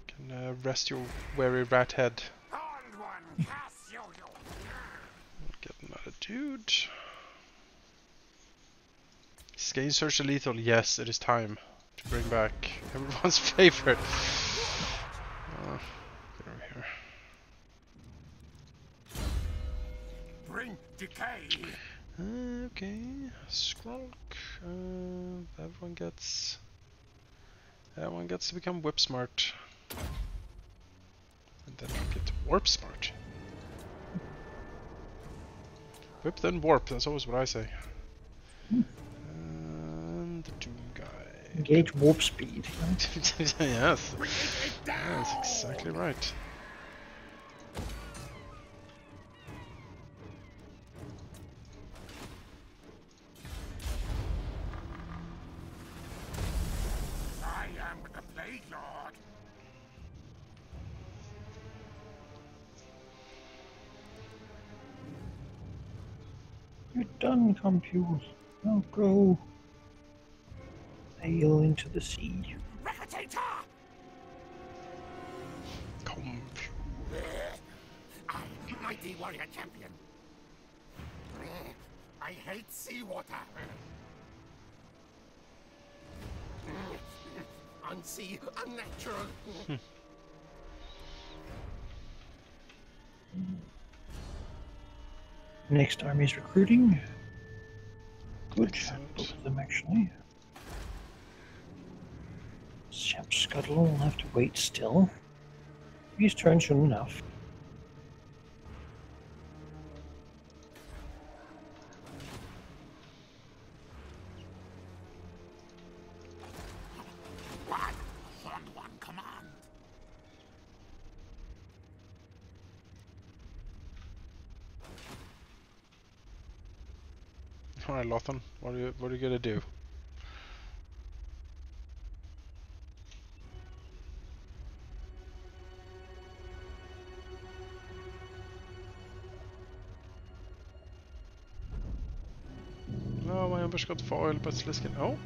Can rest your weary rat head. Old one, cast you. Get another dude. Scale Search the Lethal. Yes, it is time to bring back everyone's favorite. Get over here. Bring decay. Okay, Skrulk. Everyone gets to become whip smart, and then we get warp smart. Whip then warp. That's always what I say. And the Doom guy. Engage warp speed. Yes, that's exactly right. I am the Plague Lord. You're done, compute. Now go. Sail into the sea. Recitator! I, mighty warrior champion. I hate seawater. Unsea, unnatural. Next army is recruiting. Good. Excellent. Both of them actually. Champ Scuttle will have to wait still. He's turned soon enough. What? Horned one command. Alright, Lothan, what are you gonna do? No, my ambush got foiled, but Sliskin. Oh!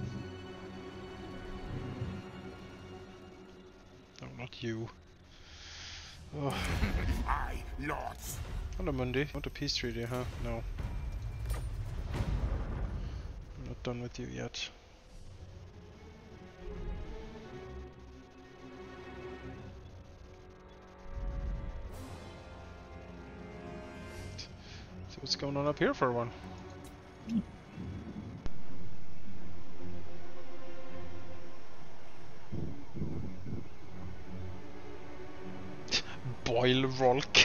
No, not you. Oh. I, lords. Hello, Mundi. Want a peace treaty, huh? No. I'm not done with you yet. So what's going on up here for one? Boil Rolk.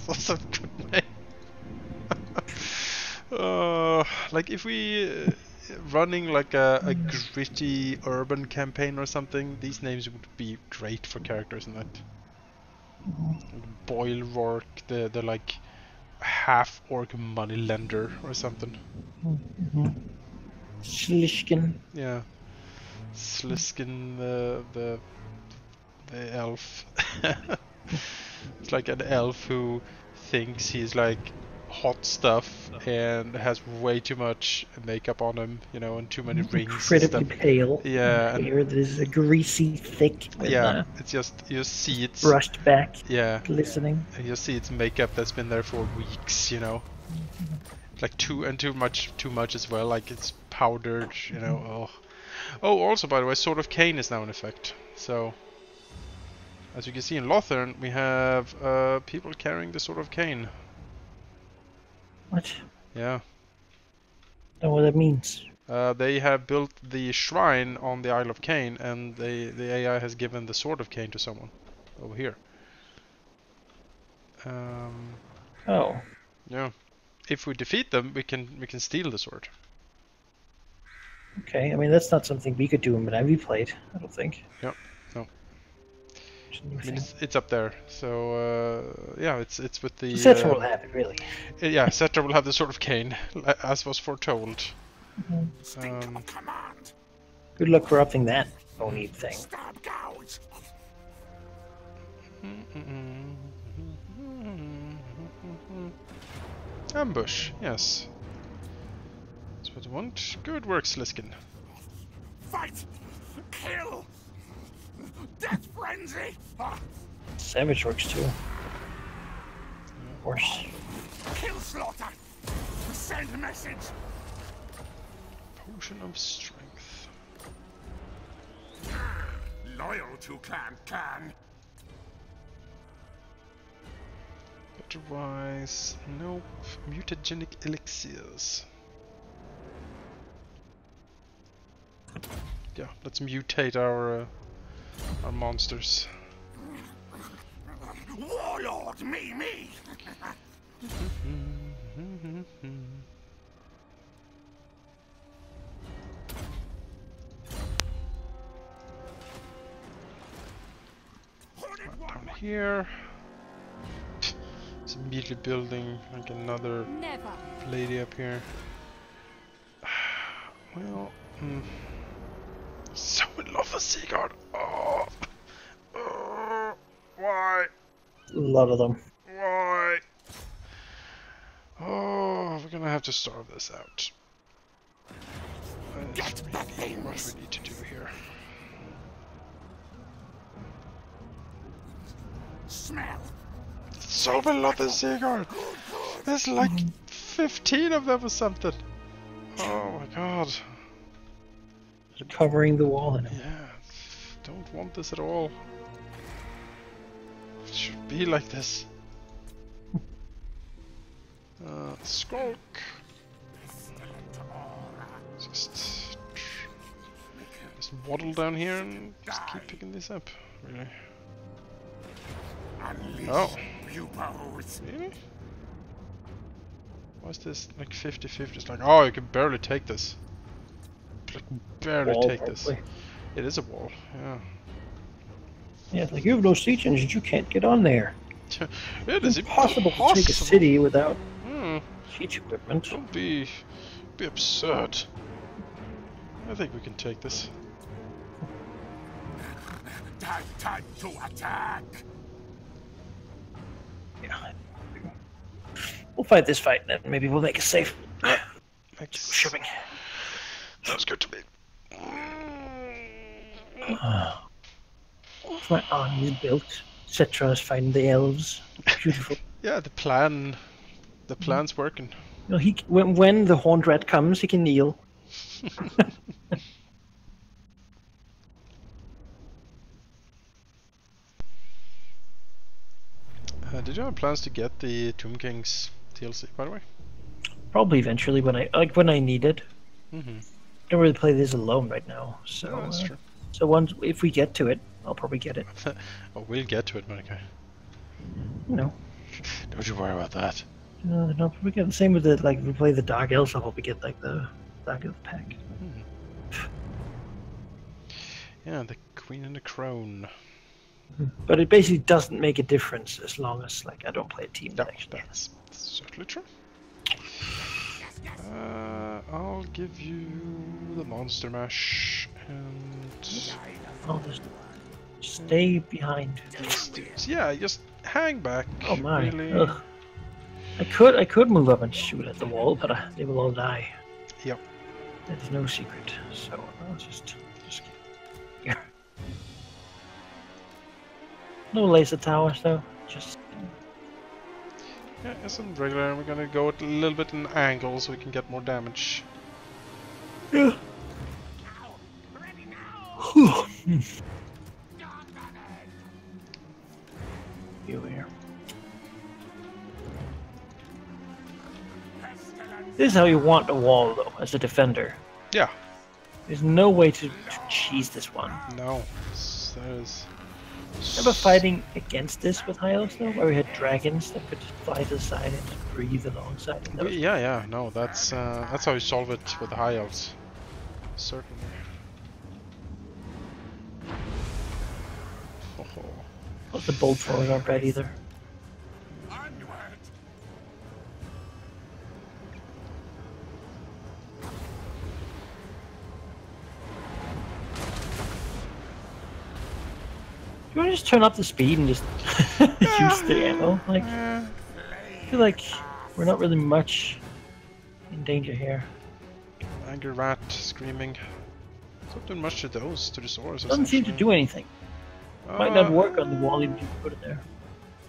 That's a good name. Like if we running like a gritty urban campaign or something, these names would be great for characters in that. Boil Rourke, the like half orc money lender or something. Slishkin. Yeah, Sliskin, the elf. It's like an elf who thinks he's like hot stuff and has way too much makeup on him, you know, and too many rings. Incredibly and stuff. pale. Yeah. Hair that is a greasy, thick. With, yeah, it's just you see it's brushed back. Yeah, glistening. You see it's makeup that's been there for weeks, you know. Like too much as well. Like it's powdered, you know. Oh, also by the way, Sword of Cain is now in effect. So. As you can see in Lothern, we have people carrying the Sword of Cain. What? Yeah. Don't know what that means. They have built the shrine on the Isle of Cain, and the AI has given the Sword of Cain to someone over here. Oh. Yeah. If we defeat them, we can steal the sword. Okay. I mean, that's not something we could do in Ivy played. I don't think. Yeah. No. I mean, it's up there. So yeah, it's with the. Cetra will have it, really. Yeah, Cetra will have the Sword of Cain, as was foretold. Good luck corrupting that phony thing. Ambush, yes. That's what I want. Good work, Sliskin. Fight! Kill! Death frenzy! Savage works too. Of course. Kill slaughter! Send a message! Potion of strength. Loyal to Clan Khan. Otherwise, nope. Mutagenic elixirs. Yeah, let's mutate our monsters. Warlord, me! Down here. It's immediately building like another lady up here. Well, so in love with Sigurd. Oh. Why? A lot of them. Why? Oh, we're gonna have to starve this out. That is really what we need to do here. Smell. So beloved Sigurd! There's like 15 of them or something. Oh my god. Covering the wall in it. Yeah, don't want this at all. It should be like this. Skulk. Just waddle down here and just keep picking this up, really. Oh. Really? Why is this like 50-50? It's like, oh, you can barely take this. Like, barely wall, take this. probably. It is a wall, yeah. Yeah, it's like, you have no siege engines, you can't get on there. It is impossible to take a city without Hmm. siege equipment. Don't be absurd. I think we can take this. Time to attack! Yeah. We'll fight this fight, then maybe we'll make it safe. Shipping. Sounds good to me. My army is built. Cetra is fighting the elves. Beautiful. Yeah, the plan's working. You know, when the Horned Rat comes, he can kneel. Did you have plans to get the Tomb Kings DLC, by the way? Probably eventually when I need it. Mm-hmm. I don't really play this alone right now, so No, that's true. so if we get to it, I'll probably get it. Oh, we'll get to it, Monica. You know. Don't you worry about that. No, we get the same with the like. If we play the Dark Elves, I hope we get like the Dark Elf pack. Yeah, the Queen and the Crone. But it basically doesn't make a difference as long as like I don't play a team No, that actually. that's certainly true. I'll give you the Monster Mash and Oh, just stay behind. yeah, just hang back. Oh my! Really. Ugh. I could move up and shoot at the wall, but they will all die. Yep. There's no secret, so I'll just here. No laser towers though. Just Yeah, some regular. We're gonna go a little bit in angle so we can get more damage. yeah. Here. This is how you want a wall though, as a defender. Yeah. There's no way to cheese this one. No. That is. Remember fighting against this with High Elves though, where we had dragons that could just fly to the side and just breathe alongside. And that was Yeah. No, that's how you solve it with the High Elves. Certainly. But the bolt throwers aren't bad either. You want to just turn up the speed and just use the ammo? Like, I feel like we're not really much in danger here. Angry rat screaming. It's not doing much to those, to the swords. Doesn't seem to do anything. Might not work on the wall even if you put it there.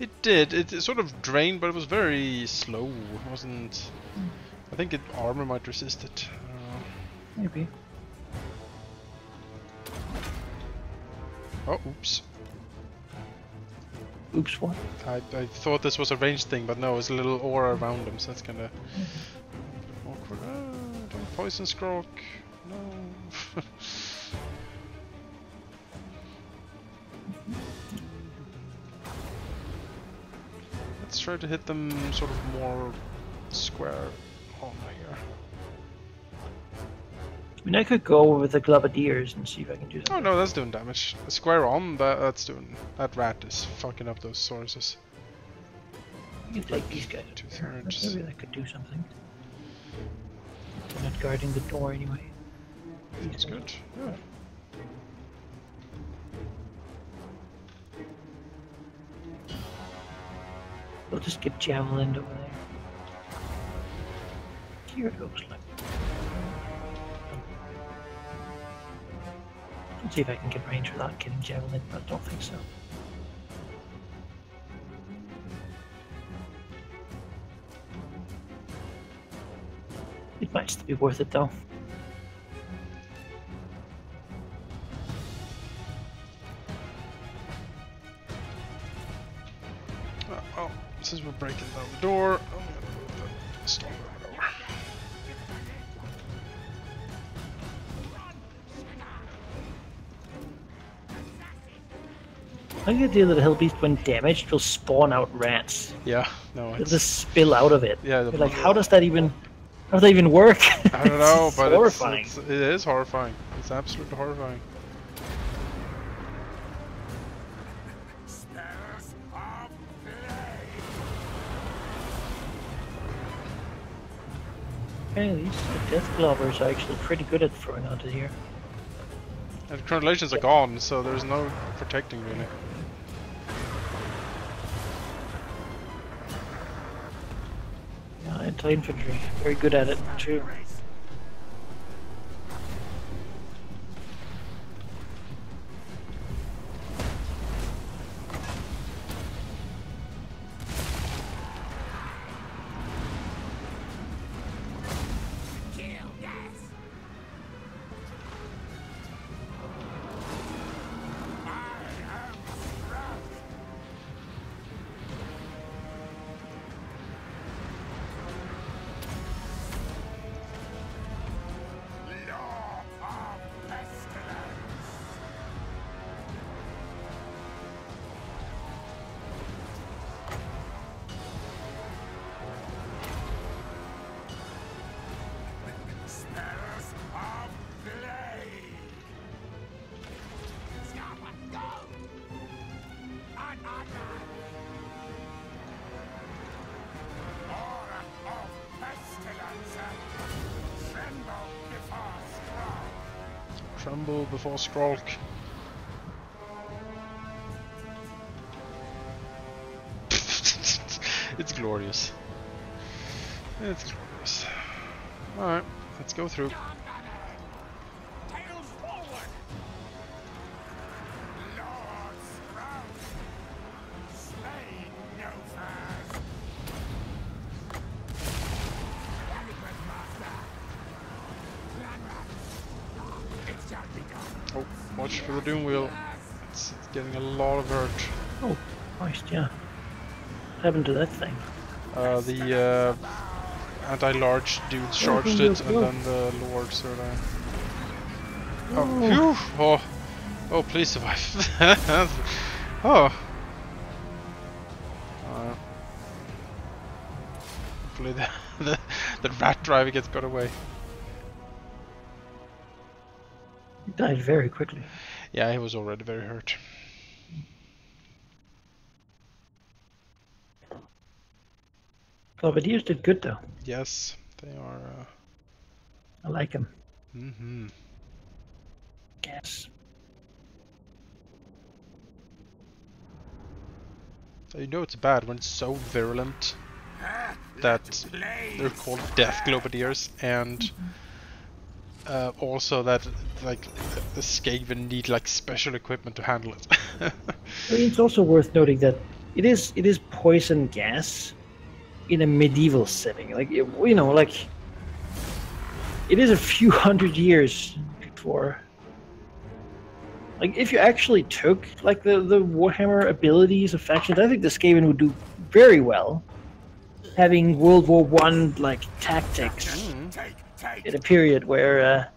It did. It sort of drained, but it was very slow. It wasn't. I think armor might resist it. I don't know. Maybe. Oh, oops. Oops, what? I thought this was a ranged thing, but no, it's a little aura around them, so that's kinda awkward. Don't poison Skrulk. No. Let's try to hit them sort of more square on here. I mean, I could go with the Globadiers and see if I can do that. Oh no, that's doing damage. A square on, that's doing. That rat is fucking up those sources. You can take these guys. 2/3. Maybe that could do something. They're not guarding the door anyway. That's good. Yeah. We'll just get javelin over there. Here it goes. Like. Let's see if I can get range without getting javelin, but I don't think so. It might still be worth it though. Oh, since we're breaking down the door, I'm gonna move the storm over. I like the idea that the Hellbeast, when damaged, will spawn out rats. Yeah, no, It'll it's... just spill out of it. Yeah, You're like, how does that even work? I don't know, It's but horrifying. it is horrifying. It's absolutely horrifying. Okay, these death glovers are actually pretty good at throwing onto here. And correlations are gone, so there's no protecting really. Yeah, anti-infantry, very good at it too. Tremble before Skrulk. It's glorious. It's glorious. Alright, let's go through. Tails forward! Lord Sprout! Slay no fast! It shall be done. Oh, watch for the Doom Wheel. It's getting a lot of hurt. Oh, Christ, yeah. What happened to that thing? The anti-large dudes charged it, and then the lords are there. Oh, phew! Oh, oh, please survive. Oh. Hopefully the rat driver gets got away. He died very quickly. Yeah, he was already very hurt. Globadiers did good though. Yes, they are. I like him. Mm-hmm. Yes. So you know it's bad when it's so virulent that they're called Death Globadiers, and also that like the Skaven need like special equipment to handle it. I mean, it's also worth noting that it is poison gas in a medieval setting. Like you know, like it is a few hundred years before. Like if you actually took like the Warhammer abilities of factions, I think the Skaven would do very well having World War I like tactics in a period where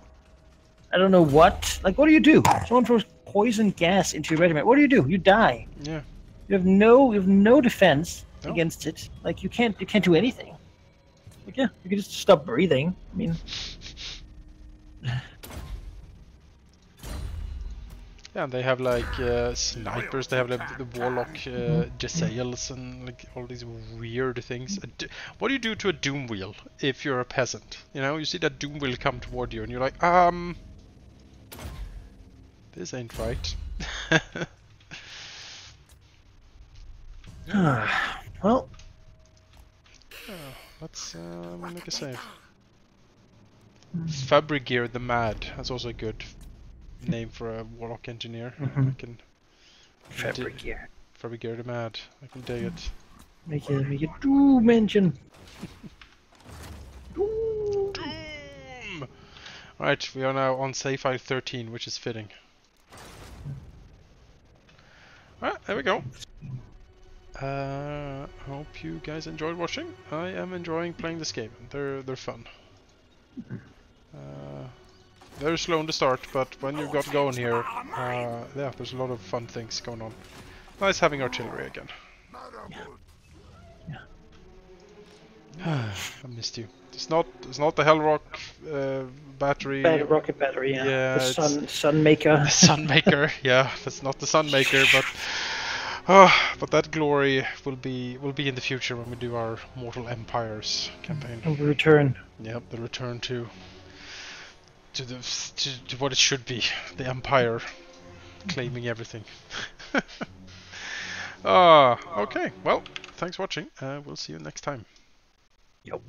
I don't know what. Like, what do you do? Someone throws poison gas into your regiment. What do? You die. Yeah. You have no defense No. against it. Like you can't do anything. Like yeah, you can just stop breathing. I mean, Yeah, and they have like snipers. They have the warlock desails and like all these weird things. What do you do to a doom wheel if you're a peasant? You know, you see that doom wheel come toward you, and you're like, this ain't right. well, Let's make a save. Fabrigir the Mad. That's also a good name for a warlock engineer. I can Fabricgear. Fabrigir the Mad. I can dig it. Make it do mention. Doom! Right, we are now on save file 13, which is fitting. Alright, there we go. Hope you guys enjoyed watching. I am enjoying playing the Skaven. They're fun. Very slow in the start, but when you got going here, yeah, there's a lot of fun things going on. Nice having artillery again. I missed you. It's not the Hellrock battery. Rocket battery, yeah. Yeah, the it's- Sunmaker. The Sunmaker, yeah, that's not the Sunmaker, but that glory will be in the future when we do our Mortal Empires campaign. And return. Yep, the return to what it should be, the Empire claiming everything. Okay, well, thanks for watching. We'll see you next time. Yep.